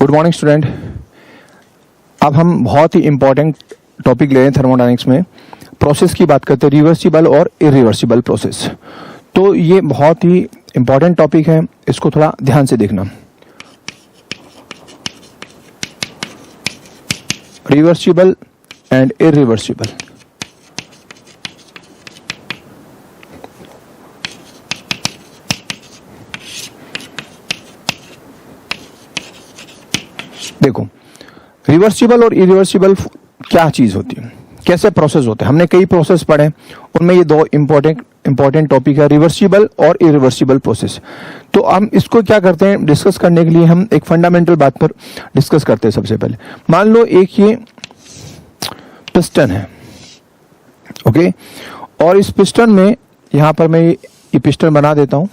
Good morning student. अब हम बहुत ही इंपॉर्टेंट टॉपिक ले रहे हैं थर्मोडायनेमिक्स में। प्रोसेस की बात करते हैं, रिवर्सिबल और इरिवर्सिबल प्रोसेस। तो ये बहुत ही इंपॉर्टेंट टॉपिक है, इसको थोड़ा ध्यान से देखना। Reversible and irreversible. देखो, रिवर्सिबल और इरिवर्सिबल क्या चीज होती है, कैसे प्रोसेस होते हैं। हमने कई प्रोसेस पढ़े, उनमें ये दो इंपॉर्टेंट टॉपिक है, रिवर्सिबल और इरिवर्सिबल प्रोसेस। तो हम इसको क्या करते हैं, डिस्कस करने के लिए हम एक फंडामेंटल बात पर डिस्कस करते हैं। सबसे पहले मान लो एक ये पिस्टन है, ओके, और इस पिस्टन में यहां पर मैं ये पिस्टन बना देता हूं।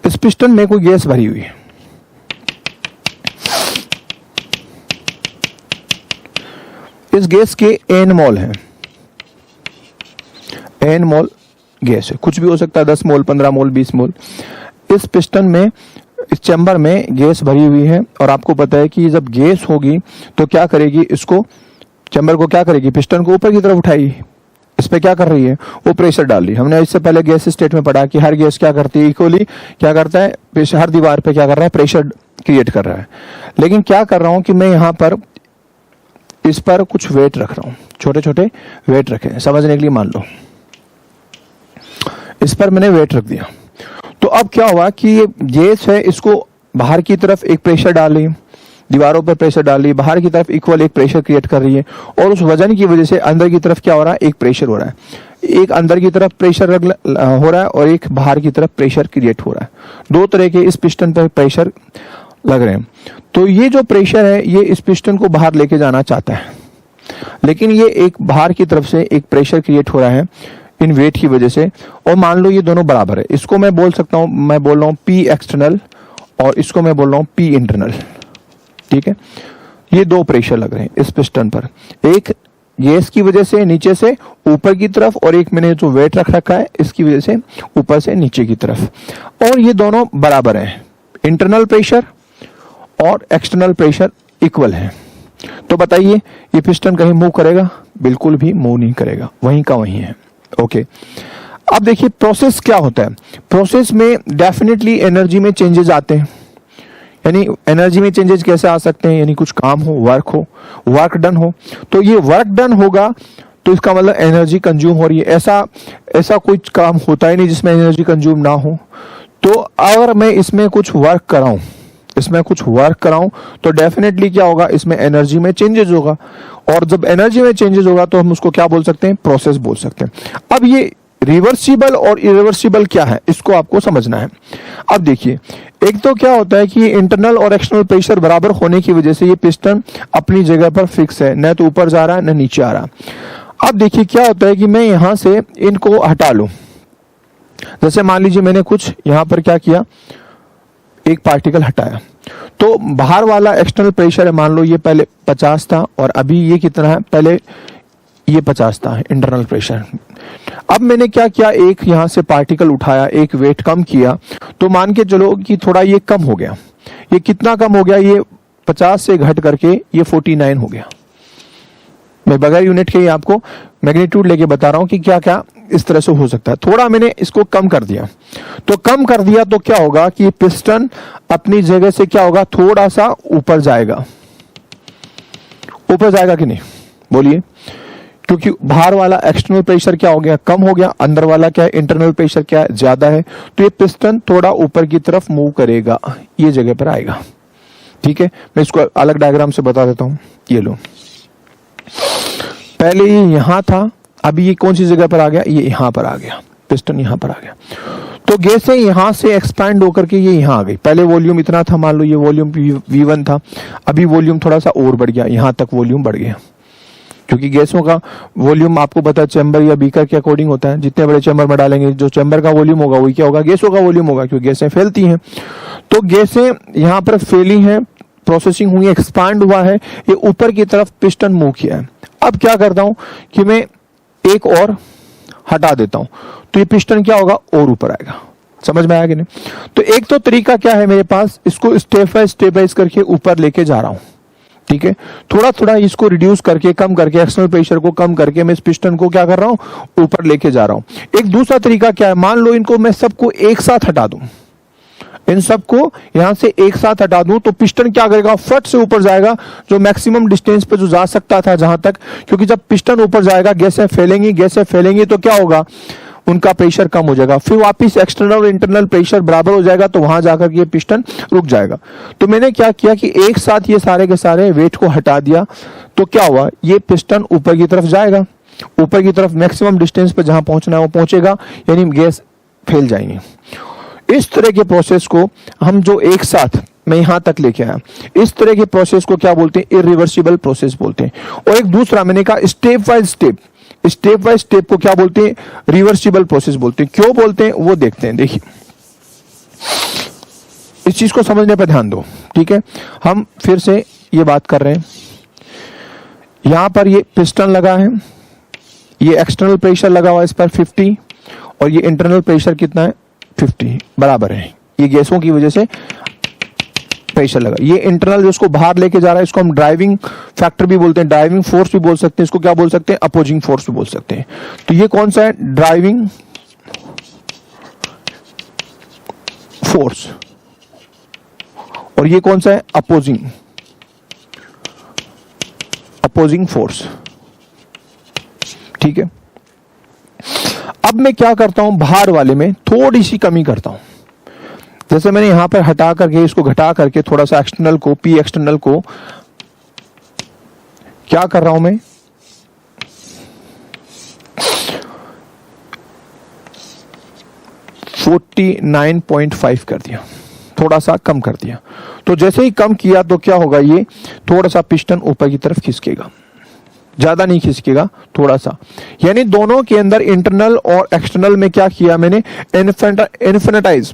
इस पिस्टन में कोई गैस भरी हुई है, इस गैस के एन मोल है, एन मोल गैस है, कुछ भी हो सकता है, 10 मोल, 15 मोल, 20 मोल। इस पिस्टन में, इस चैम्बर में गैस भरी हुई है, और आपको पता है कि जब गैस होगी तो क्या करेगी, इसको चैम्बर को क्या करेगी, पिस्टन को ऊपर की तरफ उठाएगी। इस पे क्या कर रही है, वो प्रेशर डाल रही है। हमने इससे पहले गैस स्टेट में पढ़ा कि हर गैस क्या करती है, इक्वली क्या करता है, हर दीवार पे क्या कर रहा है, प्रेशर क्रिएट कर रहा है। लेकिन क्या कर रहा हूं कि मैं यहां पर इस पर कुछ वेट रख रहा हूं, छोटे छोटे वेट रखे हैं, समझने के लिए। मान लो इस पर मैंने वेट रख दिया, तो अब क्या हुआ कि ये गैस है, इसको बाहर की तरफ एक प्रेशर डाल रही है, दीवारों पर प्रेशर डाल रही है, बाहर की तरफ इक्वल एक प्रेशर क्रिएट कर रही है, और उस वजन की वजह से अंदर की तरफ क्या हो रहा है, एक प्रेशर हो रहा है। एक अंदर की तरफ प्रेशर हो रहा है और एक बाहर की तरफ प्रेशर क्रिएट हो रहा है। दो तरह के इस पिस्टन पर प्रेशर लग रहे हैं। तो ये जो प्रेशर है, ये इस पिस्टन को बाहर लेके जाना चाहता है, लेकिन ये एक बाहर की तरफ से एक प्रेशर क्रिएट हो रहा है इन वेट की वजह से। और मान लो ये दोनों बराबर है, इसको मैं बोल सकता हूं, मैं बोल रहा हूं पी एक्सटर्नल, और इसको मैं बोल रहा हूं पी इंटरनल। ठीक है, ये दो प्रेशर लग रहे हैं इस पिस्टन पर, एक गैस की वजह से नीचे से ऊपर की तरफ, और एक मैंने जो वेट रख रखा है इसकी वजह से ऊपर से नीचे की तरफ। और ये दोनों बराबर हैं, इंटरनल प्रेशर और एक्सटर्नल प्रेशर इक्वल है। तो बताइए ये पिस्टन कहीं मूव करेगा? बिल्कुल भी मूव नहीं करेगा, वहीं का वहीं है। ओके, अब देखिए प्रोसेस क्या होता है। प्रोसेस में डेफिनेटली एनर्जी में चेंजेस आते हैं। यानी एनर्जी में चेंजेस कैसे आ सकते हैं, यानी कुछ काम हो, वर्क डन हो। तो ये वर्क डन होगा तो इसका मतलब एनर्जी कंज्यूम हो रही है। ऐसा कोई काम होता ही नहीं जिसमें एनर्जी कंज्यूम ना हो। तो अगर मैं इसमें कुछ वर्क कराऊं तो डेफिनेटली क्या होगा, इसमें एनर्जी में चेंजेस होगा, और जब एनर्जी में चेंजेस होगा तो हम उसको क्या बोल सकते हैं, प्रोसेस बोल सकते हैं। अब ये रिवर्सिबल और इरिवर्सिबल क्या है, इसको आपको समझना है। अब देखिए, एक तो क्या होता है कि इंटरनल और एक्सटर्नल प्रेशर बराबर होने की वजह से ये पिस्टन अपनी जगह पर फिक्स है, न तो ऊपर जा रहा है न नीचे आ रहा। अब देखिए क्या होता है कि मैं यहां से इनको हटा लूं। जैसे मान लीजिए मैंने कुछ यहां पर क्या किया, एक पार्टिकल हटाया, तो बाहर वाला एक्सटर्नल प्रेशर है, मान लो ये पहले 50 था और अभी ये कितना है, पहले ये 50 था इंटरनल प्रेशर। अब मैंने क्या किया, एक यहां से पार्टिकल उठाया, एक वेट कम किया, तो मान के चलो कि थोड़ा ये कम हो गया। ये कितना कम हो गया, ये 50 से घट करके ये 49 हो गया। मैं बगैर यूनिट के ही आपको मैग्नीट्यूड लेके बता रहा हूं कि क्या क्या इस तरह से हो सकता है। थोड़ा मैंने इसको कम कर दिया, तो क्या होगा कि पिस्टन अपनी जगह से क्या होगा, थोड़ा सा ऊपर जाएगा कि नहीं, बोलिए। क्योंकि बाहर वाला एक्सटर्नल प्रेशर क्या हो गया, कम हो गया, अंदर वाला क्या है, इंटरनल प्रेशर क्या है, ज्यादा है। तो ये पिस्टन थोड़ा ऊपर की तरफ मूव करेगा, ये जगह पर आएगा। ठीक है, मैं इसको अलग डायग्राम से बता देता हूं। ये लो, पहले ये यहां था, अभी ये कौन सी जगह पर आ गया, ये यहां पर आ गया, पिस्टन यहां पर आ गया। तो गैस यहां से एक्सपैंड होकर के ये यहां आ गई। पहले वॉल्यूम इतना था, मान लो ये वॉल्यूम V1 था, अभी वॉल्यूम थोड़ा सा और बढ़ गया, यहां तक वॉल्यूम बढ़ गया। क्योंकि गैसों का वॉल्यूम आपको पता है चैम्बर या बीकर के अकॉर्डिंग होता है। जितने बड़े चैम्बर में डालेंगे, जो चैम्बर का वॉल्यूम होगा वही क्या होगा, गैसों का वॉल्यूम होगा, क्योंकि गैसें फैलती हैं। तो गैसें यहां पर फैली हैं, प्रोसेसिंग हुई, एक्सपांड हुआ है, ये ऊपर की तरफ पिस्टन मूव किया है। अब क्या करता हूं कि मैं एक और हटा देता हूं, तो ये पिस्टन क्या होगा, और ऊपर आएगा। समझ में आया कि नहीं? तो एक तो तरीका क्या है मेरे पास, इसको स्टेप बाय करके ऊपर लेके जा रहा हूं, ठीक है। थोड़ा थोड़ा इसको रिड्यूस करके, कम करके, एक्सटर्नल प्रेशर को कम करके मैं इस पिस्टन को क्या कर रहा हूं, ऊपर लेके जा रहा हूं। एक दूसरा तरीका क्या है, मान लो इनको मैं सबको एक साथ हटा दूं, इन सबको यहां से एक साथ हटा दूं, तो पिस्टन क्या करेगा, फट से ऊपर जाएगा, जो मैक्सिमम डिस्टेंस पे जो जा सकता था जहां तक, क्योंकि जब पिस्टन ऊपर जाएगा गैसें फैलेंगी तो क्या होगा, उनका प्रेशर कम हो जाएगा, फिर वापस एक्सटर्नल और इंटरनल प्रेशर बराबर हो जाएगा, तो वहां जाकर ये पिस्टन रुक जाएगा। तो मैंने क्या किया कि एक साथ ये सारे के सारे वेट को हटा दिया, तो क्या हुआ, ये पिस्टन ऊपर की तरफ जाएगा, ऊपर की तरफ मैक्सिमम डिस्टेंस पे जहां पहुंचना है वो पहुंचेगा, यानी गैस फैल जाएंगे। इस तरह के प्रोसेस को हम जो एक साथ मैं यहां तक लेके आया, इस तरह के प्रोसेस को क्या बोलते हैं, इरिवर्सिबल प्रोसेस बोलते हैं। और एक दूसरा मैंने कहा स्टेप बाय स्टेप को क्या बोलते हैं, रिवर्सिबल प्रोसेस बोलते हैं। क्यों बोलते हैं वो देखते हैं। देखिए इस चीज को समझने पर ध्यान दो, ठीक है। हम फिर से ये बात कर रहे हैं, यहां पर ये पिस्टन लगा है, ये एक्सटर्नल प्रेशर लगा हुआ है इस पर 50, और ये इंटरनल प्रेशर कितना है 50, बराबर है। ये गैसों की वजह से प्रेशर लगा, ये इंटरनल जो उसको बाहर लेके जा रहा है, इसको हम ड्राइविंग फैक्टर भी बोलते हैं, ड्राइविंग फोर्स भी बोल सकते हैं, इसको क्या बोल सकते हैं, अपोजिंग फोर्स भी बोल सकते हैं। तो ये कौन सा है, ड्राइविंग फोर्स, और ये कौन सा है, अपोजिंग फोर्स, ठीक है। अब मैं क्या करता हूं, भार वाले में थोड़ी सी कमी करता हूं, जैसे मैंने यहां पर हटा करके, इसको घटा करके थोड़ा सा एक्सटर्नल को, पी एक्सटर्नल को क्या कर रहा हूं मैं, 49.5 कर दिया, थोड़ा सा कम कर दिया। तो जैसे ही कम किया तो क्या होगा, ये थोड़ा सा पिस्टन ऊपर की तरफ खिसकेगा, ज्यादा नहीं खिसकेगा, थोड़ा सा। यानी दोनों के अंदर इंटरनल और एक्सटर्नल में क्या किया मैंने, इन्फिनिटाइज,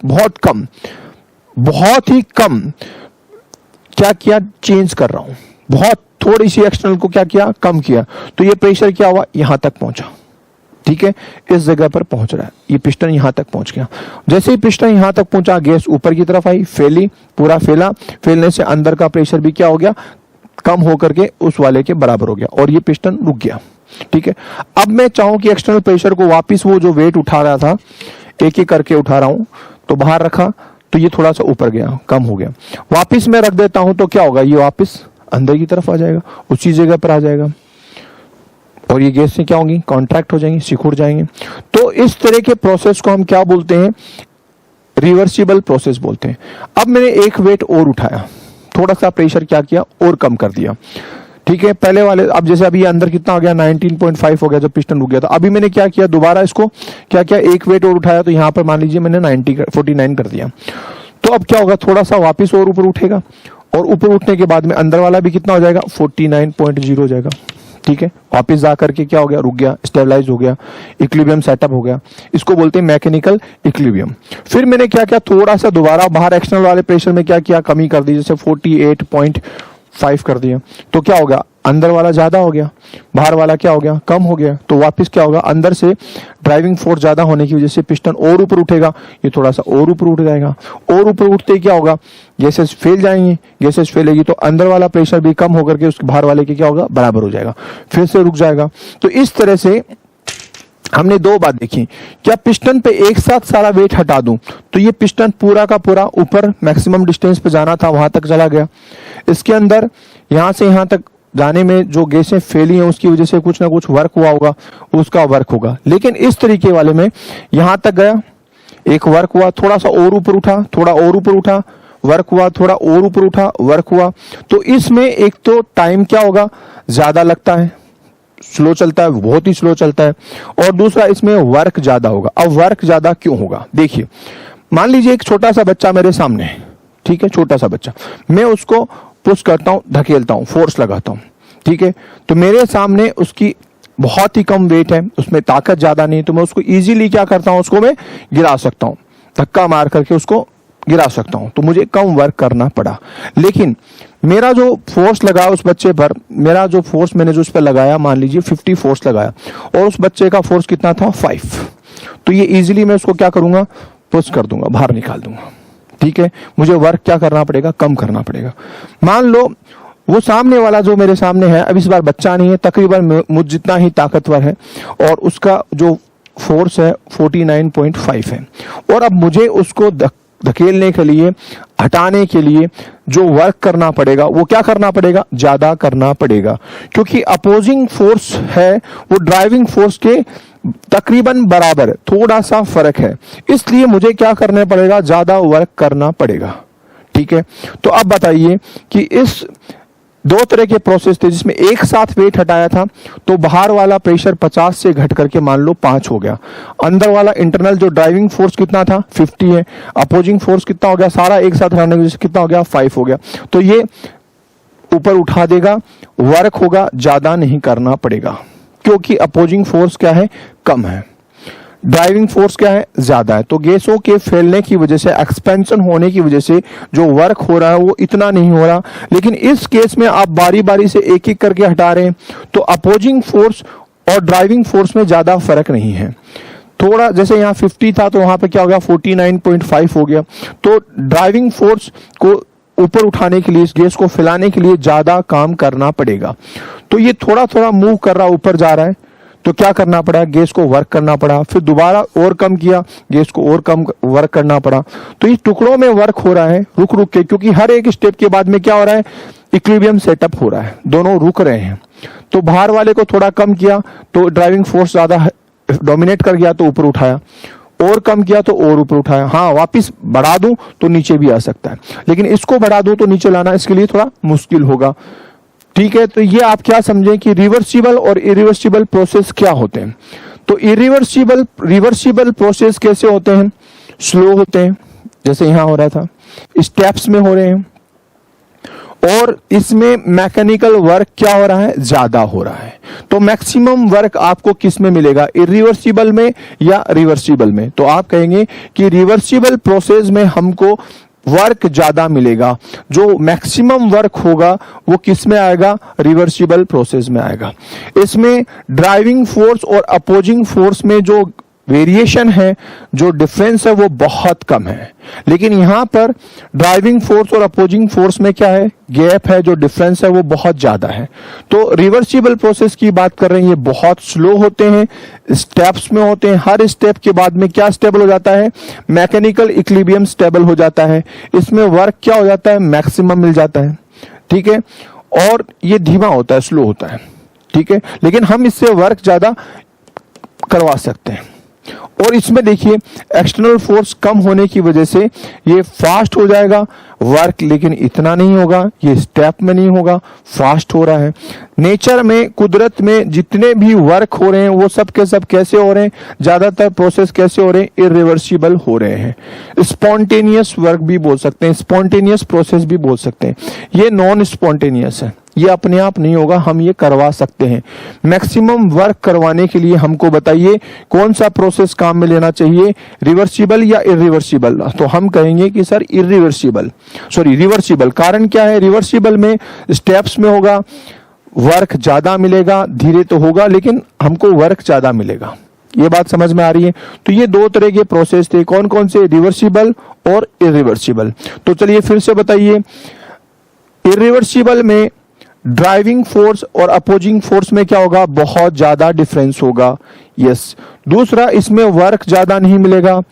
बहुत ही कम क्या किया, चेंज कर रहा हूं, बहुत थोड़ी सी एक्सटर्नल को क्या किया, कम किया। तो ये प्रेशर क्या हुआ, यहां तक पहुंचा, ठीक है, इस जगह पर पहुंच रहा है, ये पिस्टन यहां तक पहुंच गया। जैसे ही पिस्टन यहां तक पहुंचा, गैस ऊपर की तरफ आई, फैली, पूरा फैला, फैलने से अंदर का प्रेशर भी क्या हो गया, कम होकर के उस वाले के बराबर हो गया, और ये पिस्टन रुक गया, ठीक है। अब मैं चाहूं कि एक्सटर्नल प्रेशर को वापस, वो जो वेट उठा रहा था, एक एक करके उठा रहा हूं, तो बाहर रखा, तो ये थोड़ा सा ऊपर गया, कम हो गया, वापस मैं रख देता हूं, तो क्या होगा, ये वापस अंदर की तरफ आ जाएगा, उसी जगह पर आ जाएगा, और ये गैस से क्या होंगी, कॉन्ट्रैक्ट हो जाएंगी, सिकुड़ जाएंगे। तो इस तरह के प्रोसेस को हम क्या बोलते हैं, रिवर्सिबल प्रोसेस बोलते हैं। अब मैंने एक वेट और उठाया, थोड़ा सा प्रेशर क्या किया, और कम कर दिया, ठीक है। पहले वाले, अब जैसे अभी अंदर कितना हो गया, 19.5 हो गया जब पिस्टन रुक गया था। अभी मैंने क्या किया, दोबारा इसको क्या किया, एक वेट और उठाया, तो यहां पर मान लीजिए मैंने 49 कर दिया। तो अब क्या होगा, थोड़ा सा वापिस और ऊपर उठेगा, और ऊपर उठने के बाद में अंदर वाला भी कितना हो जाएगा, 49.0 हो जाएगा, ठीक है। वापस जा करके क्या हो गया, रुक गया, स्टेबलाइज हो गया, इक्विलिब्रियम सेटअप हो गया, इसको बोलते हैं मैकेनिकल इक्विलिब्रियम। फिर मैंने क्या किया, थोड़ा सा दोबारा बाहर एक्सटर्नल वाले प्रेशर में क्या किया, कमी कर दी, जैसे 48.5 कर दिया, तो क्या हो गया, अंदर वाला ज्यादा हो गया, बाहर वाला क्या हो गया, कम हो गया। तो वापस क्या होगा, अंदर से ड्राइविंग फोर्स ज्यादा होने की वजह से पिस्टन और ऊपर उठेगा, ये थोड़ा सा और ऊपर उठ जाएगा, और ऊपर उठते ही क्या होगा, गैसेस फैल जाएंगे, गैसेस फैलेगी तो अंदर वाला प्रेशर भी कम होकर के उसके बाहर वाले के क्या होगा, बराबर हो जाएगा, फिर से रुक जाएगा। तो इस तरह से हमने दो बात देखी, क्या पिस्टन पे एक साथ सारा वेट हटा दूं तो ये पिस्टन पूरा का पूरा ऊपर मैक्सिमम डिस्टेंस पे जाना था वहां तक चला गया, इसके अंदर यहां से यहां तक जाने में जो गैसें फैली हैं उसकी वजह से कुछ ना कुछ वर्क हुआ होगा, उसका वर्क होगा। लेकिन इस तरीके वाले में यहां तक गया, एक वर्क हुआ, थोड़ा सा और ऊपर उठा, थोड़ा और ऊपर उठा, वर्क हुआ, थोड़ा और ऊपर उठा, वर्क हुआ। तो इसमें एक तो टाइम क्या होगा, ज्यादा लगता है, स्लो चलता है, बहुत ही स्लो चलता है, और दूसरा इसमें वर्क ज्यादा होगा। अब वर्क ज्यादा क्यों होगा, देखिए मान लीजिए एक छोटा सा बच्चा मेरे सामने है, ठीक है, छोटा सा बच्चा, मैं उसको पुश करता हूं, धकेलता हूं, फोर्स लगाता हूं, ठीक है। तो मेरे सामने उसकी बहुत ही कम वेट है, उसमें ताकत ज्यादा नहीं, तो मैं उसको इजीली क्या करता हूं, उसको मैं गिरा सकता हूं, धक्का मार करके उसको गिरा सकता हूं, तो मुझे कम वर्क करना पड़ा। लेकिन मेरा जो फोर्स लगा उस बच्चे पर, मेरा जो फोर्स मैंने जो उस पर लगाया, मान लीजिए 50 फोर्स लगाया, और उस बच्चे का फोर्स कितना था, 5, तो ये इजीली मैं उसको क्या करूंगा, पुश कर दूंगा, बाहर निकाल दूंगा। ठीक है, मुझे वर्क क्या करना पड़ेगा, कम करना पड़ेगा। मान लो वो सामने वाला जो मेरे सामने है, अब इस बार बच्चा नहीं है, तकरीबन मुझ जितना ही ताकतवर है, और उसका जो फोर्स है 49.5 है, और अब मुझे उसको धकेलने के लिए, हटाने के लिए जो वर्क करना पड़ेगा वो क्या करना पड़ेगा, ज्यादा करना पड़ेगा, क्योंकि अपोजिंग फोर्स है वो ड्राइविंग फोर्स के तकरीबन बराबर है, थोड़ा सा फर्क है, इसलिए मुझे क्या करना पड़ेगा, ज्यादा वर्क करना पड़ेगा। ठीक है, तो अब बताइए कि इस दो तरह के प्रोसेस थे जिसमें एक साथ वेट हटाया था, तो बाहर वाला प्रेशर 50 से घट करके मान लो 5 हो गया, अंदर वाला इंटरनल जो ड्राइविंग फोर्स कितना था 50 है, अपोजिंग फोर्स कितना हो गया, सारा एक साथ हटाने की वजह से कितना हो गया 5 हो गया, तो ये ऊपर उठा देगा, वर्क होगा, ज्यादा नहीं करना पड़ेगा, क्योंकि अपोजिंग फोर्स क्या है, कम है, ड्राइविंग फोर्स क्या है, ज्यादा है। तो गैसों के फैलने की वजह से, एक्सपेंशन होने की वजह से जो वर्क हो रहा है वो इतना नहीं हो रहा, लेकिन इस केस में आप बारी बारी से एक एक करके हटा रहे हैं, तो अपोजिंग फोर्स और ड्राइविंग फोर्स में ज्यादा फर्क नहीं है। थोड़ा जैसे यहाँ 50 था तो वहां पे क्या हो गया 49.5 हो गया, तो ड्राइविंग फोर्स को ऊपर उठाने के लिए, इस गैस को फैलाने के लिए ज्यादा काम करना पड़ेगा। तो ये थोड़ा थोड़ा मूव कर रहा, ऊपर जा रहा है, तो क्या करना पड़ा, गैस को वर्क करना पड़ा, फिर दोबारा और कम किया, गैस को और कम वर्क करना पड़ा। तो ये टुकड़ों में वर्क हो रहा है रुक रुक के, क्योंकि हर एक स्टेप के बाद में क्या हो रहा है, इक्विलिब्रियम सेटअप हो रहा है, दोनों रुक रहे हैं। तो बाहर वाले को थोड़ा कम किया तो ड्राइविंग फोर्स ज्यादा डोमिनेट कर गया, तो ऊपर उठाया, और कम किया तो और ऊपर उठाया। हाँ, वापिस बढ़ा दूं तो नीचे भी आ सकता है, लेकिन इसको बढ़ा दूं तो नीचे लाना इसके लिए थोड़ा मुश्किल होगा। ठीक है, तो ये आप क्या समझें कि रिवर्सिबल और इरिवर्सिबल प्रोसेस क्या होते हैं। तो रिवर्सिबल प्रोसेस कैसे होते हैं, स्लो होते हैं, जैसे यहां हो रहा था, स्टेप्स में हो रहे हैं, और इसमें मैकेनिकल वर्क क्या हो रहा है, ज्यादा हो रहा है। तो मैक्सिमम वर्क आपको किस में मिलेगा, इरिवर्सिबल में या रिवर्सिबल में। तो आप कहेंगे कि रिवर्सिबल प्रोसेस में हमको वर्क ज्यादा मिलेगा, जो मैक्सिमम वर्क होगा वो किस में आएगा, रिवर्सिबल प्रोसेस में आएगा। इसमें ड्राइविंग फोर्स और अपोजिंग फोर्स में जो वेरिएशन है, जो डिफरेंस है वो बहुत कम है, लेकिन यहां पर ड्राइविंग फोर्स और अपोजिंग फोर्स में क्या है, गैप है, जो डिफरेंस है वो बहुत ज्यादा है। तो रिवर्सिबल प्रोसेस की बात कर रहे हैं, ये बहुत स्लो होते हैं, स्टेप्स में होते हैं, हर स्टेप के बाद में क्या स्टेबल हो जाता है, मैकेनिकल इक्विलिब्रियम स्टेबल हो जाता है, इसमें वर्क क्या हो जाता है, मैक्सिमम मिल जाता है। ठीक है, और ये धीमा होता है, स्लो होता है। ठीक है, लेकिन हम इससे वर्क ज्यादा करवा सकते हैं। और इसमें देखिए एक्सटर्नल फोर्स कम होने की वजह से ये फास्ट हो जाएगा वर्क, लेकिन इतना नहीं होगा, ये स्टेप में नहीं होगा, फास्ट हो रहा है। नेचर में, कुदरत में जितने भी वर्क हो रहे हैं वो सब के सब कैसे हो रहे हैं, ज्यादातर प्रोसेस कैसे हो रहे हैं, इरिवर्सिबल हो रहे हैं। स्पॉन्टेनियस वर्क भी बोल सकते हैं, स्पॉन्टेनियस प्रोसेस भी बोल सकते हैं। ये नॉन स्पॉन्टेनियस है, ये अपने आप नहीं होगा, हम ये करवा सकते हैं। मैक्सिमम वर्क करवाने के लिए हमको बताइए कौन सा प्रोसेस काम में लेना चाहिए, रिवर्सिबल या इरिवर्सिबल। तो हम कहेंगे कि सर रिवर्सिबल। कारण क्या है, रिवर्सिबल में स्टेप्स में होगा, वर्क ज्यादा मिलेगा, धीरे तो होगा लेकिन हमको वर्क ज्यादा मिलेगा। ये बात समझ में आ रही है। तो ये दो तरह के प्रोसेस थे, कौन कौन से, रिवर्सिबल और इरिवर्सिबल। तो चलिए फिर से बताइए, इरिवर्सिबल में ड्राइविंग फोर्स और अपोजिंग फोर्स में क्या होगा, बहुत ज्यादा डिफरेंस होगा। यस। दूसरा, इसमें वर्क ज्यादा नहीं मिलेगा,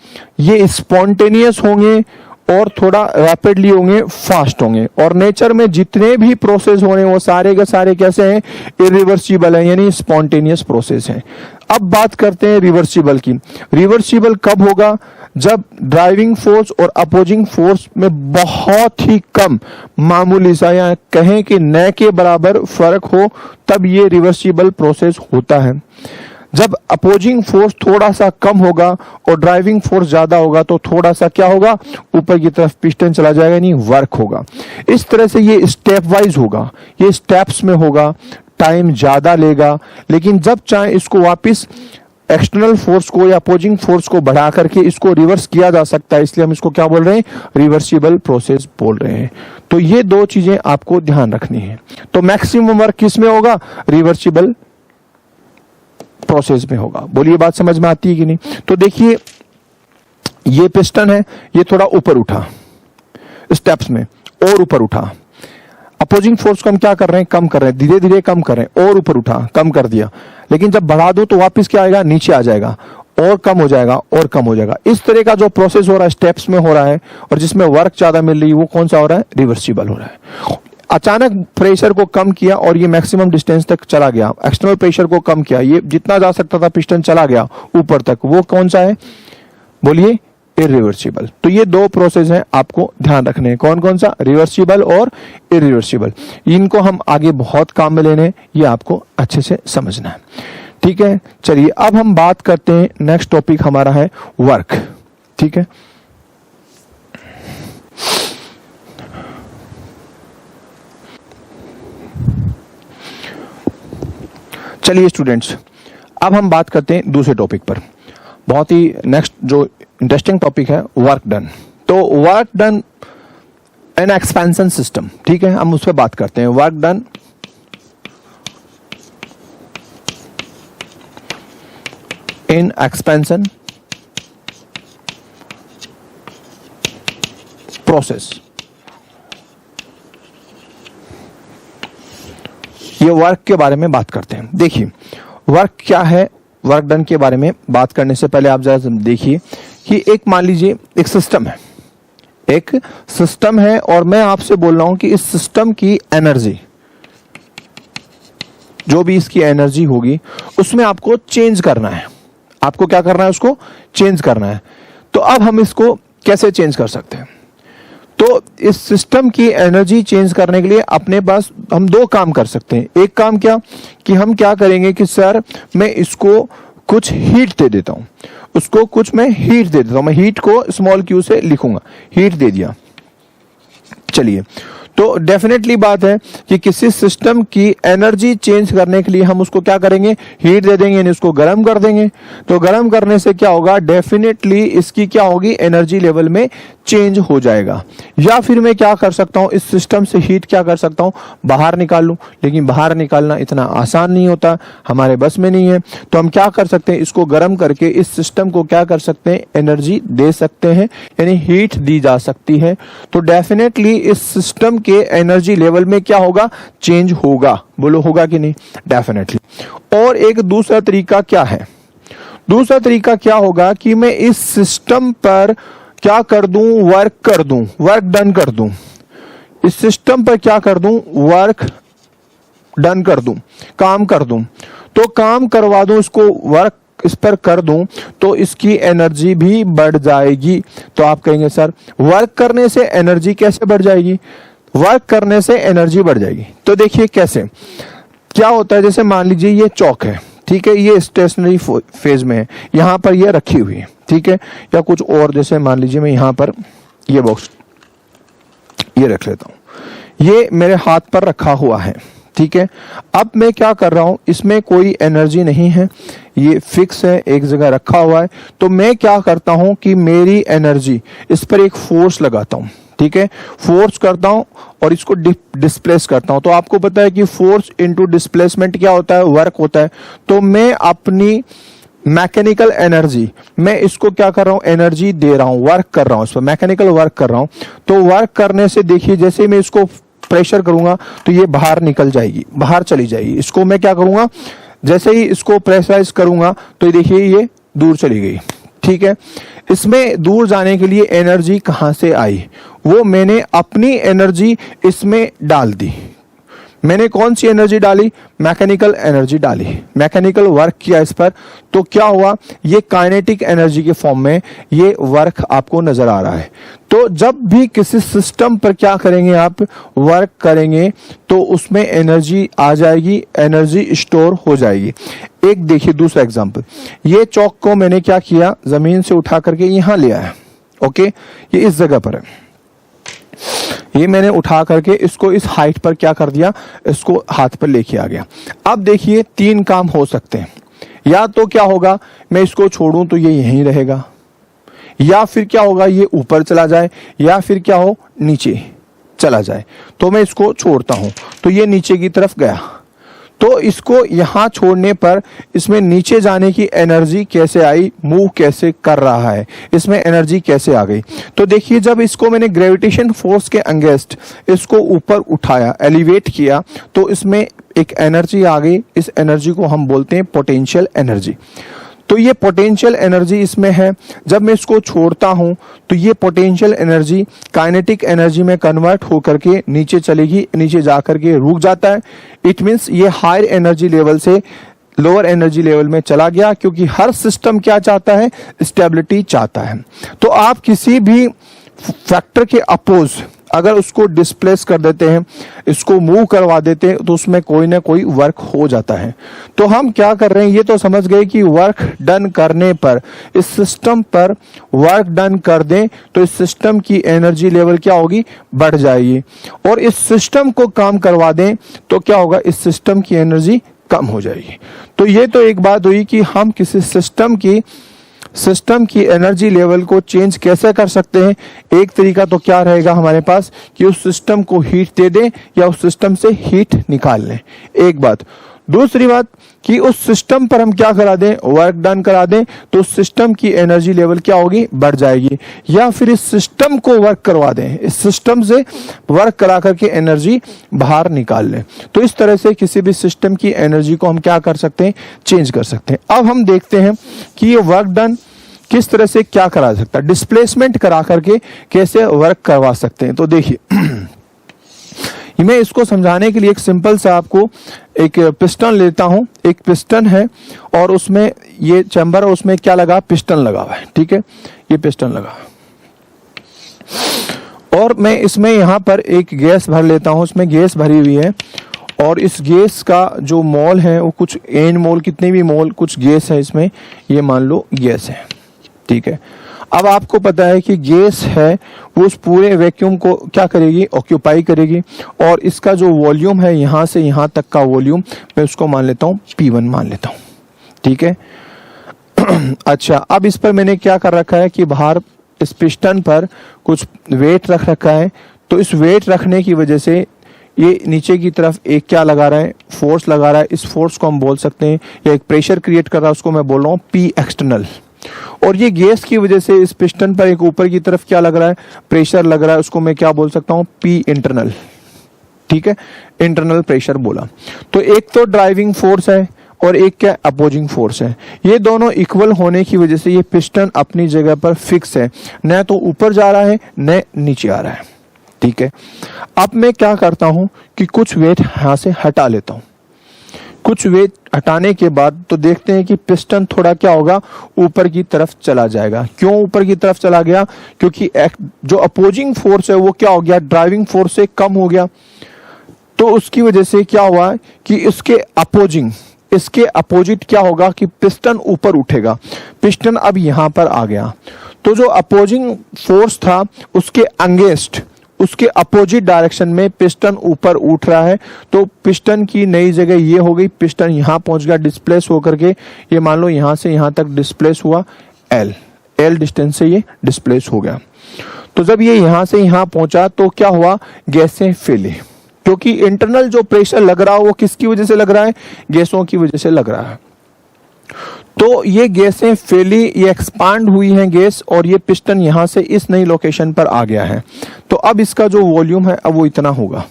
ये स्पॉन्टेनियस होंगे और थोड़ा रैपिडली होंगे, फास्ट होंगे। और नेचर में जितने भी प्रोसेस हो रहे हैं वो सारे के सारे कैसे हैं, इरिवर्सिबल है, यानी स्पॉन्टेनियस प्रोसेस है। अब बात करते हैं रिवर्सिबल की। रिवर्सिबल कब होगा, जब ड्राइविंग फोर्स और अपोजिंग फोर्स में बहुत ही कम, मामूली सा या कहें कि न के बराबर फर्क हो, तब ये रिवर्सिबल प्रोसेस होता है। जब अपोजिंग फोर्स थोड़ा सा कम होगा और ड्राइविंग फोर्स ज्यादा होगा तो थोड़ा सा क्या होगा, ऊपर की तरफ पिस्टन चला जाएगा, यानी वर्क होगा। इस तरह से ये स्टेप वाइज होगा, ये स्टेप्स में होगा, टाइम ज्यादा लेगा, लेकिन जब चाहे इसको वापस एक्सटर्नल फोर्स को या अपोजिंग फोर्स को बढ़ा करके इसको रिवर्स किया जा सकता है, इसलिए हम इसको क्या बोल रहे हैं, रिवर्सिबल प्रोसेस बोल रहे हैं। तो ये दो चीजें आपको ध्यान रखनी है। तो मैक्सिमम वर्क किस में होगा, रिवर्सिबल प्रोसेस में होगा। बोलिए बात समझ में आती है कि नहीं। तो देखिए ये पिस्टन है, ये थोड़ा ऊपर उठा स्टेप्स में और ऊपर उठा। अपोजिंग फोर्स को हम क्या कर रहे हैं, कम कर रहे हैं, धीरे धीरे कम कर रहे हैं, और ऊपर उठा, कम कर दिया। लेकिन जब बढ़ा दो तो वापस क्या आएगा, नीचे आ जाएगा, और कम हो जाएगा, और कम हो जाएगा। इस तरह का जो प्रोसेस हो रहा है स्टेप्स में हो रहा है, और जिसमें वर्क ज्यादा मिल रही है वो कौन सा हो रहा है, रिवर्सिबल हो रहा है। अचानक प्रेशर को कम किया और ये मैक्सिमम डिस्टेंस तक चला गया, एक्सटर्नल प्रेशर को कम किया, ये जितना जा सकता था पिस्टन चला गया ऊपर तक, वो कौन सा है, बोलिए, इरिवर्सिबल। तो ये दो प्रोसेस हैं, आपको ध्यान रखने हैं, कौन कौन सा, रिवर्सिबल और इरिवर्सिबल। इनको हम आगे बहुत काम में लेने, ये आपको अच्छे से समझना है, ठीक है। चलिए अब हम बात करते हैं, नेक्स्ट टॉपिक हमारा है वर्क, ठीक है। चलिए स्टूडेंट्स, अब हम बात करते हैं दूसरे टॉपिक पर, बहुत ही नेक्स्ट जो इंटरेस्टिंग टॉपिक है, वर्क डन। तो work done an expansion system, ठीक है, हम उस पर बात करते हैं। Work done in expansion process, ये वर्क के बारे में बात करते हैं। देखिए वर्क क्या है, वर्क डन के बारे में बात करने से पहले आप जरा देखिए कि एक, मान लीजिए एक सिस्टम है, एक सिस्टम है, और मैं आपसे बोल रहा हूं कि इस सिस्टम की एनर्जी, जो भी इसकी एनर्जी होगी उसमें आपको चेंज करना है। आपको क्या करना है, उसको चेंज करना है। तो अब हम इसको कैसे चेंज कर सकते हैं, तो इस सिस्टम की एनर्जी चेंज करने के लिए अपने पास हम दो काम कर सकते हैं। एक काम क्या, कि हम क्या करेंगे कि सर मैं इसको कुछ हीट दे देता हूं, उसको कुछ मैं हीट दे देता हूं, मैं हीट को स्मॉल क्यू से लिखूंगा, हीट दे दिया। चलिए, तो डेफिनेटली बात है कि किसी सिस्टम की एनर्जी चेंज करने के लिए हम उसको क्या करेंगे, हीट दे देंगे, यानी उसको गर्म कर देंगे। तो गर्म करने से क्या होगा, डेफिनेटली इसकी क्या होगी, एनर्जी लेवल में चेंज हो जाएगा। या फिर मैं क्या कर सकता हूं, इस सिस्टम से हीट क्या कर सकता हूं, बाहर निकाल लूं, लेकिन बाहर निकालना इतना आसान नहीं होता, हमारे बस में नहीं है। तो हम क्या कर सकते हैं, इसको गर्म करके इस सिस्टम को क्या कर सकते हैं, एनर्जी दे सकते हैं, यानी हीट दी जा सकती है। तो डेफिनेटली इस सिस्टम के एनर्जी लेवल में क्या होगा, चेंज होगा। बोलो होगा कि नहीं, डेफिनेटली। और एक दूसरा तरीका क्या है, दूसरा तरीका क्या होगा कि मैं इस सिस्टम पर क्या कर दूं, वर्क कर दूं, वर्क डन कर दूं, इस सिस्टम पर क्या कर दूं, वर्क डन कर दूं, काम कर दूं। तो काम करवा दूं, इसको वर्क इस पर कर दूं, तो इसकी एनर्जी भी बढ़ जाएगी। तो आप कहेंगे सर वर्क करने से एनर्जी कैसे बढ़ जाएगी, वर्क करने से एनर्जी बढ़ जाएगी। तो देखिए कैसे, क्या होता है, जैसे मान लीजिए ये चौक है, ठीक है, ये स्टेशनरी फेज में है, यहां पर ये रखी हुई है, ठीक है, या कुछ और, जैसे मान लीजिए मैं यहां पर ये बॉक्स ये रख लेता हूं, ये मेरे हाथ पर रखा हुआ है, ठीक है। अब मैं क्या कर रहा हूं, इसमें कोई एनर्जी नहीं है, ये फिक्स है, एक जगह रखा हुआ है। तो मैं क्या करता हूं कि मेरी एनर्जी, इस पर एक फोर्स लगाता हूं, ठीक है, फोर्स करता हूं और इसको डिस्प्लेस करता हूं। तो आपको पता है कि फोर्स इनटू डिस्प्लेसमेंट क्या होता है, वर्क होता है। तो मैं अपनी मैकेनिकल एनर्जी, मैं इसको क्या कर रहा हूं, एनर्जी दे रहा हूं, वर्क कर रहा हूं, इस पर मैकेनिकल वर्क कर रहा हूं। तो वर्क करने से देखिए, जैसे मैं इसको प्रेशर करूंगा तो ये बाहर निकल जाएगी, बाहर चली जाएगी। इसको मैं क्या करूंगा, जैसे ही इसको प्रेशराइज करूंगा तो ये देखिए ये दूर चली गई, ठीक है। इसमें दूर जाने के लिए एनर्जी कहां से आई, वो मैंने अपनी एनर्जी इसमें डाल दी। मैंने कौन सी एनर्जी डाली, मैकेनिकल एनर्जी डाली, मैकेनिकल वर्क किया इस पर। तो क्या हुआ, ये काइनेटिक एनर्जी के फॉर्म में ये वर्क आपको नजर आ रहा है। तो जब भी किसी सिस्टम पर क्या करेंगे, आप वर्क करेंगे, तो उसमें एनर्जी आ जाएगी, एनर्जी स्टोर हो जाएगी। एक देखिए दूसरा एग्जांपल, ये चौक को मैंने क्या किया, जमीन से उठा करके यहां ले आया, ओके, ये इस जगह पर है, ये मैंने उठा करके इसको इस हाइट पर क्या कर दिया, इसको हाथ पर लेके आ गया। अब देखिए तीन काम हो सकते हैं, या तो क्या होगा, मैं इसको छोड़ूं तो ये यहीं रहेगा, या फिर क्या होगा, ये ऊपर चला जाए, या फिर क्या हो, नीचे चला जाए। तो मैं इसको छोड़ता हूं तो ये नीचे की तरफ गया। तो इसको यहाँ छोड़ने पर इसमें नीचे जाने की एनर्जी कैसे आई, मूव कैसे कर रहा है, इसमें एनर्जी कैसे आ गई। तो देखिए जब इसको मैंने ग्रेविटेशन फोर्स के अगेंस्ट इसको ऊपर उठाया, एलिवेट किया, तो इसमें एक एनर्जी आ गई। इस एनर्जी को हम बोलते हैं पोटेंशियल एनर्जी। तो ये पोटेंशियल एनर्जी इसमें है। जब मैं इसको छोड़ता हूं तो ये पोटेंशियल एनर्जी काइनेटिक एनर्जी में कन्वर्ट होकर के नीचे चलेगी, नीचे जाकर के रुक जाता है। इट मींस ये हायर एनर्जी लेवल से लोअर एनर्जी लेवल में चला गया, क्योंकि हर सिस्टम क्या चाहता है, स्टेबिलिटी चाहता है। तो आप किसी भी फैक्टर के अपोज अगर उसको डिस्प्लेस कर देते हैं, इसको मूव करवा देते हैं, तो उसमें कोई ना कोई वर्क हो जाता है। तो हम क्या कर रहे हैं, ये तो समझ गए कि वर्क डन करने पर, इस सिस्टम पर वर्क डन कर दें तो इस सिस्टम की एनर्जी लेवल क्या होगी, बढ़ जाएगी। और इस सिस्टम को काम करवा दें तो क्या होगा, इस सिस्टम की एनर्जी कम हो जाएगी। तो ये तो एक बात हुई कि हम किसी सिस्टम की एनर्जी लेवल को चेंज कैसे कर सकते हैं। एक तरीका तो क्या रहेगा हमारे पास कि उस सिस्टम को हीट दे दें या उस सिस्टम से हीट निकाल लें, एक बात। दूसरी बात कि उस सिस्टम पर हम क्या करा दें, वर्क डन करा दें, तो उस सिस्टम की एनर्जी लेवल क्या होगी, बढ़ जाएगी। या फिर इस सिस्टम को वर्क करवा दें, इस सिस्टम से वर्क करा करके एनर्जी बाहर निकाल लें। तो इस तरह से किसी भी सिस्टम की एनर्जी को हम क्या कर सकते हैं, चेंज कर सकते हैं। अब हम देखते हैं कि ये वर्क डन किस तरह से क्या करा सकता है, डिस्प्लेसमेंट करा करके कैसे वर्क करवा सकते हैं। तो देखिए मैं इसको समझाने के लिए एक सिंपल सा आपको एक पिस्टन लेता हूं। एक पिस्टन है और उसमें ये चैम्बर है, उसमें क्या लगा, पिस्टन लगा हुआ है, ठीक है, ये पिस्टन लगा। और मैं इसमें यहां पर एक गैस भर लेता हूं, उसमें गैस भरी हुई है और इस गैस का जो मोल है वो कुछ एन मोल, कितने भी मोल कुछ गैस है इसमें, ये मान लो गैस है, ठीक है। अब आपको पता है कि गैस है वो उस पूरे वैक्यूम को क्या करेगी, ऑक्यूपाई करेगी। और इसका जो वॉल्यूम है यहां से यहां तक का वॉल्यूम मैं उसको मान लेता हूं P1 मान लेता हूं, ठीक है। अच्छा, अब इस पर मैंने क्या कर रखा है कि बाहर इस पिस्टन पर कुछ वेट रख रखा है। तो इस वेट रखने की वजह से ये नीचे की तरफ एक क्या लगा रहा है, फोर्स लगा रहा है। इस फोर्स को हम बोल सकते हैं, या एक प्रेशर क्रिएट कर रहा है, उसको मैं बोल रहा हूँ P एक्सटर्नल। और ये गैस की वजह से इस पिस्टन पर एक ऊपर की तरफ क्या लग रहा है, प्रेशर लग रहा है, उसको मैं क्या बोल सकता हूं, P इंटरनल, ठीक है, इंटरनल प्रेशर बोला। तो एक तो ड्राइविंग फोर्स है और एक क्या, अपोजिंग फोर्स है। ये दोनों इक्वल होने की वजह से ये पिस्टन अपनी जगह पर फिक्स है, न तो ऊपर जा रहा है न नीचे आ रहा है, ठीक है। अब मैं क्या करता हूं कि कुछ वेट यहां से हटा लेता हूं। कुछ वेट हटाने के बाद तो देखते हैं कि पिस्टन थोड़ा क्या होगा, ऊपर की तरफ चला जाएगा। क्यों ऊपर की तरफ चला गया, क्योंकि जो अपोजिंग फोर्स है वो क्या हो गया, ड्राइविंग फोर्स से कम हो गया। तो उसकी वजह से क्या हुआ कि इसके अपोजिट क्या होगा कि पिस्टन ऊपर उठेगा। पिस्टन अब यहां पर आ गया, तो जो अपोजिंग फोर्स था उसके अगेंस्ट, उसके अपोजिट डायरेक्शन में पिस्टन ऊपर उठ रहा है। तो पिस्टन की नई जगह ये हो गई, पिस्टन यहां पहुंच गया डिस्प्लेस होकर के, ये मान लो यहां से यहां तक डिस्प्लेस हुआ, एल डिस्टेंस से ये डिस्प्लेस हो गया। तो जब ये यहां से यहां पहुंचा तो क्या हुआ, गैसें फैली, क्योंकि इंटरनल जो प्रेशर लग रहा है वो किसकी वजह से लग रहा है, गैसों की वजह से लग रहा है। तो ये गैसें फैली, ये एक्सपांड हुई हैं गैस, और ये पिस्टन यहां से इस नई लोकेशन पर आ गया है। तो अब इसका जो वॉल्यूम है अब वो इतना होगा।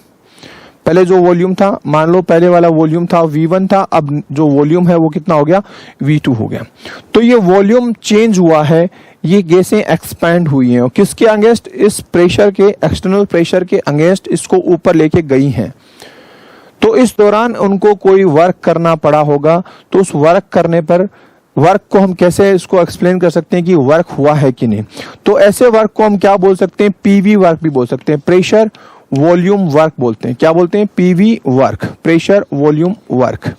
पहले जो वॉल्यूम था, मान लो पहले वाला वॉल्यूम था V1 था, अब जो वॉल्यूम है वो कितना हो गया, V2 हो गया। तो ये वॉल्यूम चेंज हुआ है, ये गैसें एक्सपैंड हुई हैं, और किसके अगेंस्ट, इस प्रेशर के, एक्सटर्नल प्रेशर के अगेंस्ट इसको ऊपर लेके गई हैं। तो इस दौरान उनको कोई वर्क करना पड़ा होगा। तो उस वर्क करने पर, वर्क को हम कैसे इसको एक्सप्लेन कर सकते हैं कि वर्क हुआ है कि नहीं। तो ऐसे वर्क को हम क्या बोल सकते हैं, PV वर्क भी बोल सकते हैं, प्रेशर वॉल्यूम वर्क बोलते हैं। क्या बोलते हैं, PV work, pressure volume work.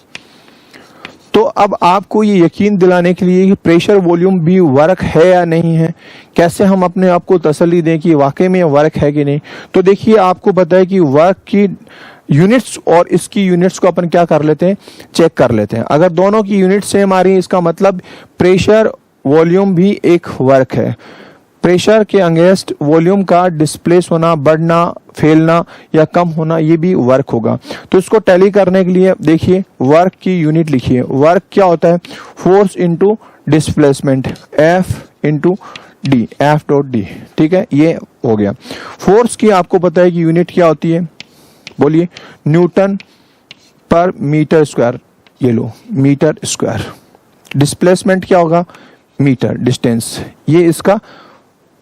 तो अब आपको ये यकीन दिलाने के लिए कि प्रेशर वॉल्यूम भी वर्क है या नहीं है, कैसे हम अपने आप को तसल्ली दें कि वाकई में वर्क है कि नहीं। तो देखिए, आपको पता है कि वर्क की यूनिट्स और इसकी यूनिट्स को अपन क्या कर लेते हैं, चेक कर लेते हैं। अगर दोनों की यूनिट सेम आ रही है, इसका मतलब प्रेशर वॉल्यूम भी एक वर्क है। प्रेशर के अगेंस्ट वॉल्यूम का डिस्प्लेस होना, बढ़ना, फैलना या कम होना, ये भी वर्क होगा। तो इसको टैली करने के लिए देखिए वर्क की यूनिट लिखिए। वर्क क्या होता है? Force into displacement, F into D, F dot D. ठीक है, ये हो गया। फोर्स की आपको पता है कि यूनिट क्या होती है, बोलिए, न्यूटन पर मीटर स्क्वायर। ये लो, मीटर स्क्वायर। डिस्प्लेसमेंट क्या होगा? मीटर, डिस्टेंस, ये इसका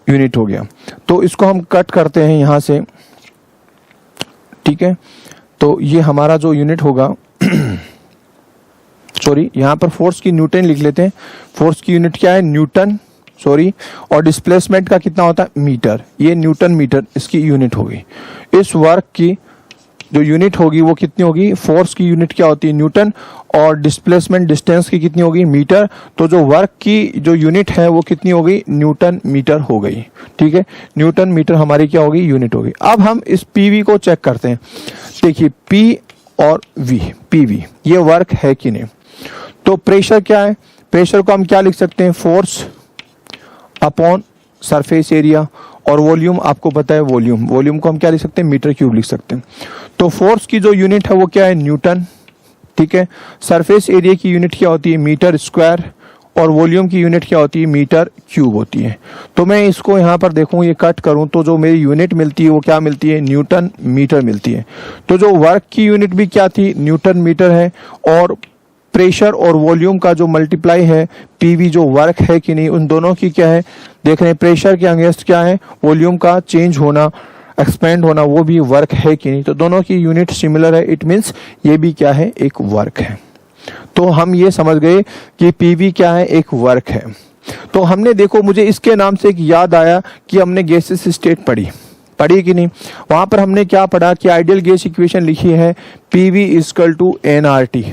यूनिट हो गया। तो इसको हम कट करते हैं यहां से। ठीक है, तो ये हमारा जो यूनिट होगा सॉरी, यहां पर फोर्स की न्यूटन लिख लेते हैं। फोर्स की यूनिट क्या है? न्यूटन, सॉरी, और डिस्प्लेसमेंट का कितना होता है? मीटर। ये न्यूटन मीटर इसकी यूनिट होगी। इस वर्क की जो यूनिट होगी वो कितनी होगी? फोर्स की यूनिट क्या होती है? न्यूटन, और डिस्प्लेसमेंट डिस्टेंस की कितनी होगी? मीटर। तो जो वर्क की जो यूनिट है वो कितनी हो गई? न्यूटन मीटर हो गई। ठीक है, न्यूटन मीटर हमारी क्या होगी? यूनिट होगी। अब हम इस पीवी को चेक करते हैं। देखिए पी और वी, पीवी ये वर्क है कि नहीं। तो प्रेशर क्या है? प्रेशर को हम क्या लिख सकते हैं? फोर्स अपॉन सरफेस एरिया, और वॉल्यूम आपको पता है वॉल्यूम, वॉल्यूम को हम क्या लिख सकते हैं? मीटर क्यूब लिख सकते हैं। तो फोर्स की जो यूनिट है वो क्या है? न्यूटन। ठीक है, सरफेस एरिया की यूनिट क्या होती है? मीटर स्क्वायर, और वॉल्यूम की यूनिट क्या होती है? मीटर क्यूब होती है। तो मैं इसको यहाँ पर देखूं, ये कट करूं तो जो मेरी यूनिट मिलती है वो क्या मिलती है? न्यूटन मीटर मिलती है। तो जो वर्क की यूनिट भी क्या थी? न्यूटन मीटर है, और प्रेशर और वॉल्यूम का जो मल्टीप्लाई है, पीवी जो वर्क है कि नहीं, उन दोनों की क्या है देख रहे हैं। प्रेशर के अगेंस्ट क्या है? वॉल्यूम का चेंज होना, एक्सपेंड होना, वो भी वर्क है कि नहीं। तो दोनों की यूनिट सिमिलर है, इट मींस ये भी क्या है? एक वर्क है। तो हम ये समझ गए कि पीवी क्या है? एक वर्क है। तो हमने देखो, मुझे इसके नाम से एक याद आया कि हमने गैसेस स्टेट पढ़ी कि नहीं। वहां पर हमने क्या पढ़ा कि आइडियल गैस इक्वेशन लिखी है, PV equal to NRT,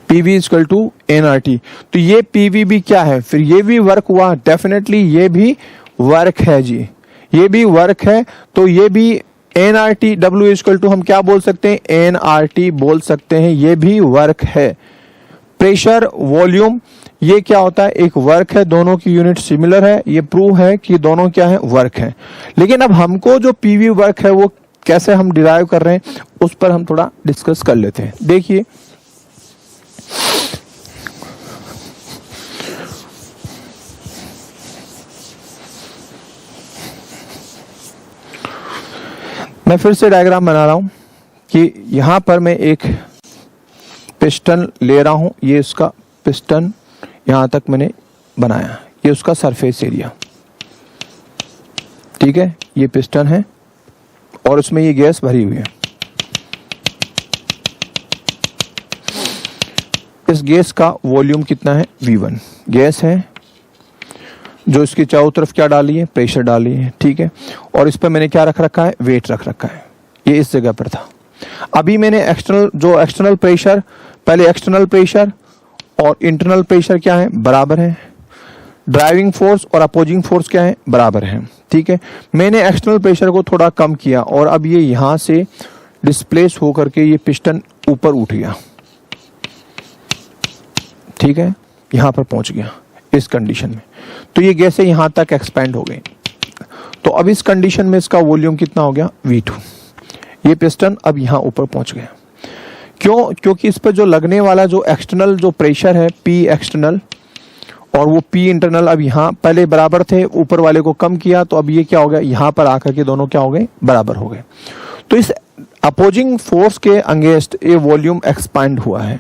PV equal to NRT. तो ये पीवी भी क्या है? फिर ये भी वर्क हुआ, डेफिनेटली ये भी वर्क है जी, ये भी वर्क है। तो ये भी एनआरटी, डब्ल्यू इक्वल टू हम क्या बोल सकते हैं? एनआरटी बोल सकते हैं, ये भी वर्क है। प्रेशर, वॉल्यूम, ये क्या होता है? एक वर्क है। दोनों की यूनिट सिमिलर है, ये प्रूव है कि दोनों क्या है? वर्क है। लेकिन अब हमको जो पीवी वर्क है वो कैसे हम डिराइव कर रहे हैं, उस पर हम थोड़ा डिस्कस कर लेते हैं। देखिए मैं फिर से डायग्राम बना रहा हूं कि यहां पर मैं एक पिस्टन ले रहा हूं। ये उसका पिस्टन यहां तक मैंने बनाया, ये उसका सरफेस एरिया। ठीक है, ये पिस्टन है और उसमें ये गैस भरी हुई है। इस गैस का वॉल्यूम कितना है? V1 गैस है, जो इसकी चारों तरफ क्या डाली है? प्रेशर डाली है। ठीक है, और इस पर मैंने क्या रख रखा है? वेट रख रखा है। ये इस जगह पर था। अभी मैंने एक्सटर्नल प्रेशर, पहले एक्सटर्नल प्रेशर और इंटरनल प्रेशर क्या है? बराबर है। ड्राइविंग फोर्स और अपोजिंग फोर्स क्या है? बराबर है। ठीक है, मैंने एक्सटर्नल प्रेशर को थोड़ा कम किया और अब ये यहां से डिस्प्लेस होकर के ये पिस्टन ऊपर उठ गया। ठीक है, यहां पर पहुंच गया इस कंडीशन में। तो ये गैसें यहां तक एक्सपेंड हो गई। तो अब इस कंडीशन में इसका वॉल्यूम कितना हो गया? V2। ये पिस्टन अब यहां ऊपर पहुंच गया। क्यों? क्योंकि इस पर जो लगने वाला जो एक्सटर्नल जो प्रेशर है, P एक्सटर्नल और वो P इंटरनल, अब यहां पहले बराबर थे, ऊपर वाले को कम किया, तो अब ये क्या हो गया? यहां पर आकर के दोनों क्या हो गए? बराबर हो गए। तो इस अपोजिंग फोर्स के अगेंस्ट ये वॉल्यूम एक्सपांड हुआ है,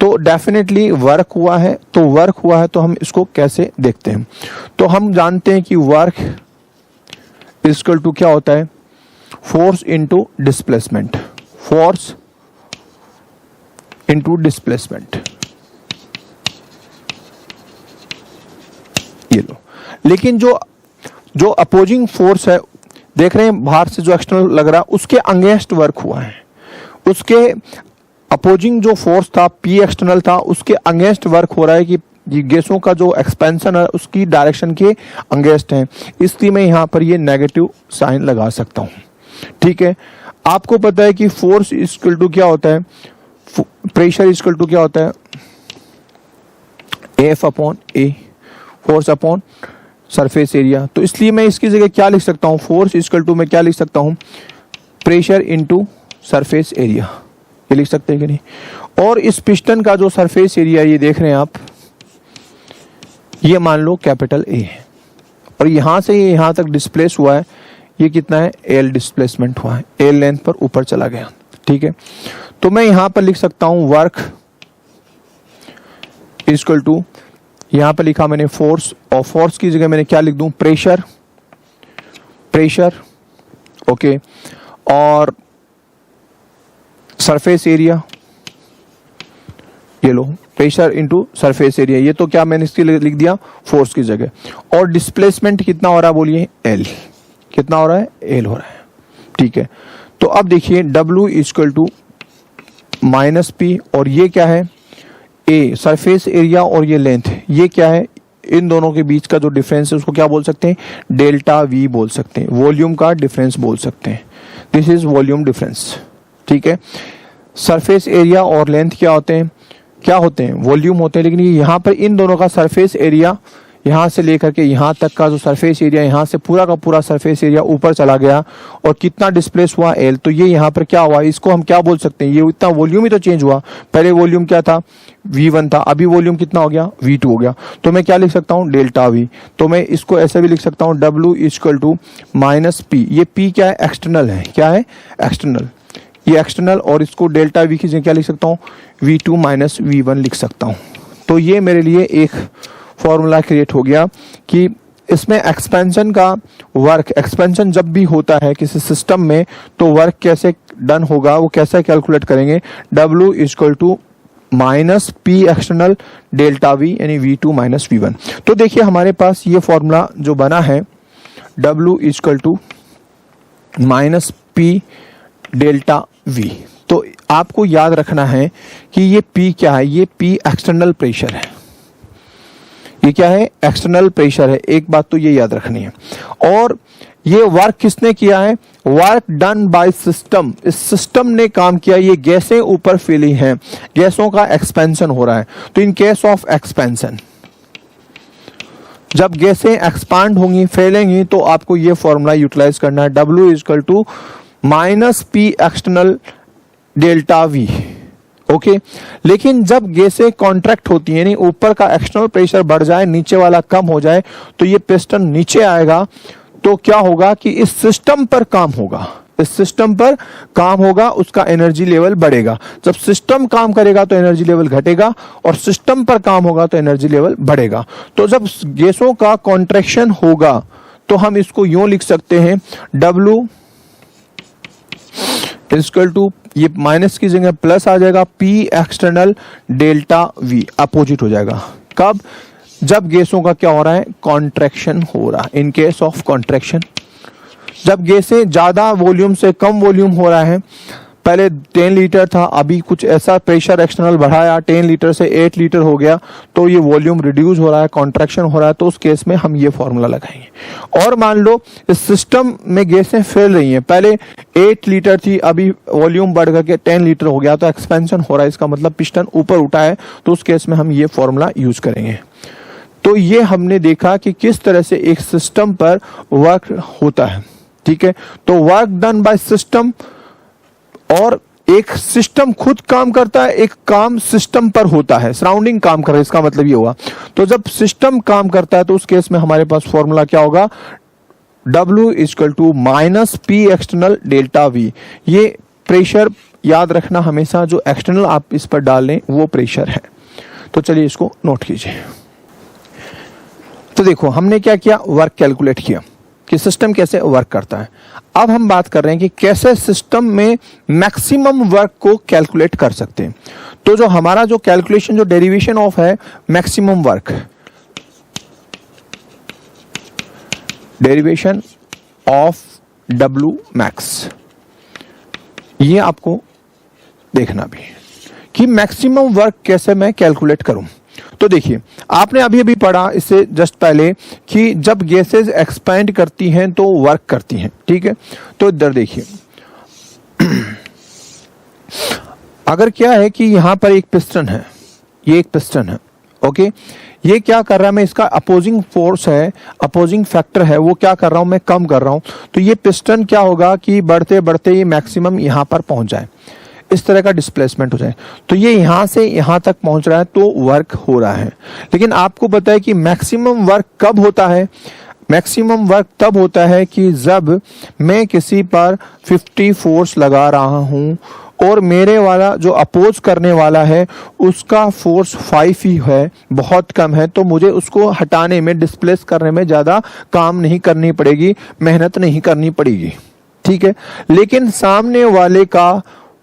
तो डेफिनेटली वर्क हुआ है। तो वर्क हुआ है तो हम इसको कैसे देखते हैं? तो हम जानते हैं कि वर्क इक्वल टू क्या होता है? Force into displacement, force into displacement. ये लो, लेकिन जो अपोजिंग फोर्स है, देख रहे हैं बाहर से जो एक्सटर्नल लग रहा है, उसके अगेंस्ट वर्क हुआ है। उसके अपोजिंग जो फोर्स था, P एक्सटर्नल था, उसके अगेंस्ट वर्क हो रहा है कि गैसों का जो एक्सपेंशन है उसकी डायरेक्शन के अगेंस्ट है। इसलिए मैं यहां पर ये नेगेटिव साइन लगा सकता हूं। ठीक है, आपको पता है कि फोर्स इक्वल टू क्या होता है? प्रेशर इक्वल टू क्या होता है? F upon A, force upon surface area, तो इसलिए मैं इसकी जगह क्या लिख सकता हूं, फोर्स इक्वल टू मैं क्या लिख सकता हूं, प्रेशर इनटू सरफेस एरिया, ये लिख सकते हैं कि नहीं। और इस पिस्टन का जो सरफेस एरिया ये देख रहे हैं आप, ये मान लो कैपिटल ए है, और यहां से ये यहां तक डिस्प्लेस हुआ है, ये कितना है, एल डिस्प्लेसमेंट हुआ है, एल लेंथ पर ऊपर चला गया, ठीक है। तो मैं यहां पर लिख सकता हूं वर्क इक्वल टू, यहां पर लिखा मैंने फोर्स, और फोर्स की जगह मैंने क्या लिख दूं, प्रेशर, प्रेशर, ओके, और सरफेस एरिया, ये low pressure into surface area, ये तो क्या मैंने इसके लिए लिख दिया, फोर्स की जगह। और डिस्प्लेसमेंट कितना हो रहा है बोलिए, एल, कितना हो रहा है, एल हो रहा है, ठीक है। तो अब देखिए W equal to minus P, और ये क्या है, ए सरफेस एरिया, और ये लेंथ, ये क्या है, इन दोनों के बीच का जो डिफरेंस है उसको क्या बोल सकते हैं, डेल्टा वी बोल सकते हैं, वॉल्यूम का डिफरेंस बोल सकते हैं, दिस इज वॉल्यूम डिफरेंस, ठीक है। सरफेस एरिया और लेंथ क्या होते हैं, क्या होते हैं, वॉल्यूम होते हैं, लेकिन ये यहाँ पर इन दोनों का सरफेस एरिया, यहां से लेकर के यहां तक का जो सरफेस एरिया, यहां से पूरा का पूरा सरफेस एरिया ऊपर चला गया, और कितना डिस्प्लेस हुआ, एल, तो ये यहां पर क्या हुआ, इसको हम क्या बोल सकते हैं, ये इतना वॉल्यूम ही तो चेंज हुआ, पहले वॉल्यूम क्या था, V1 था, अभी वॉल्यूम कितना हो गया, V2 हो गया, तो मैं क्या लिख सकता हूं, डेल्टा V। तो मैं इसको ऐसे भी लिख सकता हूं, W equal to minus P, ये P क्या है, एक्सटर्नल है, क्या है, एक्सटर्नल, ये एक्सटर्नल, और इसको डेल्टा V की जगह क्या लिख सकता हूं, V2 माइनस V1 लिख सकता हूं। तो ये मेरे लिए एक फॉर्मूला क्रिएट हो गया कि इसमें एक्सपेंशन का वर्क, एक्सपेंशन जब भी होता है किसी सिस्टम में, तो वर्क कैसे डन होगा, वो कैसे कैलकुलेट करेंगे, W equal to minus P external delta V, यानी V2 माइनस V1। तो देखिए हमारे पास ये फॉर्मूला जो बना है, W equal to minus P delta V। तो आपको याद रखना है कि ये P क्या है, ये P एक्सटर्नल प्रेशर है, ये क्या है, एक्सटर्नल प्रेशर है, एक बात तो ये याद रखनी है। और ये वर्क किसने किया है, वर्क डन बाय सिस्टम, इस सिस्टम ने काम किया, ये गैसें यूपर फैली हैं, गैसों का एक्सपेंशन हो रहा है। तो इन केस ऑफ एक्सपेंशन, जब गैसें एक्सपांड होंगी, फैलेंगी, तो आपको ये फॉर्मूला यूटिलाइज करना है, W equal to minus P external delta V, okay. लेकिन जब गैसें कॉन्ट्रैक्ट होती है, यानी ऊपर का एक्सटर्नल प्रेशर बढ़ जाए, नीचे वाला कम हो जाए, तो ये पिस्टन नीचे आएगा, तो क्या होगा कि इस सिस्टम पर काम होगा, इस सिस्टम पर काम होगा, उसका एनर्जी लेवल बढ़ेगा। जब सिस्टम काम करेगा तो एनर्जी लेवल घटेगा, और सिस्टम पर काम होगा तो एनर्जी लेवल बढ़ेगा। तो जब गैसों का कॉन्ट्रैक्शन होगा, तो हम इसको यूं लिख सकते हैं, W इक्वल टू, ये माइनस की जगह प्लस आ जाएगा, P external delta V, opposite हो जाएगा, कब, जब गैसों का क्या हो रहा है, कॉन्ट्रैक्शन हो रहा है। इन केस ऑफ कॉन्ट्रैक्शन, जब गैसें ज्यादा वॉल्यूम से कम वॉल्यूम हो रहा है, पहले 10 लीटर था, अभी कुछ ऐसा प्रेशर एक्सटर्नल बढ़ाया, 10 लीटर से 8 लीटर हो गया, तो ये वॉल्यूम रिड्यूस हो रहा है, कॉन्ट्रैक्शन हो रहा है, तो उस केस में हम ये फॉर्मूला लगाएंगे। और मान लो इस सिस्टम में गैसें फैल रही हैं, पहले 8 लीटर थी, अभी वॉल्यूम बढ़ करके 10 लीटर हो गया, तो एक्सपेंशन हो रहा है, इसका मतलब पिस्टन ऊपर उठा है, तो उस केस में हम ये फॉर्मूला यूज करेंगे। तो ये हमने देखा कि किस तरह से एक सिस्टम पर वर्क होता है, ठीक है। तो वर्क डन बाय सिस्टम, और एक सिस्टम खुद काम करता है, एक काम सिस्टम पर होता है, सराउंडिंग काम कर रहा है, इसका मतलब ये हुआ। तो जब सिस्टम काम करता है, तो उस केस में हमारे पास फॉर्मूला क्या होगा, W equal to minus P external delta V। ये प्रेशर याद रखना हमेशा, जो एक्सटर्नल आप इस पर डाल लें वो प्रेशर है। तो चलिए इसको नोट कीजिए। तो देखो हमने क्या किया, वर्क कैलकुलेट किया कि सिस्टम कैसे वर्क करता है। अब हम बात कर रहे हैं कि कैसे सिस्टम में मैक्सिमम वर्क को कैलकुलेट कर सकते हैं। तो जो हमारा जो कैलकुलेशन, जो डेरिवेशन ऑफ है maximum work, derivation of W max, ये आपको देखना भी है कि मैक्सिमम वर्क कैसे मैं कैलकुलेट करूं। तो देखिए आपने अभी अभी पढ़ा इससे जस्ट पहले कि जब गैसेज एक्सपैंड करती हैं तो वर्क करती हैं, ठीक है। तो इधर देखिए अगर क्या है कि यहां पर एक पिस्टन है, ये एक पिस्टन है, ओके ये क्या कर रहा है, मैं इसका अपोजिंग फोर्स है, अपोजिंग फैक्टर है, वो क्या कर रहा हूं मैं कम कर रहा हूं। तो ये पिस्टन क्या होगा कि बढ़ते बढ़ते ये मैक्सिमम यहां पर पहुंच जाए, इस तरह का डिस्प्लेसमेंट हो जाए। तो ये यहां से यहां तक पहुंच रहा है तो वर्क हो रहा है। लेकिन आपको पता है कि मैक्सिमम वर्क कब होता है, मैक्सिमम वर्क तब होता है कि जब मैं किसी पर 50 फोर्स लगा रहा हूं और मेरे वाला जो अपोज करने वाला है उसका फोर्स 5 ही है, बहुत कम है, तो मुझे उसको हटाने में, डिस्प्लेस करने में ज्यादा काम नहीं करनी पड़ेगी, मेहनत नहीं करनी पड़ेगी, ठीक है। लेकिन सामने वाले का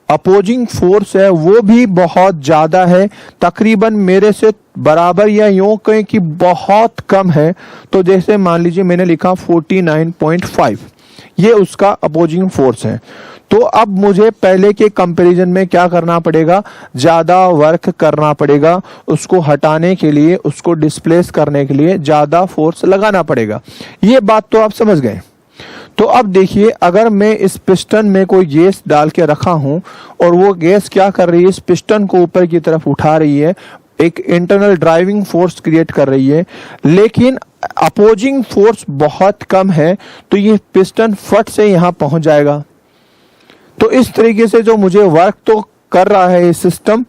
अपोजिंग फोर्स है वो भी बहुत ज्यादा है, तकरीबन मेरे से बराबर या यूं कहें कि बहुत कम है। तो जैसे मान लीजिए मैंने लिखा 49.5, ये उसका अपोजिंग फोर्स है। तो अब मुझे पहले के कंपैरिजन में क्या करना पड़ेगा, ज्यादा वर्क करना पड़ेगा, उसको हटाने के लिए, उसको डिस्प्लेस करने के लिए ज्यादा फोर्स लगाना पड़ेगा। ये बात तो आप समझ गए। तो अब देखिए, अगर मैं इस पिस्टन में कोई गैस डाल के रखा हूं और वो गैस क्या कर रही है, इस पिस्टन को ऊपर की तरफ उठा रही है, एक इंटरनल ड्राइविंग फोर्स क्रिएट कर रही है, लेकिन अपोजिंग फोर्स बहुत कम है, तो ये पिस्टन फट से यहां पहुंच जाएगा। तो इस तरीके से जो मुझे वर्क तो कर रहा है ये सिस्टम,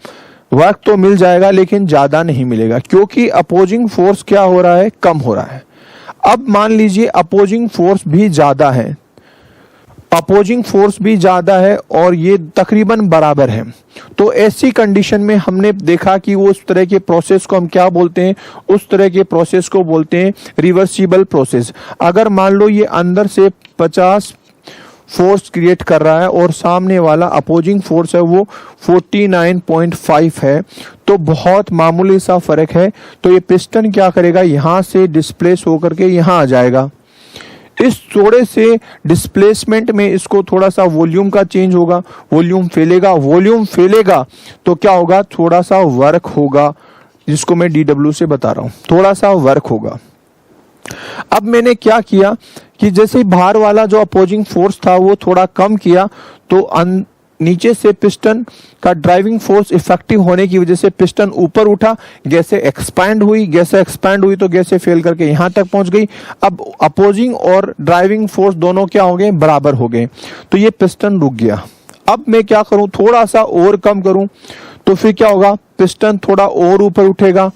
वर्क तो मिल जाएगा लेकिन ज्यादा नहीं मिलेगा, क्योंकि अपोजिंग फोर्स क्या हो रहा है, कम हो रहा है। अब मान लीजिए अपोजिंग फोर्स भी ज्यादा है, अपोजिंग फोर्स भी ज्यादा है और ये तकरीबन बराबर है। तो ऐसी कंडीशन में हमने देखा कि वो उस तरह के प्रोसेस को हम क्या बोलते हैं, उस तरह के प्रोसेस को बोलते हैं रिवर्सिबल प्रोसेस। अगर मान लो ये अंदर से 50 फोर्स क्रिएट कर रहा है और सामने वाला अपोजिंग फोर्स है वो 49.5 है, तो बहुत मामूली सा फर्क है। तो ये पिस्टन क्या करेगा, यहां से डिस्प्लेस होकर के यहां आ जाएगा। इस थोड़े से डिस्प्लेसमेंट में इसको थोड़ा सा वॉल्यूम का चेंज होगा, वॉल्यूम फैलेगा, वॉल्यूम फैलेगा तो क्या होगा, थोड़ा सा वर्क होगा, जिसको मैं DW से बता रहा हूं, थोड़ा सा वर्क होगा। अब मैंने क्या किया कि जैसे बाहर वाला जो अपोजिंग फोर्स था वो थोड़ा कम किया, तो नीचे से पिस्टन का ड्राइविंग फोर्स इफेक्टिव होने की वजह से पिस्टन ऊपर उठा, गैसें एक्सपैंड हुई, गैसें एक्सपैंड हुई तो गैसें फेल करके यहां तक पहुंच गई। अब अपोजिंग और ड्राइविंग फोर्स दोनों क्या हो गए, बराबर हो गए, तो ये पिस्टन रुक गया। अब मैं क्या करूं, थोड़ा सा और कम करूं, तो फिर क्या होगा, पिस्टन थोड़ा और ऊपर उठेगा,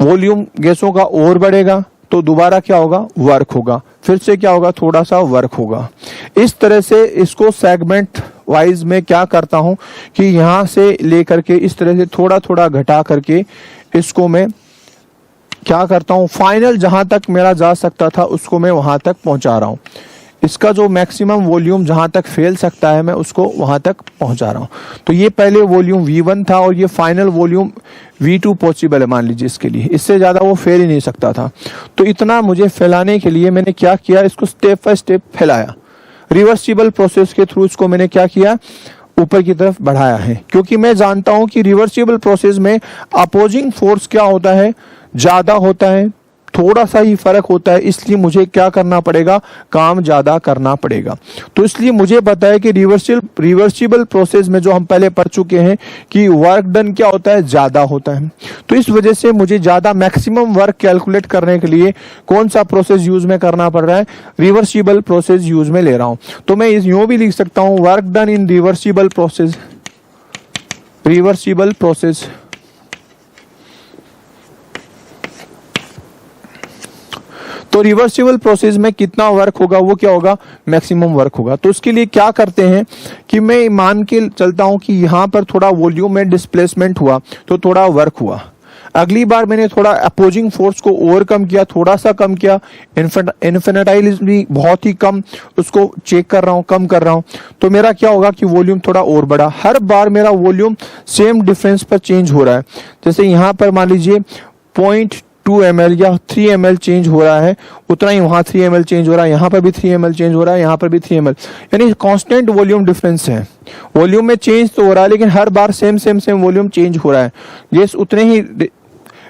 वॉल्यूम गैसों का और बढ़ेगा, तो दोबारा क्या होगा, वर्क होगा, फिर से क्या होगा, थोड़ा सा वर्क होगा। इस तरह से इसको सेगमेंट वाइज में क्या करता हूं कि यहां से लेकर के इस तरह से थोड़ा थोड़ा घटा करके इसको मैं क्या करता हूं, फाइनल जहां तक मेरा जा सकता था उसको मैं वहां तक पहुंचा रहा हूं। इसका जो मैक्सिमम वॉल्यूम जहां तक फैल सकता है मैं उसको वहां तक पहुंचा रहा हूं। तो ये पहले वॉल्यूम V1 था और ये फाइनल वॉल्यूम V2 पॉसिबल है, मान लीजिए इसके लिए, इससे ज्यादा वो फैल ही नहीं सकता था। तो इतना मुझे फैलाने के लिए मैंने क्या किया, इसको स्टेप बाय स्टेप फैलाया, रिवर्सिबल प्रोसेस के थ्रू इसको मैंने क्या किया, ऊपर की तरफ बढ़ाया है, क्योंकि मैं जानता हूं कि रिवर्सिबल प्रोसेस में अपोजिंग फोर्स क्या होता है, ज्यादा होता है, थोड़ा सा ही फर्क होता है, इसलिए मुझे क्या करना पड़ेगा, काम ज्यादा करना पड़ेगा। तो इसलिए मुझे पता है कि रिवर्सिबल प्रोसेस में जो हम पहले पढ़ चुके हैं कि वर्क डन क्या होता है, ज्यादा होता है। तो इस वजह से मुझे ज्यादा मैक्सिमम वर्क कैलकुलेट करने के लिए कौन सा प्रोसेस यूज में करना पड़ रहा है, रिवर्सिबल प्रोसेस यूज में ले रहा हूं। तो मैं यूं भी लिख सकता हूं, work done in reversible process, reversible process. तो रिवर्सिबल प्रोसेस में कितना वर्क होगा, वो क्या होगा, मैक्सिमम वर्क होगा। तो उसके लिए क्या करते हैं कि मैं मान के चलता हूं कि यहां पर थोड़ा वॉल्यूम में डिस्प्लेसमेंट हुआ तो थोड़ा वर्क हुआ, अगली बार मैंने थोड़ा अपोजिंग फोर्स को ओवरकम किया, थोड़ा सा कम किया, इन्फिनिटाइजली बहुत ही कम उसको चेक कर रहा हूं, कम कर रहा हूं, तो मेरा क्या होगा कि वॉल्यूम थोड़ा और बढ़ा। हर बार मेरा वॉल्यूम सेम डिफरेंस पर चेंज हो रहा है। जैसे यहां पर मान लीजिए 0.2 ml या 3 ml चेंज हो रहा है, उतना ही वहां 3 ml चेंज हो रहा है, यहां पर भी 3 ml चेंज हो रहा है, यहां पर भी 3 ml, यानी कांस्टेंट वॉल्यूम डिफरेंस है। वॉल्यूम में चेंज तो हो रहा है लेकिन हर बार सेम वॉल्यूम चेंज हो रहा है। ये उतने ही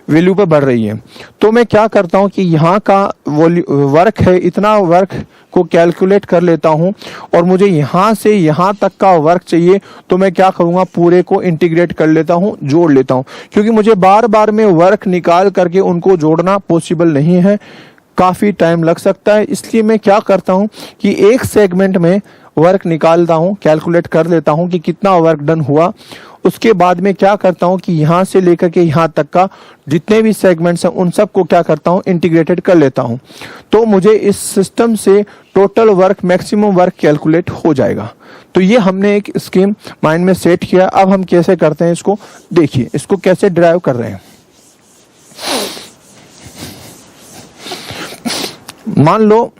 वैल्यू पर बढ़ रही है। तो मैं क्या करता हूं कि यहाँ का वर्क है, इतना वर्क को कैलकुलेट कर लेता हूं और मुझे यहाँ से यहाँ तक का वर्क चाहिए, तो मैं क्या करूंगा, पूरे को इंटीग्रेट कर लेता हूं, जोड़ लेता हूं, क्योंकि मुझे बार बार में वर्क निकाल करके उनको जोड़ना पॉसिबल नहीं है, काफी टाइम लग सकता है। इसलिए मैं क्या करता हूं कि एक सेगमेंट में वर्क निकालता हूं, कैलकुलेट कर लेता हूं कि कितना वर्क डन हुआ। उसके बाद में क्या करता हूं कि यहां से लेकर के यहां तक का जितने भी सेगमेंट्स हैं उन सबको क्या करता हूं, इंटीग्रेटेड कर लेता हूं। तो मुझे इस सिस्टम से total work, maximum work calculate हो जाएगा। तो ये हमने एक स्कीम माइंड में सेट किया। अब हम कैसे करते हैं इसको, देखिए इसको कैसे ड्राइव कर रहे हैं। मान लो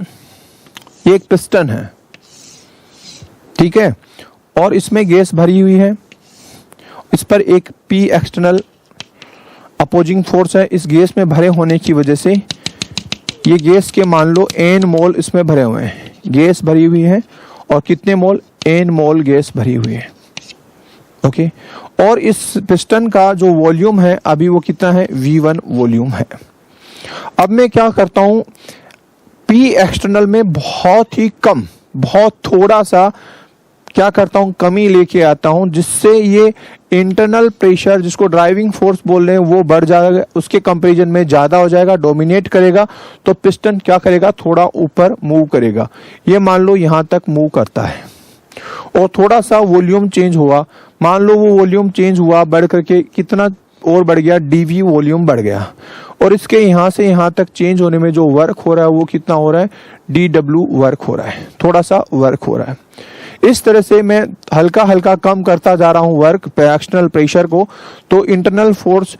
ये एक पिस्टन है, ठीक है, और इसमें गैस भरी हुई है, इस पर एक पी एक्सटर्नल अपोजिंग फोर्स है। इस गैस में भरे होने की वजह से ये गैस के मान लो n मोल इसमें भरे हुए हैं, गैस भरी हुई है, और कितने मोल, n मोल गैस भरी हुई है, ओके। और इस पिस्टन का जो वॉल्यूम है अभी वो कितना है, V1 वॉल्यूम है। अब मैं क्या करता हूं, पी एक्सटर्नल में बहुत ही कम, बहुत थोड़ा सा क्या करता हूं, कमी लेके आता हूं, जिससे ये इंटरनल प्रेशर, जिसको ड्राइविंग फोर्स बोल रहे हैं, वो बढ़ जाएगा, उसके कंपैरिजन में ज्यादा हो जाएगा, डोमिनेट करेगा। तो पिस्टन क्या करेगा, थोड़ा ऊपर मूव करेगा। ये मान लो यहां तक मूव करता है और थोड़ा सा वॉल्यूम चेंज हुआ, मान लो वो वॉल्यूम चेंज हुआ, बढ़ करके कितना और बढ़ गया, डीवी वॉल्यूम बढ़ गया, और इसके यहां से यहां तक चेंज होने में जो वर्क हो रहा है वो कितना हो रहा है, DW वर्क हो रहा है, थोड़ा सा वर्क हो रहा है। इस तरह से मैं हल्का हल्का कम करता जा रहा हूं वर्क, एक्सटर्नल प्रेशर को। तो internal force,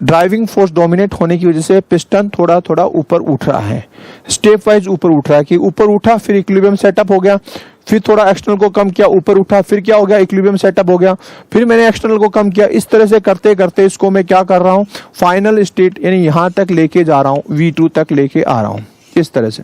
driving force dominate होने की वजह से पिस्टन थोड़ा थोड़ा ऊपर उठ रहा है, स्टेप वाइज ऊपर उठ रहा है, कि ऊपर उठा फिर इक्विलिब्रियम सेटअप हो गया, फिर थोड़ा एक्सटर्नल को कम किया, ऊपर उठा, फिर क्या हो गया, इक्विलिब्रियम सेटअप हो गया, फिर मैंने एक्सटर्नल को कम किया। इस तरह से करते करते इसको मैं क्या कर रहा हूं, फाइनल स्टेट यानी यहां तक लेके जा रहा हूं, V2 तक लेके आ रहा हूं, इस तरह से।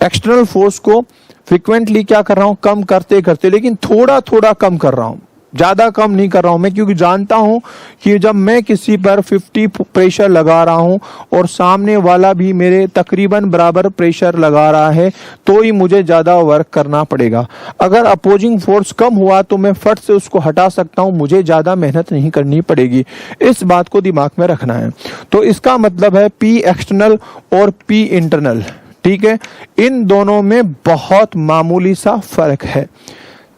एक्सटर्नल फोर्स को फ्रीक्वेंटली क्या कर रहा हूं, कम करते करते, लेकिन थोड़ा थोड़ा कम कर रहा हूं, ज्यादा कम नहीं कर रहा हूं मैं, क्योंकि जानता हूं कि जब मैं किसी पर 50 प्रेशर लगा रहा हूं और सामने वाला भी मेरे तकरीबन बराबर प्रेशर लगा रहा है, तो ही मुझे ज्यादा वर्क करना पड़ेगा। अगर अपोजिंग फोर्स कम हुआ तो मैं फट से उसको हटा सकता हूं, मुझे ज्यादा मेहनत नहीं करनी पड़ेगी। इस बात को दिमाग में रखना है। तो इसका मतलब है पी एक्सटर्नल और पी इंटरनल, ठीक है, इन दोनों में बहुत मामूली सा फर्क है।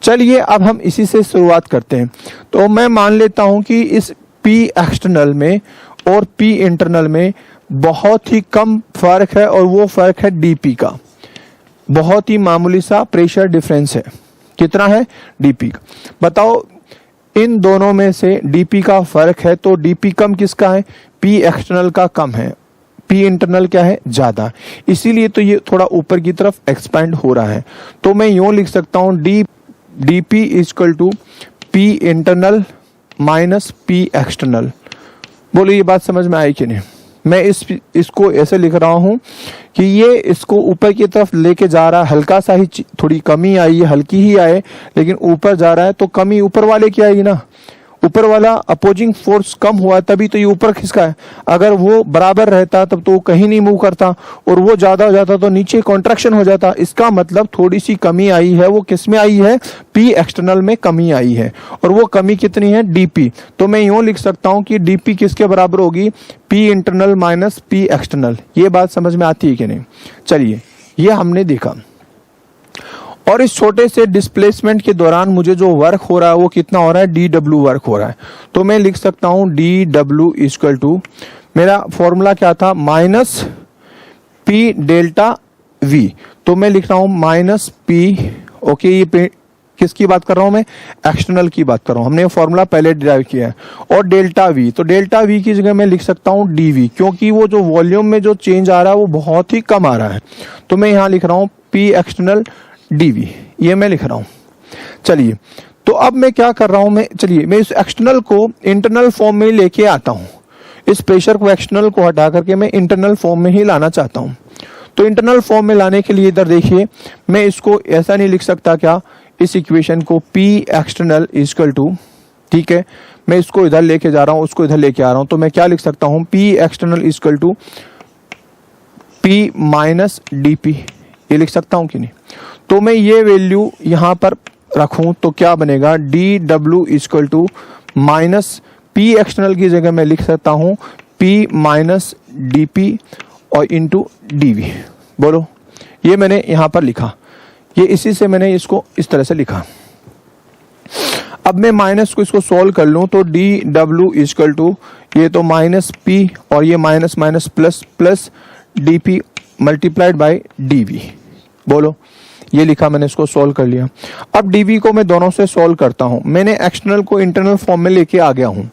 चलिए अब हम इसी से शुरुआत करते हैं। तो मैं मान लेता हूं कि इस पी एक्सटर्नल में और पी इंटरनल में बहुत ही कम फर्क है, और वो फर्क है डीपी का, बहुत ही मामूली सा प्रेशर डिफरेंस है। कितना है, डीपी का। बताओ इन दोनों में से डीपी का फर्क है, तो डीपी कम किसका है, पी एक्सटर्नल का कम है, पी इंटरनल क्या है, ज्यादा। इसीलिए तो ये थोड़ा ऊपर की तरफ एक्सपेंड हो रहा है। तो मैं यूं लिख सकता हूं, DP equal to P internal minus P external. बोलो ये बात समझ में आई कि नहीं। मैं इसको ऐसे लिख रहा हूं कि ये इसको ऊपर की तरफ लेके जा रहा है, हल्का सा ही थोड़ी कमी आई है, हल्की ही आए, लेकिन ऊपर जा रहा है, तो कमी ऊपर वाले की आएगी ना, ऊपर वाला अपोजिंग फोर्स कम हुआ तभी तो ये ऊपर खिसका है। अगर वो बराबर रहता तब तो वो कहीं नहीं मूव करता, और वो ज्यादा हो जाता तो नीचे कॉन्ट्रैक्शन हो जाता। इसका मतलब थोड़ी सी कमी आई है, वो किस में आई है, पी एक्सटर्नल में कमी आई है, और वो कमी कितनी है, डीपी। तो मैं यूं लिख सकता हूं कि डीपी किसके बराबर होगी, P internal minus P external. ये बात समझ में आती है कि नहीं। चलिए ये हमने देखा। और इस छोटे से डिस्प्लेसमेंट के दौरान मुझे जो वर्क हो रहा है वो कितना हो रहा है, DW वर्क हो रहा है। तो मैं लिख सकता हूं DW इक्वल टू, मेरा फॉर्मूला क्या था, माइनस पी डेल्टा V। तो मैं लिख रहा हूं माइनस पी, ओके, ये किसकी बात कर रहा हूं मैं, एक्सटर्नल की बात कर रहा हूं, हमने फॉर्मूला पहले डिराइव किया है। और डेल्टा V, तो डेल्टा V की जगह मैं लिख सकता हूं DV, क्योंकि वो जो वॉल्यूम में जो चेंज आ रहा है वो बहुत ही कम आ रहा है। तो मैं यहां लिख रहा हूं पी एक्सटर्नल DV, ये मैं लिख रहा हूं। चलिए तो अब मैं क्या कर रहा हूं, चलिए मैं इस एक्सटर्नल को इंटरनल फॉर्म में लेके आता हूं। इस प्रेशर को एक्सटर्नल को हटा करके मैं इंटरनल फॉर्म में ही लाना चाहता हूं। तो इंटरनल फॉर्म में लाने के लिए इधर देखिए, मैं इसको ऐसा नहीं लिख सकता क्या, इस इक्वेशन को पी एक्सटर्नल इक्वल टू ठीक है, मैं इसको इधर लेके जा रहा हूं, उसको इधर लेके आ रहा हूं, तो मैं क्या लिख सकता हूं, P external equal to P minus DP, ये लिख सकता हूं कि नहीं। तो मैं ये वैल्यू यहां पर रखूं तो क्या बनेगा, DW equal to minus P external की जगह मैं लिख सकता हूं P माइनस DP और इंटू DV। बोलो, ये मैंने यहां पर लिखा, ये इसी से मैंने इसको इस तरह से लिखा। अब मैं माइनस को इसको सॉल्व कर लूं तो DW इक्वल टू ये तो माइनस P और ये minus minus plus plus DP multiplied by DV। बोलो, ये लिखा मैंने, इसको सॉल्व कर लिया। अब DV को मैं दोनों से सॉल्व करता हूं, मैंने एक्सटर्नल को इंटरनल फॉर्म में लेके आ गया हूं।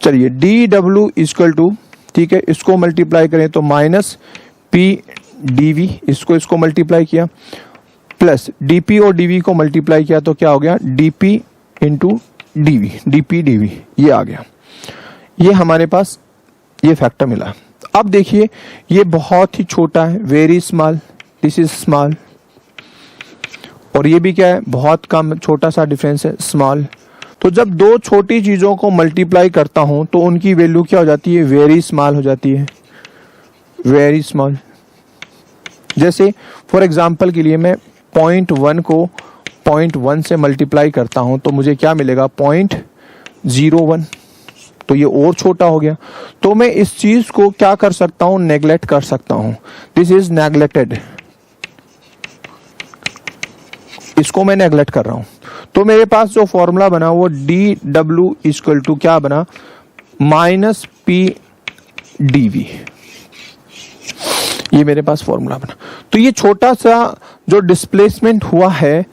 चलिए, DW इक्वल टू, ठीक है, इसको मल्टीप्लाई करें तो माइनस P DV, इसको मल्टीप्लाई किया, प्लस DP और DV को मल्टीप्लाई किया तो क्या हो गया, DP into DV, DP DV, ये आ गया। ये हमारे पास ये फैक्टर मिला। अब देखिए, ये बहुत ही छोटा है, very small, this is small, और ये भी क्या है, बहुत कम, छोटा सा डिफरेंस है, स्मॉल। तो जब दो छोटी चीजों को मल्टीप्लाई करता हूं तो उनकी वैल्यू क्या हो जाती है, वेरी स्मॉल हो जाती है, वेरी स्मॉल। जैसे फॉर एग्जांपल के लिए मैं 0.1 को 0.1 से मल्टीप्लाई करता हूं तो मुझे क्या मिलेगा, 0.01, तो ये और छोटा हो गया। तो मैं इस चीज को क्या कर सकता हूं, नेग्लेक्ट कर सकता हूं, दिस इज नेग्लेक्टेड, इसको मैं नेग्लेक्ट कर रहा हूं। तो मेरे पास जो फॉर्मूला बना वो DW इक्वल टू क्या बना, माइनस P DV, ये मेरे पास फॉर्मूला बना। तो ये छोटा सा जो डिस्प्लेसमेंट हुआ है,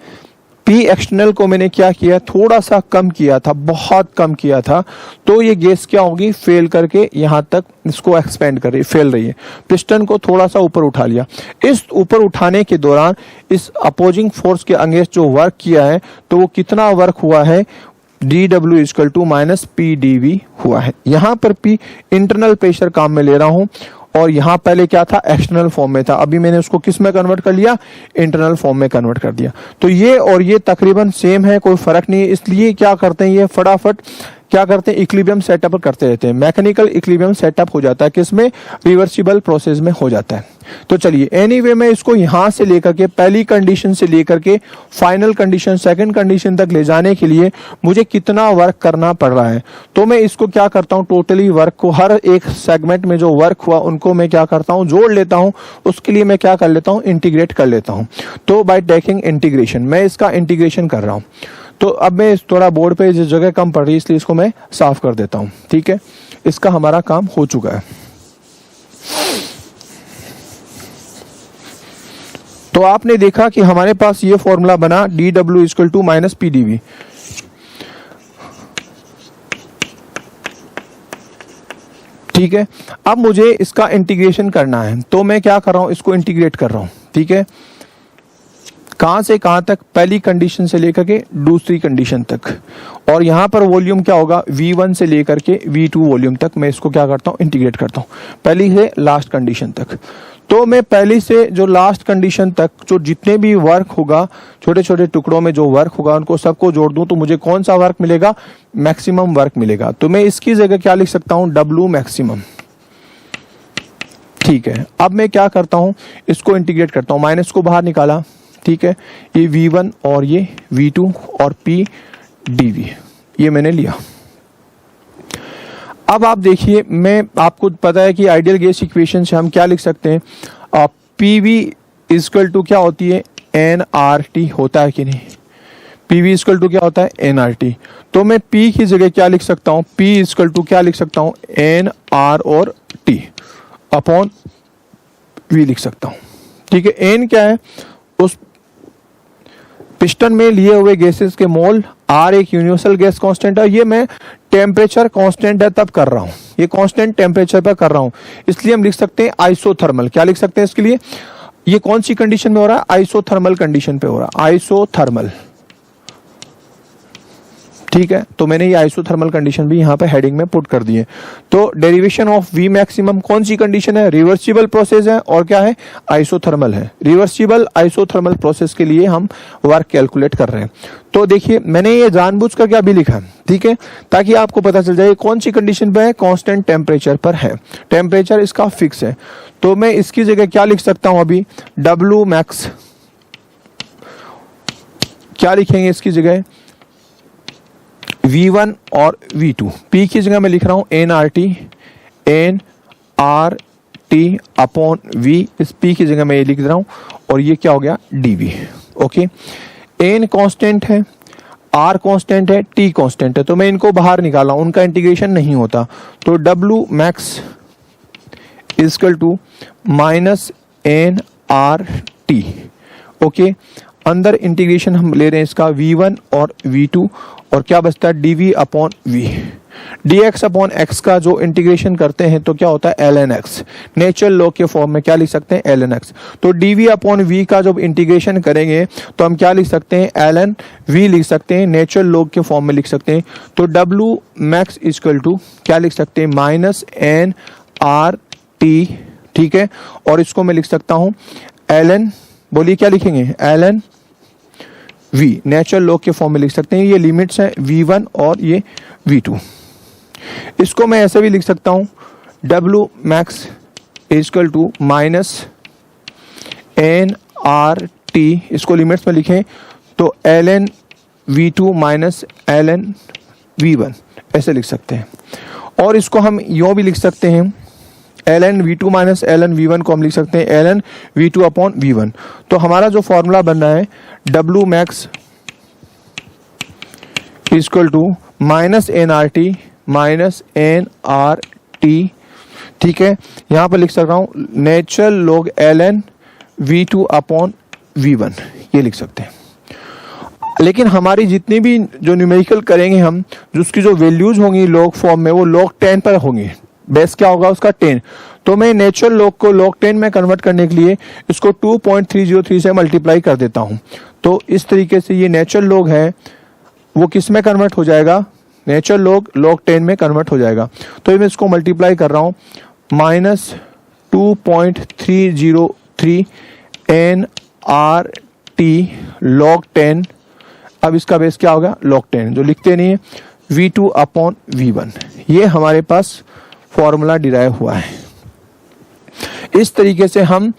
P एक्सटर्नल को मैंने क्या किया, थोड़ा सा कम किया था, बहुत कम किया था, तो ये गैस क्या होगी, फेल करके यहां तक इसको एक्सपेंड कर रही, फेल रही है। पिस्टन को थोड़ा सा ऊपर उठा लिया, इस ऊपर उठाने के दौरान इस अपोजिंग फोर्स के अगेंस्ट जो वर्क किया है तो वो कितना वर्क हुआ है, DW equal to minus P DV हुआ है। यहां पर P इंटरनल प्रेशर काम में ले रहा हूं और यहां पहले क्या था, एक्सटर्नल फॉर्म में था, अभी मैंने उसको किस में कन्वर्ट कर लिया, इंटरनल फॉर्म में कन्वर्ट कर दिया। तो ये और ये तकरीबन सेम है, कोई फर्क नहीं है। इसलिए क्या करते हैं, ये फटाफट क्या करते हैं, इक्विलिब्रियम सेटअप करते रहते हैं, मैकेनिकल इक्विलिब्रियम सेटअप हो जाता है, किसमें, रिवर्सिबल प्रोसेस में हो जाता है। तो चलिए, एनीवे मैं इसको यहां से लेकर के पहली कंडीशन से लेकर के फाइनल कंडीशन, सेकंड कंडीशन तक ले जाने के लिए मुझे कितना वर्क करना पड़ रहा है, तो मैं इसको क्या करता हूं, टोटली वर्क को, हर एक सेगमेंट में जो वर्क हुआ उनको मैं क्या करता हूं, जोड़ लेता हूं। उसके लिए मैं क्या कर लेता हूं, इंटीग्रेट कर लेता हूं। तो बाय टेकिंग इंटीग्रेशन, मैं इसका इंटीग्रेशन कर रहा हूं। तो अब मैं थोड़ा बोर्ड पे जिस जगह कम पड़ रही है इसलिए इसको मैं साफ कर देता हूं, ठीक है। इसका हमारा काम हो चुका है। तो आपने देखा कि हमारे पास ये फॉर्मूला बना, DW equal to minus P DV। ठीक है, अब मुझे इसका इंटीग्रेशन करना है, तो मैं क्या कर रहा हूं, इसको इंटीग्रेट कर रहा हूं, ठीक है। कहां से कहां तक, पहली कंडीशन से लेकर के दूसरी कंडीशन तक, और यहां पर वॉल्यूम क्या होगा, V1 से लेकर के V2 वॉल्यूम तक मैं इसको क्या करता हूं, इंटीग्रेट करता हूं, पहली से लास्ट कंडीशन तक। तो मैं पहली से जो लास्ट कंडीशन तक जो जितने भी वर्क होगा, छोटे छोटे टुकड़ों में जो वर्क होगा उनको सबको जोड़ दूं तो मुझे कौन सा वर्क मिलेगा, मैक्सिमम वर्क मिलेगा। तो मैं इसकी जगह क्या लिख सकता हूं, W मैक्सिमम। ठीक है, अब मैं क्या करता हूं, इसको इंटीग्रेट करता हूं, माइनस को बाहर निकाला, ठीक है, ये V1 और ये V2 और P DV ये मैंने लिया। अब आप देखिए, मैं आपको पता है कि आइडियल गैस इक्वेशन से हम क्या लिख सकते हैं, PV इक्वल टू क्या होती है, nRT होता है कि नहीं, PV इक्वल टू क्या होता है, nRT। तो मैं P की जगह क्या लिख सकता हूं, P इक्वल टू क्या लिख सकता हूं, nR और T अपॉन V लिख सकता हूं, ठीक है। n क्या है, उस पिस्टन में लिए हुए गैसेस के मोल, R एक यूनिवर्सल गैस कांस्टेंट है, ये मैं टेम्परेचर कांस्टेंट है तब कर रहा हूं, ये कांस्टेंट टेम्परेचर पर कर रहा हूं, इसलिए हम लिख सकते हैं आइसोथर्मल। क्या लिख सकते हैं इसके लिए, ये कौन सी कंडीशन में हो रहा है, आइसोथर्मल कंडीशन पे हो रहा है, आइसोथर्मल, ठीक है, तो मैंने ये आइसोथर्मल कंडीशन भी यहाँ पे हेडिंग में पुट कर दी है। तो डेरिवेशन ऑफ वी मैक्सिमम कौन सी कंडीशन है? रिवर्सिबल प्रोसेस है और क्या है? आइसोथर्मल है। रिवर्सिबल आइसोथर्मल प्रोसेस के लिए हम वर्क कैलकुलेट कर रहे हैं। तो देखिए मैंने ये जानबूझ कर क्या भी लिखा है, ठीक है, ताकि आपको पता चल जाए कौन सी कंडीशन पे है, कांस्टेंट टेम्परेचर पर है, टेम्परेचर इसका फिक्स है। तो मैं इसकी जगह क्या लिख सकता हूं अभी? डब्ल्यू मैक्स, क्या लिखेंगे इसकी जगह? V1 और V2। P की जगह मैं लिख रहा हूं NRT अपॉन V, इस P की जगह मैं ये लिख रहा हूं और ये क्या हो गया? DV। ओके, N कांस्टेंट है, R कांस्टेंट है, T कांस्टेंट है, तो मैं इनको बाहर निकाला, उनका इंटीग्रेशन नहीं होता। तो W max equal to minus NRT। Okay, अंदर इंटीग्रेशन हम ले रहे हैं इसका V1 और V2 और क्या बचता है? dv upon v। dx upon x का जो इंटीग्रेशन करते हैं तो क्या होता है? ln x। नेचुरल लॉग के फॉर्म में क्या लिख सकते हैं? ln x। तो dv अपॉन v का जब इंटीग्रेशन करेंगे तो हम क्या लिख सकते हैं? ln v लिख सकते हैं, नेचुरल लॉग के फॉर्म में लिख सकते हैं। तो w मैक्स इक्वल टू क्या लिख सकते हैं? माइनस NRT, ठीक है, और इसको मैं लिख सकता हूं ln, बोलिए क्या लिखेंगे? ln v, नेचुरल लॉग के फॉर्म में लिख सकते हैं। ये लिमिट्स हैं v1 और ये v2। इसको मैं ऐसे भी लिख सकता हूं w max equal to minus NRT, इसको लिमिट्स में लिखें तो ln v2 minus ln v1, ऐसे लिख सकते हैं। और इसको हम यूं भी लिख सकते हैं ln v2 minus ln v1 को हम लिख सकते हैं ln v2 अपॉन v1। तो हमारा जो फॉर्मूला बन रहा है w max equal to minus NRT minus NRT, ठीक है, यहां पर लिख सकता हूं natural log ln v2 upon v1, ये लिख सकते हैं। लेकिन हमारी जितनी भी जो न्यूमेरिकल करेंगे हम, जिसकी जो वैल्यूज होंगी लॉग फॉर्म में, वो log 10 पर होंगी। बेस क्या होगा उसका? 10। तो मैं नेचुरल लॉग को log 10 में कन्वर्ट करने के लिए इसको 2.303 से मल्टीप्लाई कर देता हूं। तो इस तरीके से ये नेचुरल लॉग है वो किस में कन्वर्ट हो जाएगा? नेचुरल लॉग log 10 में कन्वर्ट हो जाएगा। तो मैं इसको मल्टीप्लाई कर रहा हूं माइनस 2.303 NRT log 10। अब इसका बेस क्या होगा? log 10, जो लिखते नहीं है v2 अपॉन v1। ये हमारे पास फॉर्मूला डिराइव हुआ है। इस तरीके से हम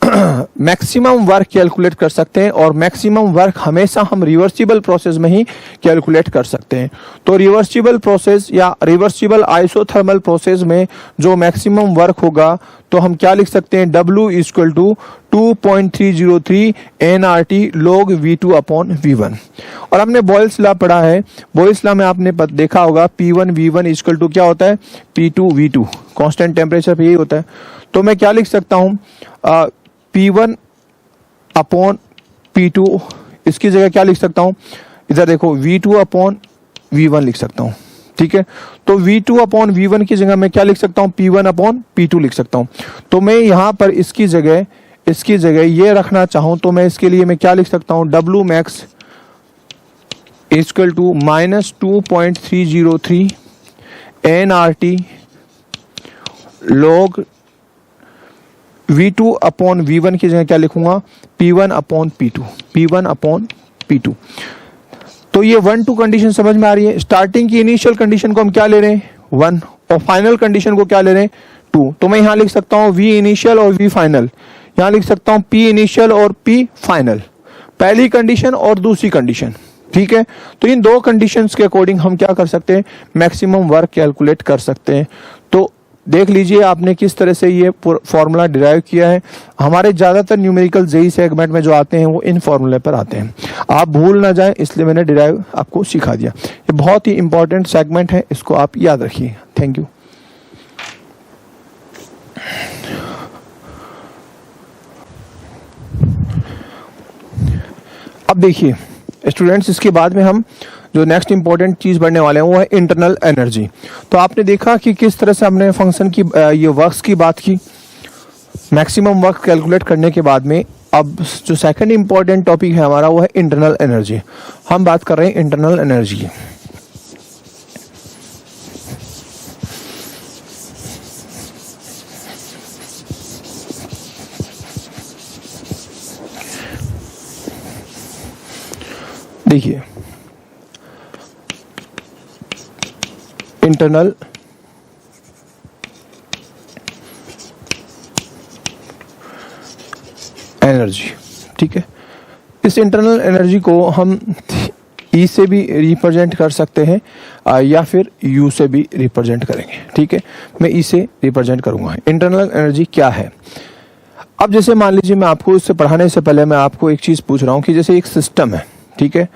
मैक्सिमम वर्क कैलकुलेट कर सकते हैं और मैक्सिमम वर्क हमेशा हम रिवर्सिबल प्रोसेस में ही कैलकुलेट कर सकते हैं। तो रिवर्सिबल प्रोसेस या रिवर्सिबल आइसोथर्मल प्रोसेस में जो मैक्सिमम वर्क होगा तो हम क्या लिख सकते हैं? W equal to 2.303 NRT log v2 upon v1। और हमने बॉयल्स लॉ पढ़ा है, बॉयल्स लॉ में आपने देखा होगा P1 v1 इक्वल टू क्या होता है? P2 v2, कांस्टेंट टेम्परेचर पे यही होता है। तो मैं क्या लिख सकता हूं? P1 अपॉन P2, इसकी जगह क्या लिख सकता हूं? इधर देखो V2 अपॉन V1 लिख सकता हूं, ठीक है। तो V2 अपॉन V1 की जगह मैं क्या लिख सकता हूं? P1 अपॉन P2 लिख सकता हूं। तो मैं यहां पर इसकी जगह ये रखना चाहूं तो मैं इसके लिए मैं क्या लिख सकता हूं? W max equal to minus 2.303 NRT log V2 upon V1 की जगह क्या लिखूंगा? P1 upon P2, P1 upon P2। तो ये 1-2 कंडीशन समझ में आ रही है। स्टार्टिंग की इनिशियल कंडीशन को हम क्या ले रहे हैं? 1, और फाइनल कंडीशन को क्या ले रहे हैं? 2। तो मैं यहां लिख सकता हूं V इनिशियल और V फाइनल, यहां लिख सकता हूं P इनिशियल और P फाइनल, पहली कंडीशन और दूसरी कंडीशन, ठीक है। तो इन दो कंडीशंस के अकॉर्डिंग हम क्या कर सकते हैं? मैक्सिमम वर्क कैलकुलेट कर सकते हैं। तो देख लीजिए आपने किस तरह से ये फॉर्मूला डिराइव किया है। हमारे ज्यादातर न्यूमेरिकल जेई सेगमेंट में जो आते हैं वो इन फॉर्मूले पर आते हैं, आप भूल ना जाएं, इसलिए मैंने डिराइव आपको सिखा दिया। ये बहुत ही इंपॉर्टेंट सेगमेंट है, इसको आप याद रखिए। Thank you. अब देखिए स्टूडेंट्स, इसके बाद में हम जो नेक्स्ट इंपॉर्टेंट चीज बढ़ने वाले हैं वो है इंटरनल एनर्जी। तो आपने देखा कि किस तरह से हमने फंक्शन की ये वर्क्स की बात की। मैक्सिमम वर्क कैलकुलेट करने के बाद में अब जो सेकंड इंपॉर्टेंट टॉपिक है हमारा वो है इंटरनल एनर्जी। हम बात कर रहे हैं इंटरनल एनर्जी की। देखिए, इंटरनल एनर्जी, ठीक है। इस इंटरनल एनर्जी को हम ई से भी रिप्रेजेंट कर सकते हैं या फिर यू से भी रिप्रेजेंट करेंगे, ठीक है। मैं ई से रिप्रेजेंट करूंगा। इंटरनल एनर्जी क्या है? अब जैसे मान लीजिए, मैं आपको इससे पढ़ाने से पहले मैं आपको एक चीज पूछ रहा हूं कि जैसे एक सिस्टम है, ठीक है,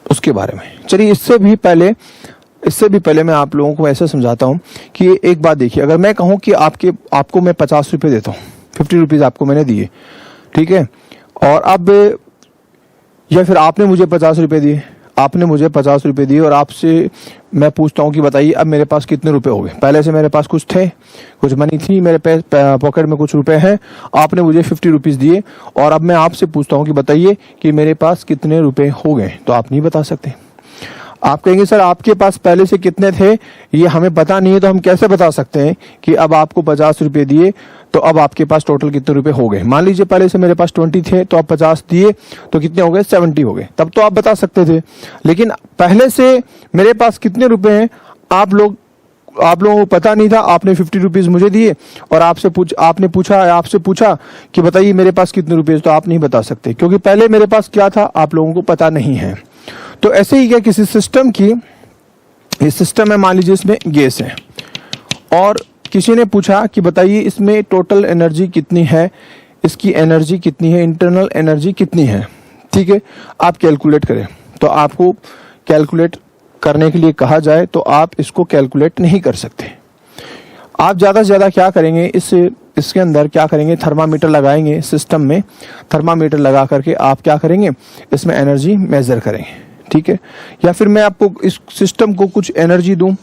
उसके बारे में। चलिए, इससे भी पहले मैं आप लोगों को ऐसा समझाता हूं कि एक बात देखिए, अगर मैं कहूं कि आपको मैं 50 रुपए देता हूं, 50 रुपीज आपको मैंने दिए, ठीक है, और अब या फिर आपने मुझे 50 रुपए दिए, और आपसे मैं पूछता हूं कि बताइए अब मेरे पास कितने रुपए हो गए। पहले से मेरे पास कुछ थे, कुछ मनी थी, मेरे पॉकेट में कुछ रुपए हैं, आपने मुझे 50 रुपीज दिए, और अब मैं आपसे पूछता हूं कि बताइए कि मेरे पास कितने रुपए हो गए। तो आप नहीं बता सकते। आप कहेंगे सर आपके पास पहले से कितने थे ये हमें पता नहीं है, तो हम कैसे बता सकते हैं कि अब आपको 50 रुपए दिए तो अब आपके पास टोटल कितने रुपए हो गए। मान लीजिए पहले से मेरे पास 20 थे, तो आप 50 दिए तो कितने हो गए, 70 हो गए। तब तो आप बता सकते थे। लेकिन पहले से मेरे पास कितने रुपए हैं आप लोगों को पता नहीं था। आपने 50 रुपीज मुझे दिए और आपसे पूछा कि बताइए मेरे पास कितने रुपए, तो आप नहीं बता सकते, क्योंकि पहले मेरे पास क्या था आप लोगों को पता नहीं है। तो ऐसे ही क्या किसी सिस्टम की, ये सिस्टम है, मान लीजिए इसमें गैस है, और किसी ने पूछा कि बताइए इसमें टोटल एनर्जी कितनी है, इसकी एनर्जी कितनी है, इंटरनल एनर्जी कितनी है, ठीक है। आप कैलकुलेट करें, तो आपको कैलकुलेट करने के लिए कहा जाए तो आप इसको कैलकुलेट नहीं कर सकते। आप ज्यादा से ज्यादा क्या करेंगे, इसके अंदर क्या करेंगे, थर्मामीटर लगाएंगे सिस्टम में। थर्मामीटर लगा करके आप क्या करेंगे, इसमें एनर्जी मेजर करेंगे, ठीक है। या फिर मैं आपको इस सिस्टम को कुछ एनर्जी दूं,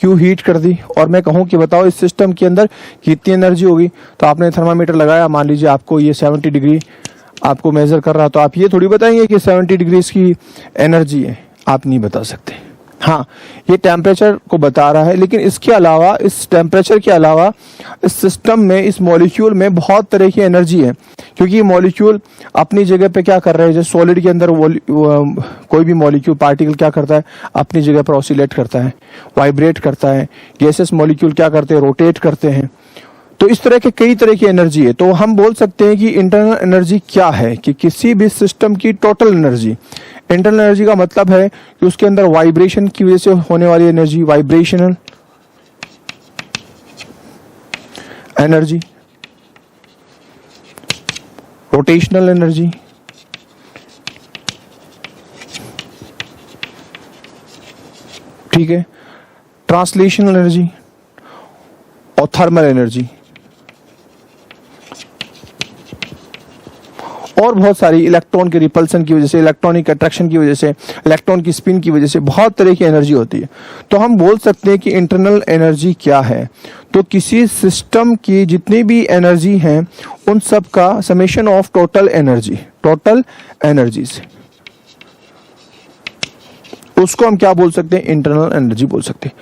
क्यों हीट कर दी, और मैं कहूं कि बताओ इस सिस्टम के अंदर कितनी एनर्जी होगी। तो आपने थर्मामीटर लगाया, मान लीजिए आपको ये 70 डिग्री आपको मेजर कर रहा, तो आप ये थोड़ी बताएंगे कि 70 डिग्री इसकी एनर्जी है, आप नहीं बता सकते। हाँ, ये टेम्परेचर को बता रहा है, लेकिन इसके अलावा, इस टेम्परेचर के अलावा इस सिस्टम में, इस मॉलिक्यूल में बहुत तरह की एनर्जी है, क्योंकि ये मॉलिक्यूल अपनी जगह पे क्या कर रहे हैं। जैसे सॉलिड के अंदर कोई भी मॉलिक्यूल, पार्टिकल क्या करता है, अपनी जगह पर ऑसिलेट करता है, वाइब्रेट करता है। गैसेस मॉलिक्यूल क्या करते हैं, रोटेट करते हैं। तो इस तरह के कई तरह की एनर्जी है। तो हम बोल सकते हैं कि इंटरनल एनर्जी क्या है, कि किसी भी सिस्टम की टोटल एनर्जी। इंटरनल एनर्जी का मतलब है कि उसके अंदर वाइब्रेशन की वजह से होने वाली energy, vibrational energy, rotational energy, ठीक है, ट्रांसलेशनल एनर्जी और थर्मल एनर्जी, और बहुत सारी, इलेक्ट्रॉन के रिपल्सन की वजह से, इलेक्ट्रॉनिक अट्रैक्शन की वजह से, इलेक्ट्रॉन की स्पिन की वजह से बहुत तरह की एनर्जी होती है। तो हम बोल सकते हैं कि इंटरनल एनर्जी क्या है, तो किसी सिस्टम की जितनी भी एनर्जी है उन सब का समेशन ऑफ टोटल एनर्जी से, उसको हम क्या बोल सकते हैं, इंटरनल एनर्जी बोल सकते हैं।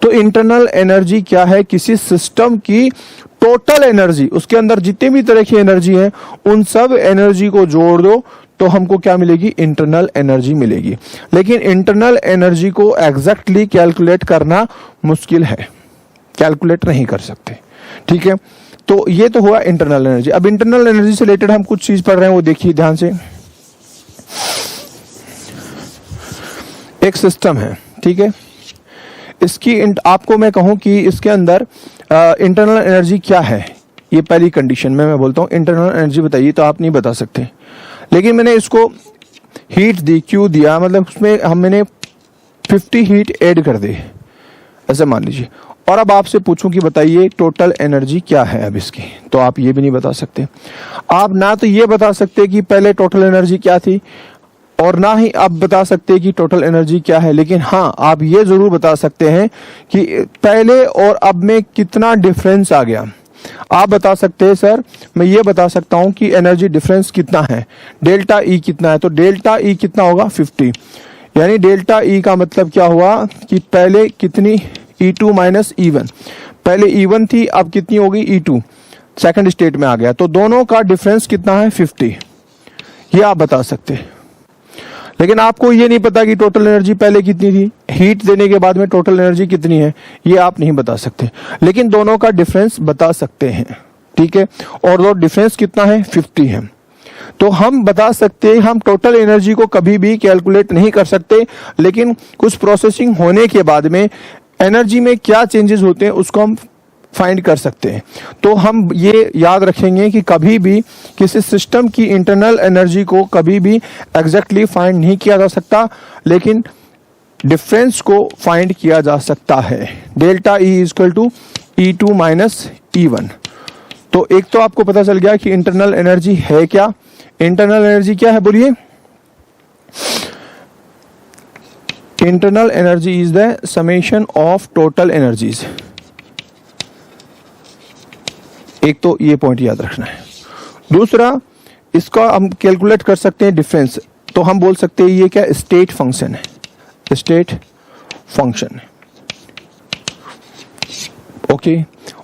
तो इंटरनल एनर्जी क्या है, किसी सिस्टम की टोटल एनर्जी, उसके अंदर जितनी भी तरह की एनर्जी है उन सब एनर्जी को जोड़ दो तो हमको क्या मिलेगी, इंटरनल एनर्जी मिलेगी। लेकिन इंटरनल एनर्जी को एग्जैक्टली कैलकुलेट करना मुश्किल है, कैलकुलेट नहीं कर सकते, ठीक है। तो ये तो हुआ इंटरनल एनर्जी। अब इंटरनल एनर्जी से रिलेटेड हम कुछ चीज पढ़ रहे हैं, वो देखिए ध्यान से। एक सिस्टम है, ठीक है, इसकी आपको मैं कहूं कि इसके अंदर इंटरनल एनर्जी क्या है, ये पहली कंडीशन में मैं बोलता हूं इंटरनल एनर्जी बताइए, तो आप नहीं बता सकते। लेकिन मैंने इसको हीट दी, क्यों दिया, मतलब उसमें मैंने 50 हीट ऐड कर दी, ऐसे मान लीजिए, और अब आपसे पूछूं कि बताइए टोटल एनर्जी क्या है अब इसकी, तो आप ये भी नहीं बता सकते। आप ना तो ये बता सकते कि पहले टोटल एनर्जी क्या थी, और ना ही आप बता सकते कि टोटल एनर्जी क्या है। लेकिन हाँ, आप ये जरूर बता सकते हैं कि पहले और अब में कितना डिफरेंस आ गया। आप बता सकते हैं सर, मैं ये बता सकता हूं कि एनर्जी डिफरेंस कितना है, डेल्टा ई कितना है, तो डेल्टा ई कितना होगा 50, यानी डेल्टा ई का मतलब क्या हुआ कि पहले कितनी E2 माइनस E1, पहले E1 थी अब कितनी होगी E2, सेकंड स्टेट में आ गया, तो दोनों का डिफरेंस कितना है 50, ये आप बता सकते हैं। लेकिन आपको ये नहीं पता कि टोटल एनर्जी पहले कितनी थी, हीट देने के बाद में टोटल एनर्जी कितनी है, ये आप नहीं बता सकते, लेकिन दोनों का डिफरेंस बता सकते हैं, ठीक है। और वो डिफरेंस कितना है 50 है, तो हम बता सकते हैं। हम टोटल एनर्जी को कभी भी कैलकुलेट नहीं कर सकते, लेकिन कुछ प्रोसेसिंग होने के बाद में एनर्जी में क्या चेंजेस होते हैं उसको हम फाइंड कर सकते हैं। तो हम ये याद रखेंगे कि कभी भी किसी सिस्टम की इंटरनल एनर्जी को कभी भी एग्जैक्टली फाइंड नहीं किया जा सकता, लेकिन डिफरेंस को फाइंड किया जा सकता है। Delta E equal to E2 minus E1। तो एक तो आपको पता चल गया कि इंटरनल एनर्जी है क्या। इंटरनल एनर्जी क्या है बोलिए? Internal energy is the summation of total energies. एक तो ये पॉइंट याद रखना है। दूसरा, इसका हम कैलकुलेट कर सकते हैं डिफरेंस, तो हम बोल सकते हैं ये क्या स्टेट फंक्शन है, स्टेट फंक्शन। ओके,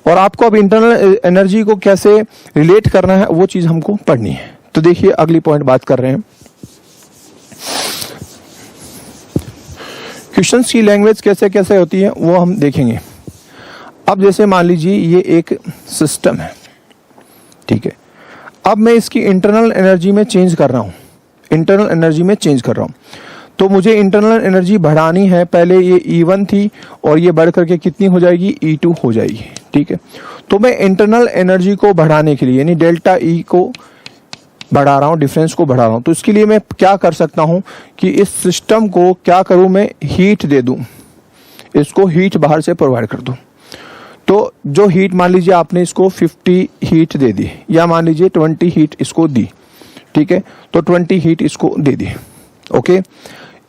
और आपको अब इंटरनल एनर्जी को कैसे रिलेट करना है वो चीज हमको पढ़नी है। तो देखिए अगली पॉइंट बात कर रहे हैं, क्वेश्चंस की लैंग्वेज कैसे कैसे होती है वो हम देखेंगे। अब जैसे मान लीजिए ये एक सिस्टम है, ठीक है। अब मैं इसकी इंटरनल एनर्जी में चेंज कर रहा हूं, इंटरनल एनर्जी में चेंज कर रहा हूं, तो मुझे इंटरनल एनर्जी बढ़ानी है। पहले ये E1 थी और ये बढ़ करके कितनी हो जाएगी, E2 हो जाएगी, ठीक है। तो मैं इंटरनल एनर्जी को बढ़ाने के लिए यानी डेल्टा ई को बढ़ा रहा हूं, डिफरेंस को बढ़ा रहा हूं, तो इसके लिए मैं क्या कर सकता हूं कि इस सिस्टम को क्या करूं, मैं हीट दे दूं, इसको हीट बाहर से प्रोवाइड कर दूं। तो जो हीट मान लीजिए आपने इसको 50 हीट दे दी, या मान लीजिए 20 हीट इसको दी, ठीक है, तो 20 हीट इसको दे दी। ओके,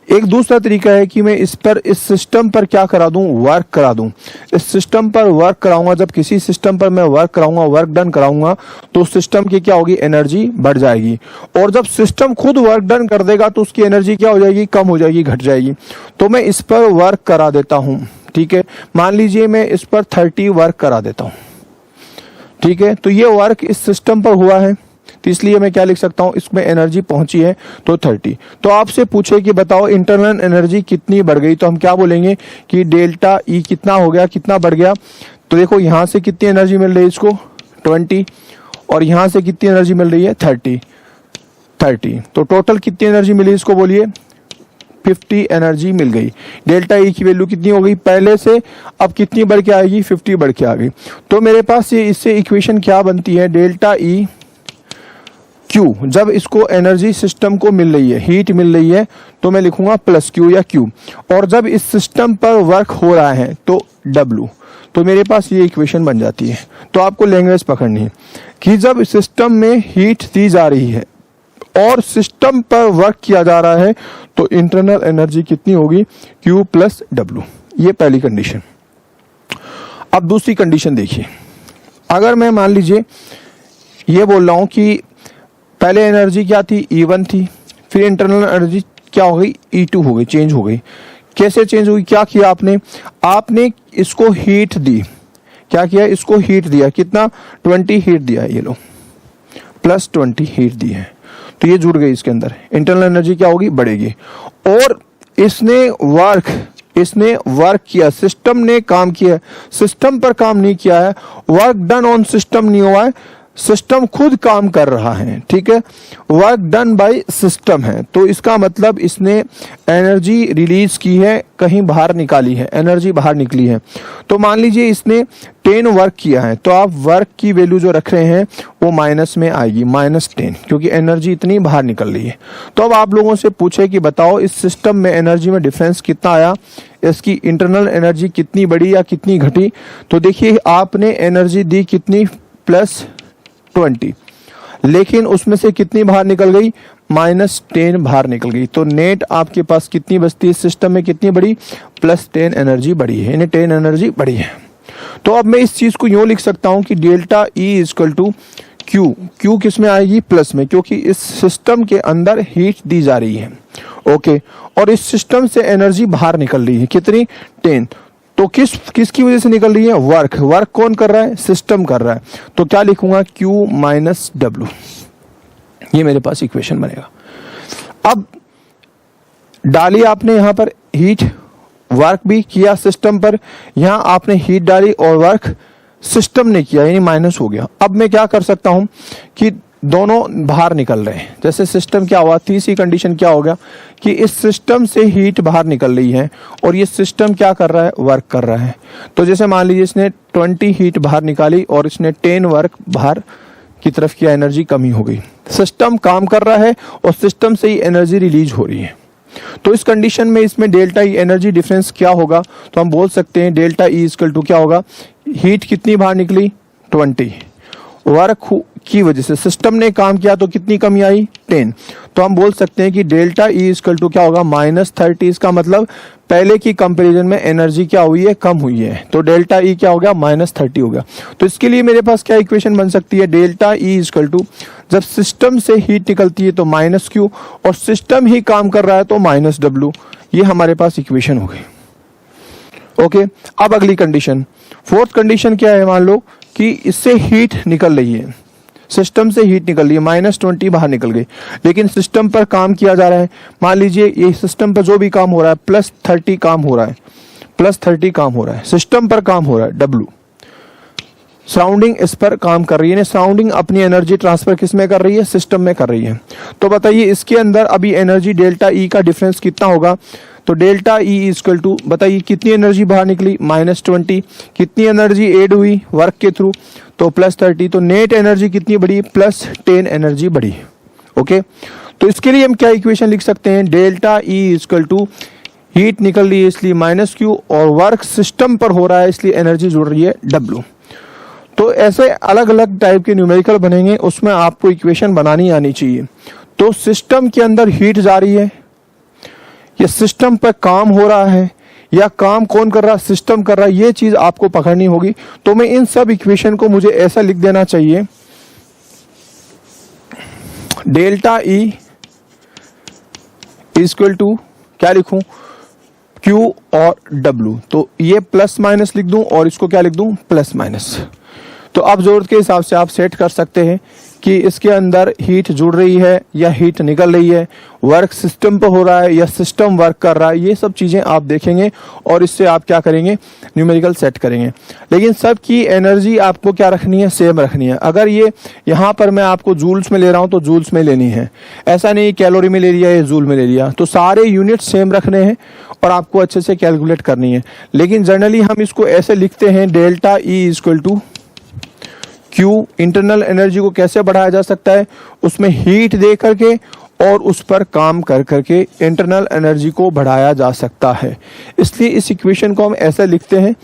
एक दूसरा तरीका है कि मैं इस सिस्टम पर क्या करा दूं, वर्क करा दूं। इस सिस्टम पर वर्क कराऊंगा, जब किसी सिस्टम पर मैं वर्क कराऊंगा, वर्क डन कराऊंगा, तो सिस्टम की क्या होगी, एनर्जी बढ़ जाएगी। और जब सिस्टम खुद वर्क डन कर देगा तो उसकी एनर्जी क्या हो जाएगी, कम हो जाएगी, घट जाएगी। तो मैं इस पर वर्क करा देता हूं, ठीक है। मान लीजिए मैं इस पर 30 वर्क करा देता हूं, ठीक है। तो ये वर्क इस सिस्टम पर हुआ है, तो इसलिए मैं क्या लिख सकता हूं, इसमें एनर्जी पहुंची है तो 30। तो आपसे पूछे कि बताओ इंटरनल एनर्जी कितनी बढ़ गई, तो हम क्या बोलेंगे कि डेल्टा ई कितना हो गया, कितना बढ़ गया। तो देखो यहां से कितनी एनर्जी मिल रही है इसको 20, और यहां से कितनी एनर्जी मिल रही है 30। तो टोटल कितनी एनर्जी मिली इसको बोलिए, 50 एनर्जी मिल गई। डेल्टा ई की वैल्यू कितनी हो गई, पहले से अब कितनी बढ़ के आएगी, 50 बढ़ के आ गई। तो मेरे पास ये इससे इक्वेशन क्या बनती है, डेल्टा ई क्यू, जब इसको एनर्जी सिस्टम को मिल रही है, हीट मिल रही है, तो मैं लिखूंगा प्लस क्यू या क्यू, और जब इस सिस्टम पर वर्क हो रहा है तो डब्ल्यू। तो मेरे पास ये इक्वेशन बन जाती है। तो आपको लैंग्वेज पकड़नी है कि जब सिस्टम में हीट दी जा रही है और सिस्टम पर वर्क किया जा रहा है तो इंटरनल एनर्जी कितनी होगी, क्यू प्लस डब्ल्यू। ये पहली कंडीशन। अब दूसरी कंडीशन देखिए, अगर मैं मान लीजिए ये बोल रहा हूं कि पहले एनर्जी क्या थी, E1 थी, फिर इंटरनल एनर्जी क्या हो गई, E2 हो गई, चेंज हो गई। कैसे चेंज हुई, क्या किया आपने इसको हीट दी, क्या किया, इसको हीट दिया, कितना 20 हीट दिया, ये लो प्लस 20 हीट दी है, तो ये जुड़ गई इसके अंदर, इंटरनल एनर्जी क्या होगी, बढ़ेगी। और इसने वर्क किया, सिस्टम ने काम किया, सिस्टम पर काम नहीं किया है, वर्क डन ऑन सिस्टम नहीं हुआ है, सिस्टम खुद काम कर रहा है, ठीक है, वर्क डन बाय सिस्टम है। तो इसका मतलब इसने एनर्जी रिलीज की है, कहीं बाहर निकाली है, एनर्जी बाहर निकली है। तो मान लीजिए इसने 10 वर्क किया है, तो आप वर्क की वैल्यू जो रख रहे हैं वो माइनस में आएगी, -10, क्योंकि एनर्जी इतनी बाहर निकल रही है। तो अब आप लोगों से पूछे कि बताओ इस सिस्टम में एनर्जी में डिफरेंस कितना आया, इसकी इंटरनल एनर्जी कितनी बढ़ी या कितनी घटी। तो देखिए आपने एनर्जी दी कितनी, +20, लेकिन उसमें से कितनी बाहर निकल गई, -10 बाहर निकल गई। तो नेट आपके पास कितनी बचती है, सिस्टम में कितनी बढ़ी, +10 एनर्जी बढ़ी है, यानी 10 एनर्जी बढ़ी है। तो अब मैं इस चीज को यूं लिख सकता हूं कि delta E equal to Q, Q किस में आएगी, प्लस में, क्योंकि इस सिस्टम के अंदर हीट दी जा रही है। ओके, और इस सिस्टम से एनर्जी बाहर निकल रही है, कितनी, 10। तो किसकी वजह से निकल रही है, वर्क कौन कर रहा है, सिस्टम कर रहा है। तो क्या लिखूंगा, Q माइनस W, ये मेरे पास इक्वेशन बनेगा। अब डाली आपने यहां पर हीट, वर्क भी किया सिस्टम पर, यहां आपने हीट डाली और वर्क सिस्टम ने किया, यानी माइनस हो गया। अब मैं क्या कर सकता हूं कि दोनों बाहर निकल रहे हैं। जैसे सिस्टम क्या हुआ, तीसरी कंडीशन क्या हो गया कि इस सिस्टम से हीट बाहर निकल रही है और ये सिस्टम क्या कर रहा है, वर्क कर रहा है। तो जैसे मान लीजिए इसने 20 हीट बाहर निकाली और इसने 10 वर्क बाहर की तरफ किया, एनर्जी कमी हो गई। सिस्टम काम कर रहा है और सिस्टम से ही एनर्जी रिलीज हो रही है। तो इस कंडीशन में इसमें डेल्टा ई एनर्जी डिफरेंस क्या होगा, तो हम बोल सकते हैं डेल्टा ई इक्वल टू क्या होगा, हीट कितनी बाहर निकली, 20, वर्क की वजह से सिस्टम ने काम किया तो कितनी कमी आई, 10। तो हम बोल सकते हैं कि डेल्टा ई इक्वल टू क्या होगा, -30। इसका मतलब पहले की कंपैरिजन में एनर्जी क्या हुई है, कम हुई है। तो डेल्टा ई क्या हो गया, -30 हो गया। तो इसके लिए मेरे पास क्या इक्वेशन बन सकती है, डेल्टा ई इक्वल टू, जब सिस्टम से हीट निकलती है तो -Q और सिस्टम ही काम कर रहा है तो -W। ये हमारे पास इक्वेशन हो गई। ओके, अब अगली कंडीशन, फोर्थ कंडीशन क्या है, मान लो कि इससे हीट निकल रही है, सिस्टम से हीट निकल रही है, -20 बाहर निकल गई, लेकिन सिस्टम पर काम किया जा रहा है। मान लीजिए ये सिस्टम पर जो भी काम हो रहा है +30 काम हो रहा है, +30 काम हो रहा है, सिस्टम पर काम हो रहा है W, सराउंडिंग इस पर काम कर रही है। सराउंडिंग अपनी एनर्जी ट्रांसफर किस में कर रही है, सिस्टम में कर रही है। तो बताइए इसके अंदर अभी एनर्जी डेल्टा ई का डिफरेंस कितना होगा, तो डेल्टा ई इक्वल टू, बताइए कितनी एनर्जी बाहर निकली, -20, कितनी एनर्जी एड हुई वर्क के थ्रू, तो +30, तो नेट एनर्जी कितनी बढ़ी, +10 एनर्जी बढ़ी। ओके, तो इसके लिए हम क्या इक्वेशन लिख सकते हैं, delta E equal to, heat निकल रही है इसलिए -Q और वर्क सिस्टम पर हो रहा है इसलिए एनर्जी जुड़ रही है W। तो ऐसे अलग अलग टाइप के न्यूमेरिकल बनेंगे, उसमें आपको इक्वेशन बनानी आनी चाहिए। तो सिस्टम के अंदर हीट जा रही है, या सिस्टम पर काम हो रहा है, या काम कौन कर रहा है, सिस्टम कर रहा है, ये चीज आपको पकड़नी होगी। तो मैं इन सब इक्वेशन को मुझे ऐसा लिख देना चाहिए, डेल्टा ई इक्वल टू क्या लिखूं, Q और W। तो ये प्लस माइनस लिख दूं और इसको क्या लिख दूं, प्लस माइनस। तो आप जरूरत के हिसाब से आप सेट कर सकते हैं कि इसके अंदर हीट जुड़ रही है या हीट निकल रही है, वर्क सिस्टम पर हो रहा है या सिस्टम वर्क कर रहा है, ये सब चीजें आप देखेंगे और इससे आप क्या करेंगे, न्यूमेरिकल सेट करेंगे। लेकिन सब की एनर्जी आपको क्या रखनी है, सेम रखनी है। अगर ये यहाँ पर मैं आपको जूल्स में ले रहा हूं तो जूल्स में लेनी है, ऐसा नहीं कैलोरी में ले लिया या जूल में ले लिया। तो सारे यूनिट सेम रखने हैं और आपको अच्छे से कैलकुलेट करनी है। लेकिन जनरली हम इसको ऐसे लिखते हैं, delta E equal to Q, internal energy को कैसे बढ़ाया जा सकता है, उसमें हीट दे करके और उस पर काम कर करके इंटरनल एनर्जी को बढ़ाया जा सकता है। इसलिए इस इक्वेशन को हम ऐसे लिखते हैं।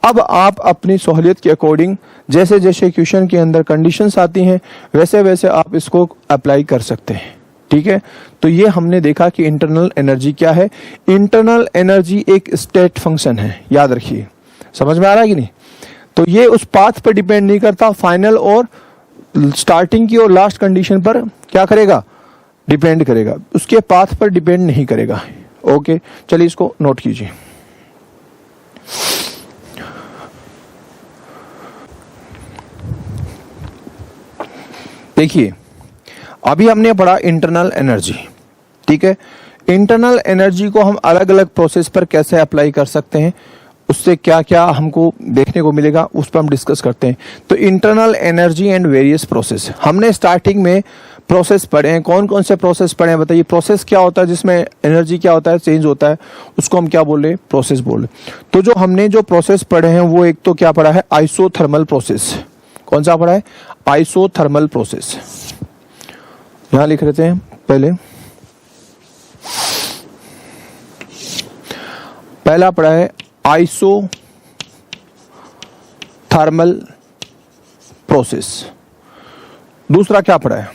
अब आप अपनी सहूलियत के अकॉर्डिंग जैसे जैसे क्वेश्चन के अंदर कंडीशंस आती हैं वैसे वैसे आप इसको अप्लाई कर सकते हैं। ठीक है, तो ये हमने देखा कि इंटरनल एनर्जी क्या है। इंटरनल एनर्जी एक स्टेट फंक्शन है, याद रखिए। समझ में आ रहा है कि नहीं? तो ये उस पाथ पर डिपेंड नहीं करता, फाइनल और स्टार्टिंग की और लास्ट कंडीशन पर क्या करेगा, डिपेंड करेगा, उसके पाथ पर डिपेंड नहीं करेगा। ओके, चलिए इसको नोट कीजिए। देखिए अभी हमने पढ़ा इंटरनल एनर्जी, ठीक है। इंटरनल एनर्जी को हम अलग अलग प्रोसेस पर कैसे अप्लाई कर सकते हैं, उससे क्या क्या हमको देखने को मिलेगा, उस पर हम डिस्कस करते हैं। तो internal energy and various process, हमने स्टार्टिंग में प्रोसेस पढ़े हैं। कौन कौन से प्रोसेस पढ़े हैं बताइए। प्रोसेस क्या होता है जिसमें एनर्जी क्या होता है, चेंज होता है, उसको हम क्या बोल रहे हैं, प्रोसेस बोल रहे। तो जो हमने जो प्रोसेस पढ़े हैं वो एक तो क्या पढ़ा है, आइसोथर्मल प्रोसेस। कौन सा पढ़ा है, आइसोथर्मल प्रोसेस। यहां लिख लेते हैं पहले। पहला पढ़ा है आइसोथर्मल प्रोसेस। दूसरा क्या पढ़ा है,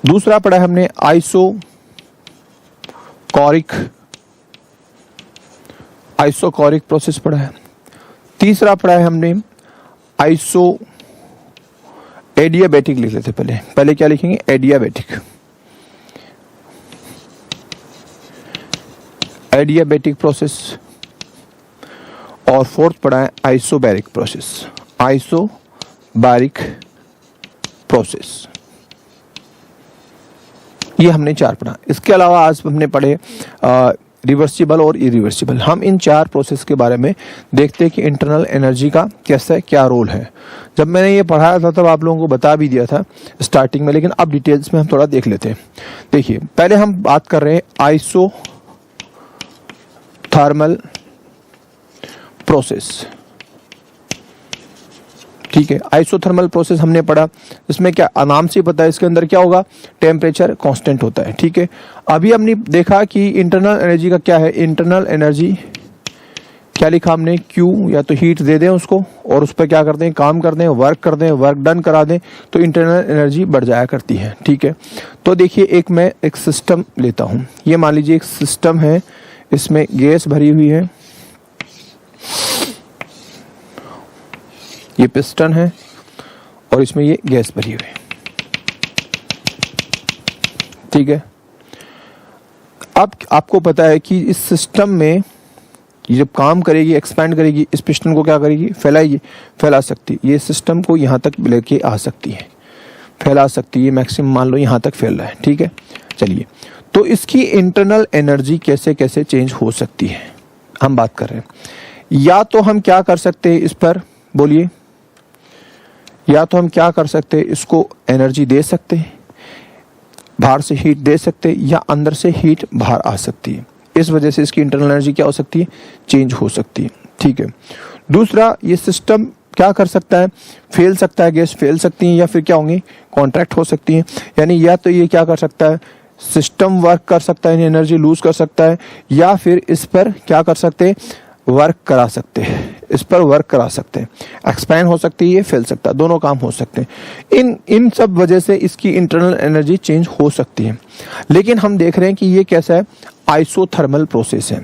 दूसरा पढ़ा है हमने आइसोकोरिक आइसोकोरिक प्रोसेस पढ़ा है। तीसरा पढ़ा है हमने आइसो एडियाबैटिक लिख लेते पहले क्या लिखेंगे, एडियाबैटिक, एडियाबैटिक प्रोसेस। और फोर्थ पढ़ा है आइसोबैरिक प्रोसेस, आइसोबैरिक प्रोसेस। ये हमने 4 पढ़ा। इसके अलावा आज हमने पढ़े रिवर्सिबल और इरिवर्सिबल। हम इन 4 प्रोसेस के बारे में देखते हैं कि इंटरनल एनर्जी का कैसा क्या रोल है। जब मैंने ये पढ़ाया था तब आप लोगों को बता भी दिया था स्टार्टिंग में, लेकिन अब डिटेल्स में हम थोड़ा देख लेते हैं। देखिए पहले हम बात कर रहे हैं आइसोथर्मल प्रोसेस। ठीक है, आइसोथर्मल प्रोसेस हमने पढ़ा, इसमें क्या नाम से पता है इसके अंदर क्या होगा, टेम्परेचर कांस्टेंट होता है। ठीक है, अभी हमने देखा कि इंटरनल एनर्जी का क्या है, इंटरनल एनर्जी क्या लिखा हमने, Q, या तो हीट दे दें उसको और उस पर क्या करते हैं, काम कर दें, वर्क कर दें, वर्क डन करा दें तो इंटरनल एनर्जी बढ़ जाया करती है। ठीक है, तो देखिए मैं एक सिस्टम लेता हूं, ये मान लीजिए एक सिस्टम है, इसमें गैस भरी हुई है, ये पिस्टन है और इसमें ये गैस भरी हुई है। ठीक है, अब आपको पता है कि इस सिस्टम में ये जब काम करेगी, एक्सपैंड करेगी, इस पिस्टन को क्या करेगी, फैलाएगी, फैला सकती, ये सिस्टम को यहां तक लेके आ सकती है, फैला सकती है, मैक्सिमम मान लो यहां तक फैल रहा है। ठीक है, चलिए तो इसकी इंटरनल एनर्जी कैसे कैसे चेंज हो सकती है हम बात कर रहे हैं। या तो हम क्या कर सकते हैं इस पर, बोलिए, या तो हम क्या कर सकते हैं, इसको एनर्जी दे सकते हैं, बाहर से हीट दे सकते हैं, या अंदर से हीट बाहर आ सकती है। इस वजह से इसकी इंटरनल एनर्जी क्या हो सकती है, चेंज हो सकती है। ठीक है, दूसरा ये सिस्टम क्या कर सकता है, फैल सकता है, गैस फैल सकती है, या फिर क्या होंगे, कॉन्ट्रैक्ट हो सकती है। यानी या तो ये क्या कर सकता है, सिस्टम वर्क कर सकता है, एनर्जी लूज कर सकता है, या फिर इस पर क्या कर सकते हैं, वर्क करा सकते हैं, इस पर वर्क करा सकते हैं, एक्सपैंड हो सकती है, फैल सकता है, दोनों काम हो सकते हैं। इन सब वजह से इसकी इंटरनल एनर्जी चेंज हो सकती है। लेकिन हम देख रहे हैं कि ये कैसा है, आइसोथर्मल प्रोसेस है,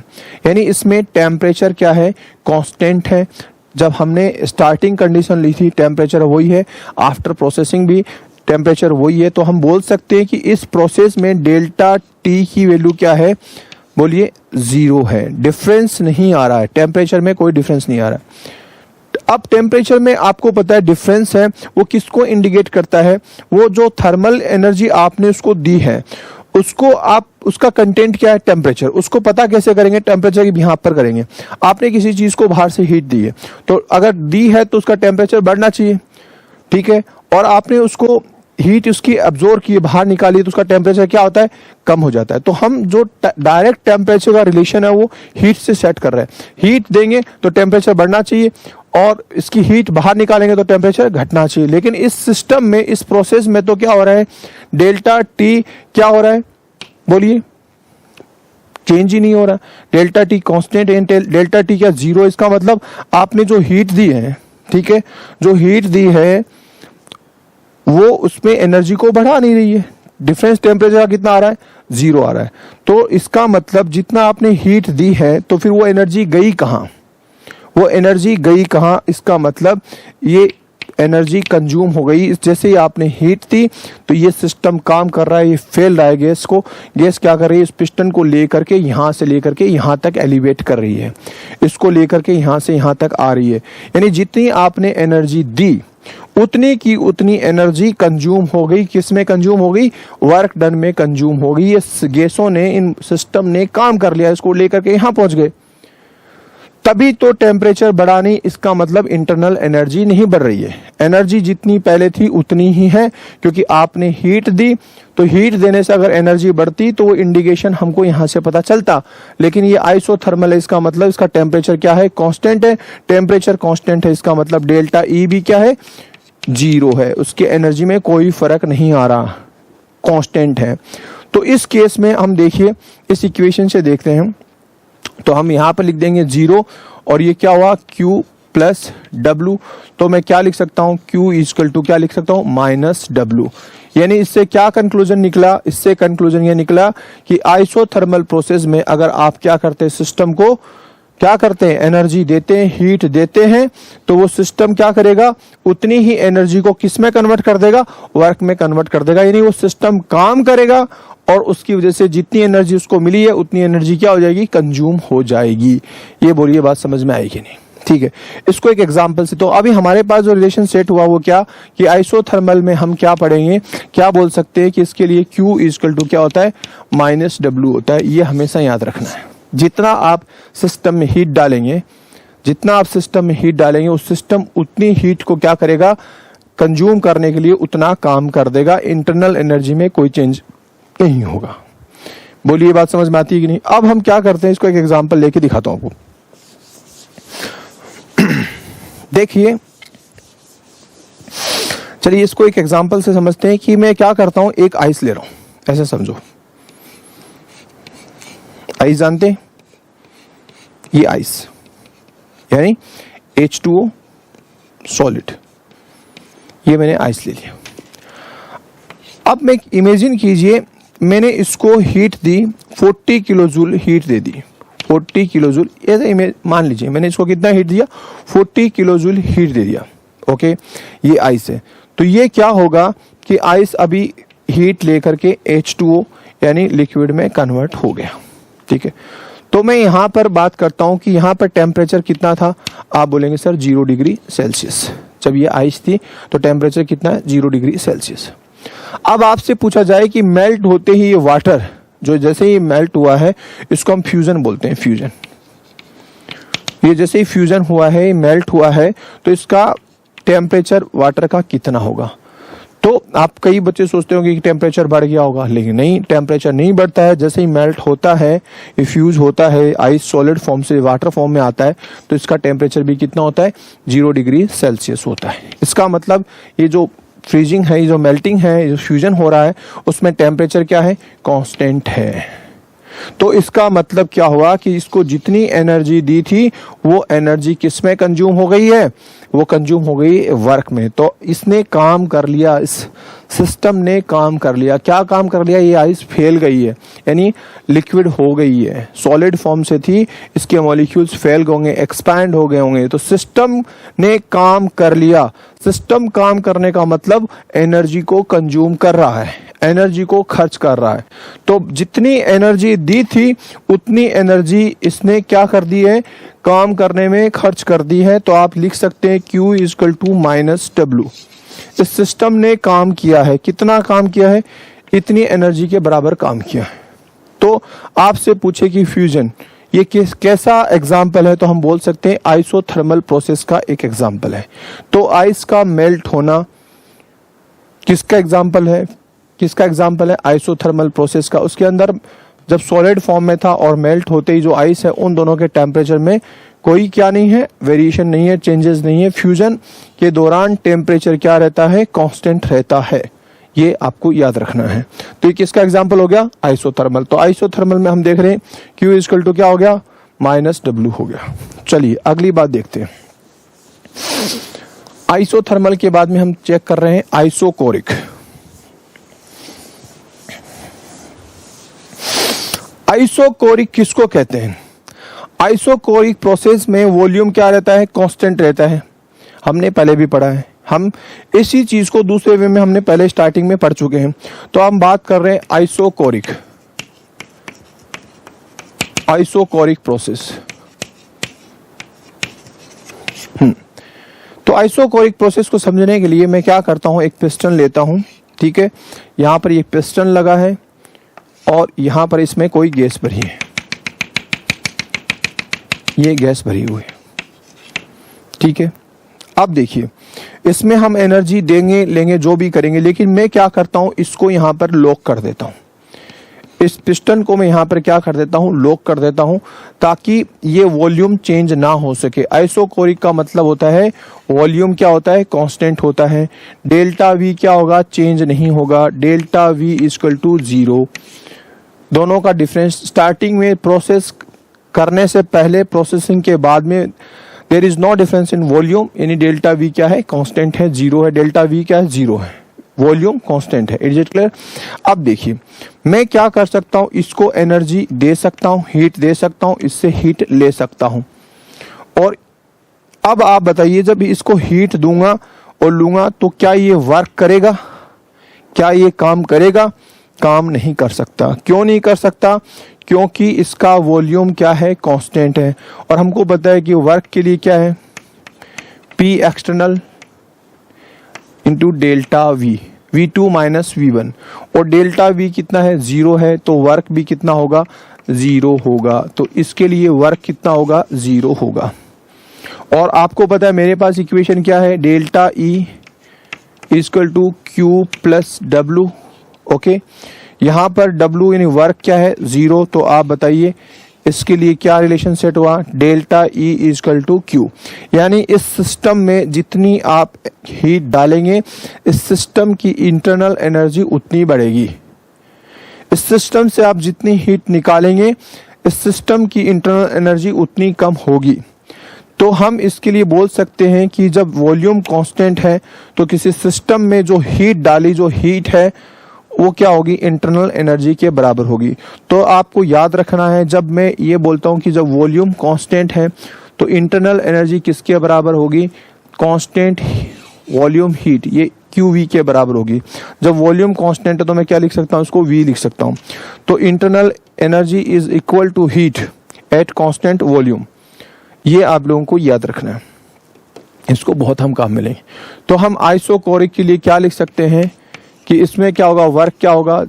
यानी इसमें टेम्परेचर क्या है, कांस्टेंट है। जब हमने स्टार्टिंग कंडीशन ली थी टेम्परेचर वही है, आफ्टर प्रोसेसिंग भी टेम्परेचर वही है, तो हम बोल सकते हैं कि इस प्रोसेस में डेल्टा टी की वैल्यू क्या है, बोलिए 0 है, डिफरेंस नहीं आ रहा है, टेम्परेचर में कोई डिफरेंस नहीं आ रहा है। अब टेम्परेचर में आपको पता है डिफरेंस है, वो किसको इंडिकेट करता है, वो जो थर्मल एनर्जी आपने उसको दी है, उसको आप, उसका कंटेंट क्या है, टेम्परेचर, उसको पता कैसे करेंगे, टेम्परेचर की बिहाफ पर करेंगे। आपने किसी चीज को बाहर से हीट दी है, तो अगर दी है तो उसका टेम्परेचर बढ़ना चाहिए। ठीक है, और आपने उसको हीट उसकी अब्जॉर्ब की, बाहर निकाली, तो उसका टेम्परेचर क्या होता है, कम हो जाता है। तो हम जो डायरेक्ट टेम्परेचर का रिलेशन है वो हीट से सेट कर रहे हैं, हीट देंगे तो टेम्परेचर बढ़ना चाहिए, और इसकी हीट बाहर निकालेंगे तो टेम्परेचर घटना चाहिए। लेकिन इस सिस्टम में, इस प्रोसेस में तो क्या हो रहा है, डेल्टा टी क्या हो रहा है, बोलिए, चेंज ही नहीं हो रहा, डेल्टा टी कांस्टेंट है, डेल्टा टी क्या 0। इसका मतलब आपने जो हीट दी है, ठीक है, जो हीट दी है वो उसमें एनर्जी को बढ़ा नहीं रही है, डिफरेंस टेम्परेचर का कितना आ रहा है, 0 आ रहा है। तो इसका मतलब जितना आपने हीट दी है तो फिर वो एनर्जी गई कहां, वो एनर्जी गई कहां, इसका मतलब ये एनर्जी कंज्यूम हो गई। जैसे ही आपने हीट दी तो ये सिस्टम काम कर रहा है, ये फैल रहा है गैस को, गैस क्या कर रही है, इस पिस्टन को लेकर के यहां से लेकर के यहां तक एलिवेट कर रही है, इसको लेकर के यहां से यहां तक आ रही है। यानी जितनी आपने एनर्जी दी उतनी की उतनी एनर्जी कंज्यूम हो गई, किसमें कंज्यूम हो गई, वर्क डन में कंज्यूम हो गई। ये गैसों ने, इन सिस्टम ने काम कर लिया, इसको लेकर के यहां पहुंच गए, तभी तो टेम्परेचर बढ़ा नहीं। इसका मतलब इंटरनल एनर्जी नहीं बढ़ रही है, एनर्जी जितनी पहले थी उतनी ही है, क्योंकि आपने हीट दी। तो हीट देने से अगर एनर्जी बढ़ती तो वो इंडिकेशन हमको यहां से पता चलता। लेकिन ये आइसोथर्मल है, इसका मतलब इसका टेम्परेचर क्या है, कांस्टेंट है, टेम्परेचर कांस्टेंट है, इसका मतलब डेल्टा ई भी क्या है, 0 है, उसके एनर्जी में कोई फर्क नहीं आ रहा, कांस्टेंट है। तो इस केस में हम देखिए, इस इक्वेशन से देखते हैं, तो हम यहां पर लिख देंगे 0, और ये क्या हुआ, Q प्लस W। तो मैं क्या लिख सकता हूं, Q इक्वल टू क्या लिख सकता हूं, माइनस W। यानी इससे क्या कंक्लूजन निकला, इससे कंक्लूजन ये निकला कि आइसोथर्मल प्रोसेस में अगर आप क्या करते हैं, सिस्टम को क्या करते हैं, एनर्जी देते हैं, हीट देते हैं, तो वो सिस्टम क्या करेगा, उतनी ही एनर्जी को किस में कन्वर्ट कर देगा, वर्क में कन्वर्ट कर देगा। यानी वो सिस्टम काम करेगा और उसकी वजह से जितनी एनर्जी उसको मिली है उतनी एनर्जी क्या हो जाएगी, कंज्यूम हो जाएगी। ये बोलिए बात समझ में आएगी नहीं? ठीक है, इसको एक एग्जांपल से, तो अभी हमारे पास जो रिलेशन सेट हुआ वो क्या कि आइसोथर्मल में हम क्या पढ़ेंगे, क्या बोल सकते हैं कि इसके लिए Q इक्वल टू क्या होता है, -W होता है। ये हमेशा याद रखना है। जितना आप सिस्टम में हीट डालेंगे, जितना आप सिस्टम में हीट डालेंगे, उस सिस्टम उतनी हीट को क्या करेगा, कंज्यूम करने के लिए उतना काम कर देगा। इंटरनल एनर्जी में कोई चेंज नहीं होगा। बोलिए बात समझ में आती है कि नहीं? अब हम क्या करते हैं, इसको एक एग्जांपल लेके दिखाता हूं आपको। देखिए, चलिए इसको एक एग्जांपल से समझते हैं कि मैं क्या करता हूं, एक आइस ले रहा हूं, ऐसे समझो। आइस जानते हैं, ये आइस यानी H2O सॉलिड, ये मैंने आइस ले लिया। अब मैं इमेजिन कीजिए, मैंने इसको हीट दी, 40 किलो जूल हीट दे दी, 40 किलो जूल, ऐसे मान लीजिए मैंने इसको कितना हीट दिया, 40 किलो जूल हीट दे दिया। ओके, ये आइस है। तो ये क्या होगा कि आइस अभी हीट लेकर के H2O यानी लिक्विड में कन्वर्ट हो गया। ठीक है, तो मैं यहां पर बात करता हूं कि यहां पर टेम्परेचर कितना था, आप बोलेंगे सर 0 डिग्री सेल्सियस। जब ये आइस थी तो टेम्परेचर कितना है, 0 डिग्री सेल्सियस। अब आपसे पूछा जाए कि मेल्ट होते ही ये वाटर जो जैसे ही मेल्ट हुआ है, इसको हम फ्यूजन बोलते हैं, फ्यूजन। ये जैसे ही फ्यूजन हुआ है, मेल्ट हुआ है, तो इसका टेम्परेचर वाटर का कितना होगा। तो आप कई बच्चे सोचते होंगे कि टेम्परेचर बढ़ गया होगा, लेकिन नहीं, टेम्परेचर नहीं बढ़ता है। जैसे ही मेल्ट होता है, ये फ्यूज होता है, आइस सॉलिड फॉर्म से वाटर फॉर्म में आता है, तो इसका टेम्परेचर भी कितना होता है, 0 डिग्री सेल्सियस होता है। इसका मतलब ये जो फ्रीजिंग है, ये जो मेल्टिंग है, ये जो फ्यूजन हो रहा है, उसमें टेम्परेचर क्या है, कांस्टेंट है। तो इसका मतलब क्या हुआ कि इसको जितनी एनर्जी दी थी वो एनर्जी किस में कंज्यूम हो गई है, वो कंज्यूम हो गई वर्क में। तो इसने काम कर लिया, इस सिस्टम ने काम कर लिया। क्या काम कर लिया, ये आइस फैल गई है, यानी लिक्विड हो गई है। सॉलिड फॉर्म से थी, इसके मॉलिक्यूल्स फैल गए होंगे, एक्सपैंड हो गए होंगे। तो सिस्टम ने काम कर लिया। सिस्टम काम करने का मतलब एनर्जी को कंज्यूम कर रहा है, एनर्जी को खर्च कर रहा है। तो जितनी एनर्जी दी थी उतनी एनर्जी इसने क्या कर दी है, काम करने में खर्च कर दी है। तो आप लिख सकते हैं Q इक्वल टू -W। इस सिस्टम ने काम किया है, कितना काम किया है, इतनी एनर्जी के बराबर काम किया है। तो आपसे पूछे कि फ्यूजन ये कैसा एग्जाम्पल है, तो हम बोल सकते हैं आइसोथर्मल प्रोसेस का एक एग्जाम्पल है। तो आइस का मेल्ट होना किसका एग्जाम्पल है, किसका एग्जाम्पल है, आइसोथर्मल प्रोसेस का। उसके अंदर जब सॉलिड फॉर्म में था और मेल्ट होते ही जो आइस है, उन दोनों के टेम्परेचर में कोई क्या नहीं है, वेरिएशन नहीं है, चेंजेस नहीं है। फ्यूजन के दौरान टेम्परेचर क्या रहता है, कांस्टेंट रहता है। ये आपको याद रखना है। तो ये किसका एग्जाम्पल हो गया, आइसोथर्मल। तो आइसोथर्मल में हम देख रहे हैं Q इक्वल टू क्या हो गया, -W हो गया। चलिए अगली बात देखते हैं। आइसोथर्मल के बाद में हम चेक कर रहे हैं आइसोकोरिक। आइसोकोरिक किसको कहते हैं, आइसोकोरिक प्रोसेस में वॉल्यूम क्या रहता है, कांस्टेंट रहता है। हमने पहले भी पढ़ा है, हम इसी चीज को दूसरे वे में हमने पहले स्टार्टिंग में पढ़ चुके हैं। तो हम बात कर रहे हैं आइसोकोरिक, आइसोकोरिक प्रोसेस। तो आइसोकोरिक प्रोसेस को समझने के लिए मैं क्या करता हूं, एक पिस्टन लेता हूं। ठीक है, यहां पर ये पिस्टन लगा है और यहां पर इसमें कोई गैस भरी है, ये गैस भरी हुई है। ठीक है, अब देखिए इसमें हम एनर्जी देंगे, लेंगे, जो भी करेंगे, लेकिन मैं क्या करता हूं, इसको यहां पर लॉक कर देता हूं। इस पिस्टन को मैं यहां पर क्या कर देता हूं, लॉक कर देता हूं, ताकि ये वॉल्यूम चेंज ना हो सके। आइसोकोरिक का मतलब होता है वॉल्यूम क्या होता है, कांस्टेंट होता है। डेल्टा वी क्या होगा, चेंज नहीं होगा। Delta V equal to 0। दोनों का डिफरेंस स्टार्टिंग में प्रोसेस करने से पहले, प्रोसेसिंग के बाद में there is no difference in volume, यानी डेल्टा वी क्या है, कांस्टेंट है, 0 है। डेल्टा वी क्या है, 0 है। वॉल्यूम कांस्टेंट है। Is it clear? अब देखिए मैं क्या कर सकता हूं, इसको एनर्जी दे सकता हूं, हीट दे सकता हूं, इससे हीट ले सकता हूं। और अब आप बताइए जब इसको हीट दूंगा और लूंगा तो क्या ये वर्क करेगा? क्या ये काम करेगा? काम नहीं कर सकता। क्यों नहीं कर सकता? क्योंकि इसका वॉल्यूम क्या है? कांस्टेंट है। और हमको पता है कि वर्क के लिए क्या है? P external into delta we, V2 minus V1, और डेल्टा V कितना है? 0 है, तो वर्क भी कितना होगा? 0 होगा। तो इसके लिए वर्क कितना होगा? 0 होगा। और आपको पता है मेरे पास इक्वेशन क्या है? Delta E equal to Q plus W। Okay, यहां पर W यानी वर्क क्या है? 0। तो आप बताइए इसके लिए क्या रिलेशन सेट हुआ? Delta E equal to Q। यानी इस सिस्टम में जितनी आप हीट डालेंगे इस सिस्टम की इंटरनल एनर्जी उतनी बढ़ेगी। इस सिस्टम से आप जितनी हीट निकालेंगे इस सिस्टम की इंटरनल एनर्जी उतनी कम होगी। तो हम इसके लिए बोल सकते हैं कि जब वॉल्यूम कांस्टेंट है तो किसी सिस्टम में जो हीट डाली, जो हीट है वो क्या होगी? इंटरनल एनर्जी के बराबर होगी। तो आपको याद रखना है जब मैं ये बोलता हूं कि जब वॉल्यूम कांस्टेंट है तो इंटरनल एनर्जी किसके बराबर होगी? कांस्टेंट वॉल्यूम हीट, ये QV के बराबर होगी। जब वॉल्यूम कांस्टेंट है तो मैं क्या लिख सकता हूं? इसको V लिख सकता हूं। तो internal energy is equal to heat at constant volume. ये आप लोगों को याद रखना है, इसको बहुत हम काम मिलेंगे। तो हम आइसोकोरिक के लिए क्या लिख सकते हैं कि इसमें क्या होगा? वर्क क्या होगा?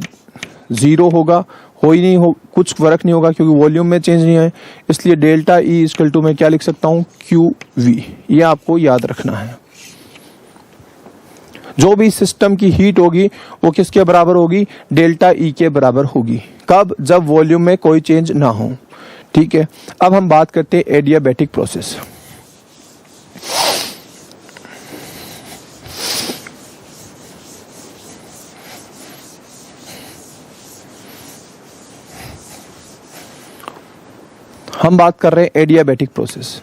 0 होगा, हो ही नहीं, हो कुछ वर्क नहीं होगा क्योंकि वॉल्यूम में चेंज नहीं है। इसलिए डेल्टा E इक्वल टू मैं क्या लिख सकता हूं? QV। ये आपको याद रखना है। जो भी सिस्टम की हीट होगी वो किसके बराबर होगी? डेल्टा E के बराबर होगी। कब? जब वॉल्यूम में कोई चेंज ना हो। ठीक है, अब हम बात करते हैं एडियाबैटिक प्रोसेस। हम बात कर रहे हैं एडियाबैटिक प्रोसेस।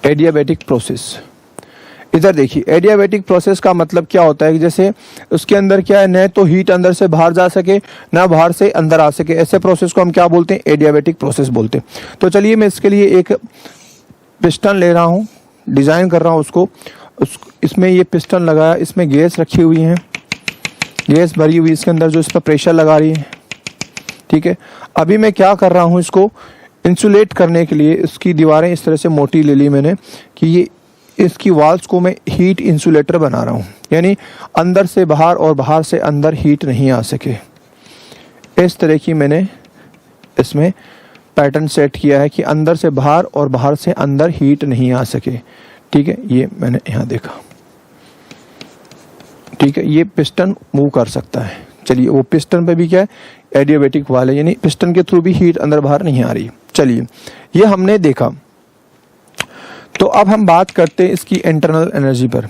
एडियाबैटिक प्रोसेस, इधर देखिए एडियाबैटिक प्रोसेस का मतलब क्या होता है कि जैसे उसके अंदर क्या है, न तो हीट अंदर से बाहर जा सके ना बाहर से अंदर आ सके, ऐसे प्रोसेस को हम क्या बोलते हैं? एडियाबैटिक प्रोसेस बोलते हैं। तो चलिए मैं इसके लिए एक पिस्टन ले रहा हूं, डिजाइन कर रहा हूं उसको। इसमें ये पिस्टन लगाया, इसमें गैस रखी हुई है, गैस भरी हुई इसके अंदर जो इस पर प्रेशर लगा रही है। ठीक है, अभी मैं क्या कर रहा हूं, इसको इंसुलेट करने के लिए इसकी दीवारें इस तरह से मोटी ले ली मैंने कि ये इसकी वॉल्स को मैं हीट इंसुलेटर बना रहा हूं, यानी अंदर से बाहर और बाहर से अंदर हीट नहीं आ सके। इस तरह की मैंने इसमें पैटर्न सेट किया है कि अंदर से बाहर और बाहर से अंदर हीट नहीं आ सके। ठीक है, ये मैंने यहां देखा। ठीक है, ये पिस्टन मूव कर सकता है। चलिए, वो पिस्टन पे भी क्या है? एडियाबैटिक वाल है, यानी पिस्टन के थ्रू भी हीट अंदर बाहर नहीं आ रही। चलिए, ये हमने देखा। तो अब हम बात करते हैं इसकी इंटरनल एनर्जी पर।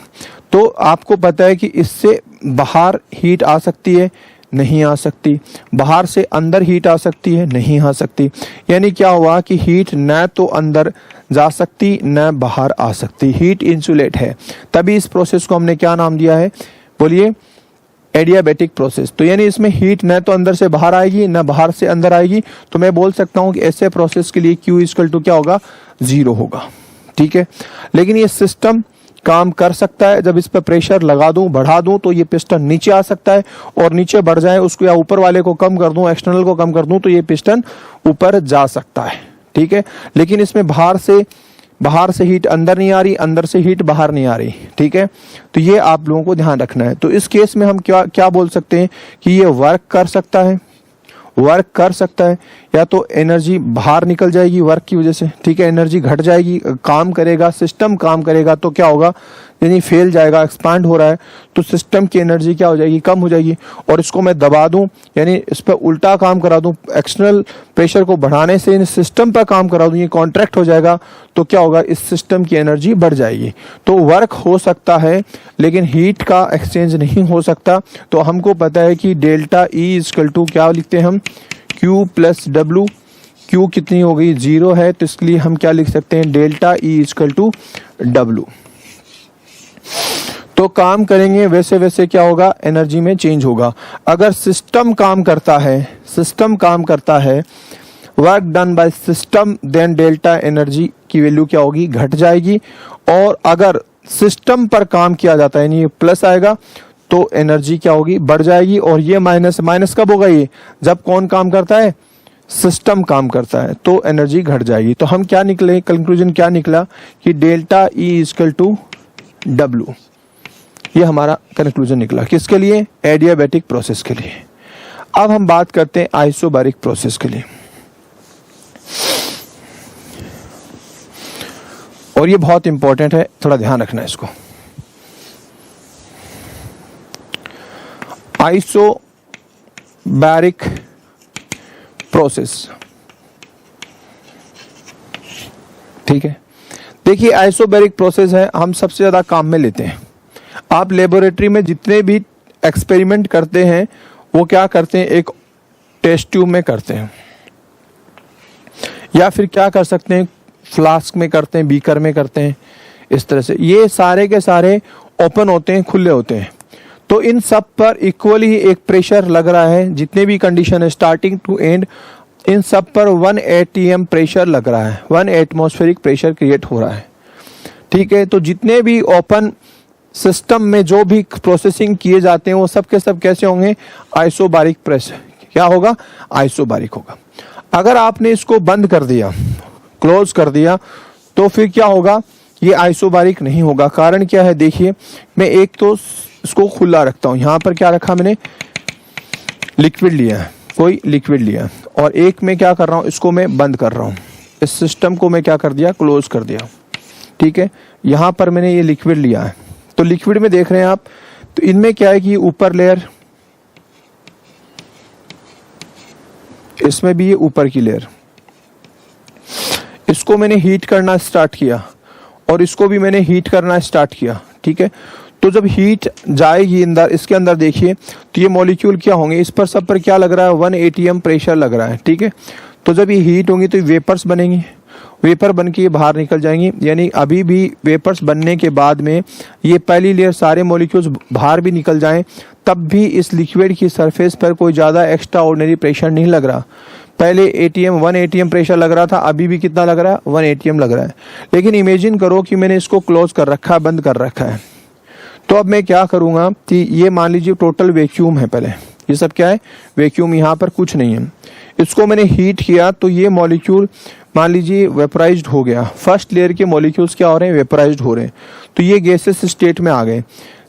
तो आपको पता है कि इससे बाहर हीट आ सकती है, नहीं आ सकती। बाहर से अंदर हीट आ सकती है, नहीं आ सकती। यानी क्या हुआ कि हीट न तो अंदर जा सकती न बाहर आ सकती, हीट इंसुलेट है। तभी इस प्रोसेस को हमने क्या नाम दिया है? बोलिए, एडियाबैटिक प्रोसेस। तो यानी इसमें हीट न तो अंदर से बाहर आएगी न बाहर से अंदर आएगी। तो मैं बोल सकता हूं कि ऐसे प्रोसेस के लिए Q इक्वल टू क्या होगा? 0 होगा। ठीक है, लेकिन ये सिस्टम काम कर सकता है। जब इस पर प्रेशर लगा दूं, बढ़ा दूं, तो ये पिस्टन नीचे आ सकता है, और नीचे बढ़ जाए उसको, या ऊपर वाले को कम कर दूं, एक्सटर्नल को कम कर दूं, तो ये पिस्टन ऊपर जा सकता है। ठीक है, लेकिन इसमें बाहर से हीट अंदर नहीं आ रही, अंदर से हीट बाहर नहीं आ रही। ठीक है, तो ये आप लोगों को ध्यान रखना है। तो इस केस में हम क्या बोल सकते हैं कि ये वर्क कर सकता है, या तो एनर्जी बाहर निकल जाएगी वर्क की वजह से। ठीक है, एनर्जी घट जाएगी, काम करेगा, सिस्टम काम करेगा, तो क्या होगा? यानी फेल जाएगा, एक्सपांड हो रहा है तो सिस्टम की एनर्जी क्या हो जाएगी? कम हो जाएगी। और इसको मैं दबा दूं, यानी इस पर उल्टा काम करा दूं, एक्सटर्नल प्रेशर को बढ़ाने से इन सिस्टम पर काम करा दूं, ये कॉन्ट्रैक्ट हो जाएगा, तो क्या होगा? इस सिस्टम की एनर्जी बढ़ जाएगी। तो वर्क हो सकता है लेकिन हीट का एक्सचेंज नहीं हो सकता। तो हमको पता है कि डेल्टा E इक्वल टू क्या लिखते हैं हम? Q plus W। Q कितनी हो गई, 0 है, तो इसके लिए हम क्या लिख सकते हैं, delta E equal to W। तो काम करेंगे वैसे वैसे क्या होगा, एनर्जी में चेंज होगा। अगर सिस्टम काम करता है, work done by system, then delta energy की वैल्यू क्या होगी, घट जाएगी। और अगर सिस्टम पर काम किया जाता है, यानी ये प्लस आएगा, तो एनर्जी क्या होगी, बढ़ जाएगी। और ये माइनस कब होगा, ये जब कौन काम करता है, सिस्टम काम करता है, तो एनर्जी घट जाएगी। तो हम क्या निकले, कंक्लूजन क्या निकला कि delta E equal to W, ये हमारा कंक्लूजन निकला। किसके लिए, एडियाबैटिक प्रोसेस के लिए। अब हम बात करते हैं आइसोबारिक प्रोसेस के लिए, और ये बहुत इंपॉर्टेंट है, थोड़ा ध्यान रखना है इसको। आइसोबैरिक प्रोसेस, ठीक है। देखिए आइसोबैरिक प्रोसेस है, हम सबसे ज्यादा काम में लेते हैं। आप लेबोरेटरी में जितने भी एक्सपेरिमेंट करते हैं वो क्या करते हैं, एक टेस्ट ट्यूब में करते हैं, या फिर क्या कर सकते हैं, फ्लास्क में करते हैं, बीकर में करते हैं, इस तरह से। ये सारे के सारे ओपन होते हैं, खुले होते हैं। तो इन सब पर इक्वली ही एक प्रेशर लग रहा है, जितने भी कंडीशन है स्टार्टिंग टू एंड, इन सब पर 1 atm प्रेशर लग रहा है, 1 एटमॉस्फेरिक प्रेशर क्रिएट हो रहा है, ठीक है। तो जितने भी ओपन सिस्टम में जो भी प्रोसेसिंग किए जाते हैं वो सब के सब कैसे होंगे, आइसोबारिक प्रेशर, क्या होगा, आइसोबारिक होगा। अगर आपने इसको बंद कर दिया, क्लोज कर दिया, तो फिर क्या होगा, ये आइसोबारिक नहीं होगा। कारण क्या है, देखिए मैं एक तो इसको खुला रखता हूं, यहां पर क्या रखा मैंने, लिक्विड लिया है, कोई लिक्विड लिया, और एक में क्या कर रहा हूं, इसको मैं बंद कर रहा हूं, इस सिस्टम को मैं क्या कर दिया, क्लोज कर दिया, ठीक है। यहां पर मैंने ये लिक्विड लिया है, तो लिक्विड में देख रहे हैं आप, तो इनमें क्या है कि ऊपर लेयर, इसमें भी ये ऊपर की लेयर, इसको मैंने हीट करना स्टार्ट किया और इसको भी मैंने हीट करना स्टार्ट किया, ठीक है। तो जब हीट जाएगी अंदर, इसके अंदर देखिए तो ये मॉलिक्यूल क्या होंगे, इस पर सब पर क्या लग रहा है, 1 atm प्रेशर लग रहा है, ठीक है। तो जब ये हीट होंगी तो वेपर्स बनेंगी, वेपर बन के बाहर निकल जाएंगी, यानी अभी भी वेपर्स बनने के बाद में ये पहली लेयर सारे मॉलिक्यूल्स बाहर भी निकल जाएं, तब भी इस लिक्विड की सरफेस पर कोई ज़्यादा एक्स्ट्रा ऑर्डिनरी प्रेशर नहीं लग रहा। पहले 1 atm प्रेशर लग रहा था, अभी भी कितना लग रहा है, 1 atm लग रहा है। लेकिन इमेजिन करो कि मैंने इसको क्लोज कर रखा है, बंद कर रखा है, तो अब मैं क्या करूंगा कि ये मान लीजिए टोटल वैक्यूम है, पहले ये सब क्या है, वैक्यूम, यहाँ पर कुछ नहीं है। इसको मैंने हीट किया तो ये मॉलिक्यूल मान लीजिए वेपराइज्ड हो गया, फर्स्ट लेयर के मॉलिक्यूल्स क्या हो रहे हैं, वेपराइज्ड हो रहे हैं, तो ये गैसेस स्टेट में आ गए।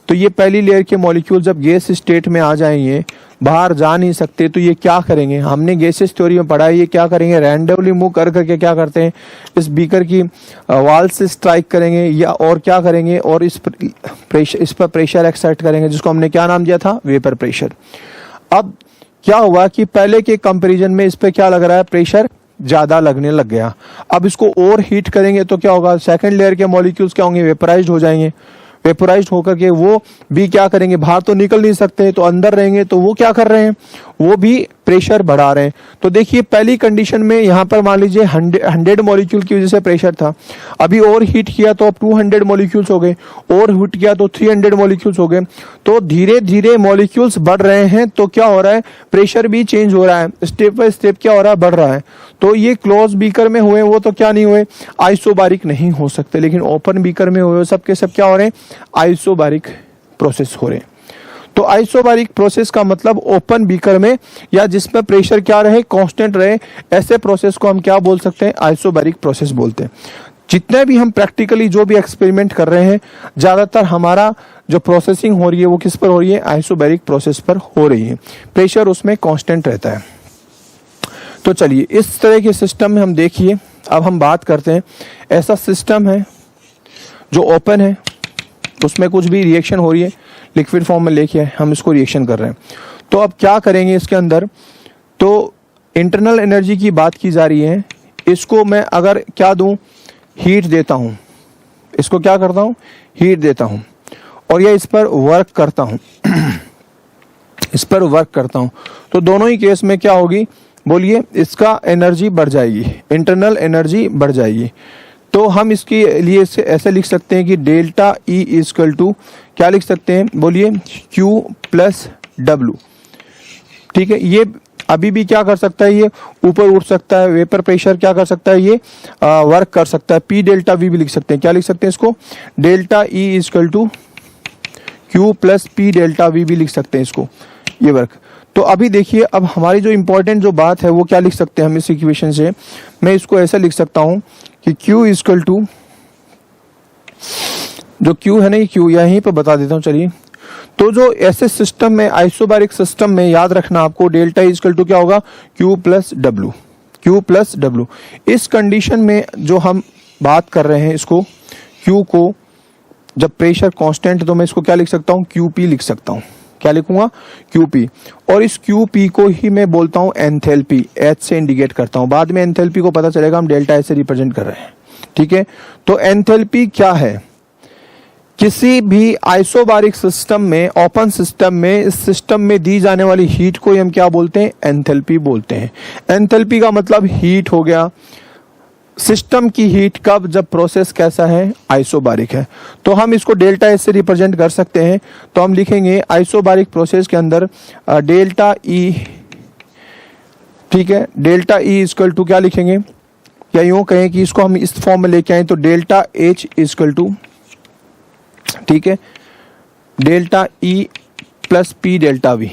तो ये पहली लेयर के मॉलिक्यूल जब गैस स्टेट में आ जाएंगे, बाहर जा नहीं सकते, तो ये क्या करेंगे, हमने गैसेस थ्योरी में पढ़ा है, ये क्या करेंगे, रैंडमली मूव कर करके क्या करते हैं, इस बीकर की वॉल से स्ट्राइक करेंगे, या और क्या करेंगे, और इस पर प्रेशर एक्सर्ट करेंगे, जिसको हमने क्या नाम दिया था, वेपर प्रेशर। अब क्या हुआ कि पहले के कंपैरिजन में इस पे क्या लग रहा है, प्रेशर ज्यादा लगने लग गया। अब इसको और हीट करेंगे तो क्या होगा, सेकंड लेयर के मॉलिक्यूल्स क्या होंगे, वेपराइज्ड हो जाएंगे। वेपराइज्ड होकर के वो भी क्या करेंगे, बाहर तो निकल नहीं सकते, तो अंदर रहेंगे, तो वो क्या कर रहे हैं, वो भी प्रेशर बढ़ा रहे हैं। तो देखिए पहली कंडीशन में यहाँ पर मान लीजिए 100 मॉलिक्यूल की वजह से प्रेशर था, अभी और हीट किया तो अब 200 मॉलिक्यूल्स हो गए, और हीट किया तो 300 मॉलिक्यूल्स हो गए। तो धीरे धीरे मॉलिक्यूल्स बढ़ रहे हैं, तो क्या हो रहा है, प्रेशर भी चेंज हो रहा है, स्टेप बाय स्टेप क्या हो रहा है, बढ़ रहा है। तो ये क्लोज बीकर में हुए वो तो क्या नहीं हुए, आइसोबारिक नहीं हो सकते, लेकिन ओपन बीकर में हुए सब के सब क्या हो रहे हैं, आइसोबारिक प्रोसेस हो रहे हैं। तो आइसोबारिक प्रोसेस का मतलब ओपन बीकर में, या जिसमें प्रेशर क्या रहे, कांस्टेंट रहे, ऐसे प्रोसेस को हम क्या बोल सकते हैं, आइसोबारिक प्रोसेस बोलते हैं। जितने भी हम प्रैक्टिकली जो भी एक्सपेरिमेंट कर रहे हैं, ज्यादातर हमारा जो प्रोसेसिंग हो रही है वो किस पर हो रही है, आइसोबारिक प्रोसेस पर हो रही है, प्रेशर उसमें कांस्टेंट रहता है। तो चलिए इस तरह के सिस्टम में हम देखिए, अब हम बात करते हैं, ऐसा सिस्टम है जो ओपन है, उसमें कुछ भी रिएक्शन हो रही है, लिक्विड फॉर्म में लेके हम इसको रिएक्शन कर रहे हैं। तो अब क्या करेंगे इसके अंदर, तो इंटरनल एनर्जी की बात की जा रही है, इसको मैं अगर क्या दूं, हीट देता हूं, इसको क्या करता हूं, हीट देता हूं, और या इस पर वर्क करता हूं इस पर वर्क करता हूं, तो दोनों ही केस में क्या होगी, बोलिए इसका एनर्जी बढ़ जाएगी, इंटरनल एनर्जी बढ़ जाएगी। तो हम इसके लिए ऐसे लिख सकते हैं कि डेल्टा ई इक्वल टू क्या लिख सकते हैं, बोलिए Q प्लस W। ठीक है, ये अभी भी क्या कर सकता है, ये ऊपर उठ सकता है, वेपर प्रेशर क्या कर सकता है, ये वर्क कर सकता है। P डेल्टा V भी लिख सकते हैं, क्या लिख सकते हैं इसको, delta E equal to Q plus P delta V भी लिख सकते हैं इसको, ये वर्क। तो अभी देखिए, अब हमारी जो इंपॉर्टेंट जो बात है वो क्या लिख सकते हैं हम इस इक्वेशन से, मैं इसको ऐसा लिख सकता हूं कि Q इक्वल टू, जो Q है ना, ये Q यहीं पर बता देता हूं, चलिए। तो जो ऐसे सिस्टम में, आइसोबारिक सिस्टम में याद रखना आपको, डेल्टा इक्वल टू क्या होगा, Q plus W, Q plus W। इस कंडीशन में जो हम बात कर रहे हैं, इसको Q को जब प्रेशर कांस्टेंट, तो मैं इसको क्या लिख सकता हूं, QP लिख सकता हूं, क्या लिखूंगा, QP। और इस QP को ही मैं बोलता हूं एंथैल्पी, H से इंडिकेट करता हूं। बाद में एंथैल्पी को पता चलेगा हम डेल्टा H से रिप्रेजेंट कर रहे हैं। ठीक है, तो एंथैल्पी क्या है, किसी भी आइसोबारिक सिस्टम में, ओपन सिस्टम में, इस सिस्टम में दी जाने वाली हीट को हम क्या बोलते हैं, एंथैल्पी बोलते हैं। एंथैल्पी का मतलब हीट हो गया, सिस्टम की हीट कब, जब प्रोसेस कैसा है, आइसोबारिक है। तो हम इसको डेल्टा एच से रिप्रेजेंट कर सकते हैं। तो हम लिखेंगे आइसोबारिक प्रोसेस के अंदर डेल्टा ई, ठीक है, डेल्टा ई इक्वल टू क्या लिखेंगे, या यूं कहें कि इसको हम इस फॉर्म में लेके आए, तो डेल्टा एच इक्वल टू, ठीक है, delta E plus P delta we.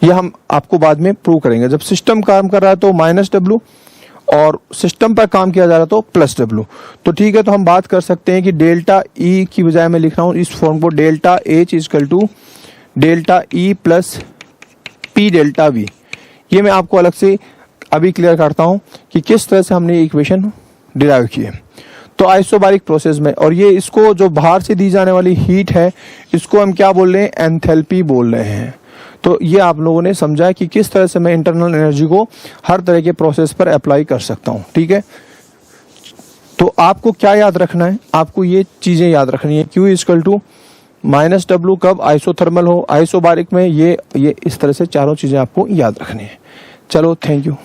ये हम आपको बाद में प्रूव करेंगे। जब सिस्टम काम कर रहा है तो माइनस W, और सिस्टम पर काम किया जा रहा है तो प्लस W। तो ठीक है, तो हम बात कर सकते हैं कि डेल्टा E की बजाय मैं लिख रहा हूं इस फॉर्म को, delta H equal to delta E plus P delta V। ये मैं आपको अलग से अभी क्लियर करता हूं कि किस तरह से हमने ये इक्वेशन डिराइव की है। तो आइसोबारिक प्रोसेस में, और ये इसको जो बाहर से दी जाने वाली हीट है, इसको हम क्या बोल रहे हैं, एंथैल्पी बोल रहे हैं। तो ये आप लोगों ने समझा कि किस तरह से मैं इंटरनल एनर्जी को हर तरह के प्रोसेस पर अप्लाई कर सकता हूं। ठीक है, तो आपको क्या याद रखना है, आपको ये चीजें याद रखनी है। Q equal to minus W कब आइसोथर्मल हो, आइसोबारिक में, ये इस तरह से चारों चीजें आपको याद रखनी है। चलो, थैंक यू।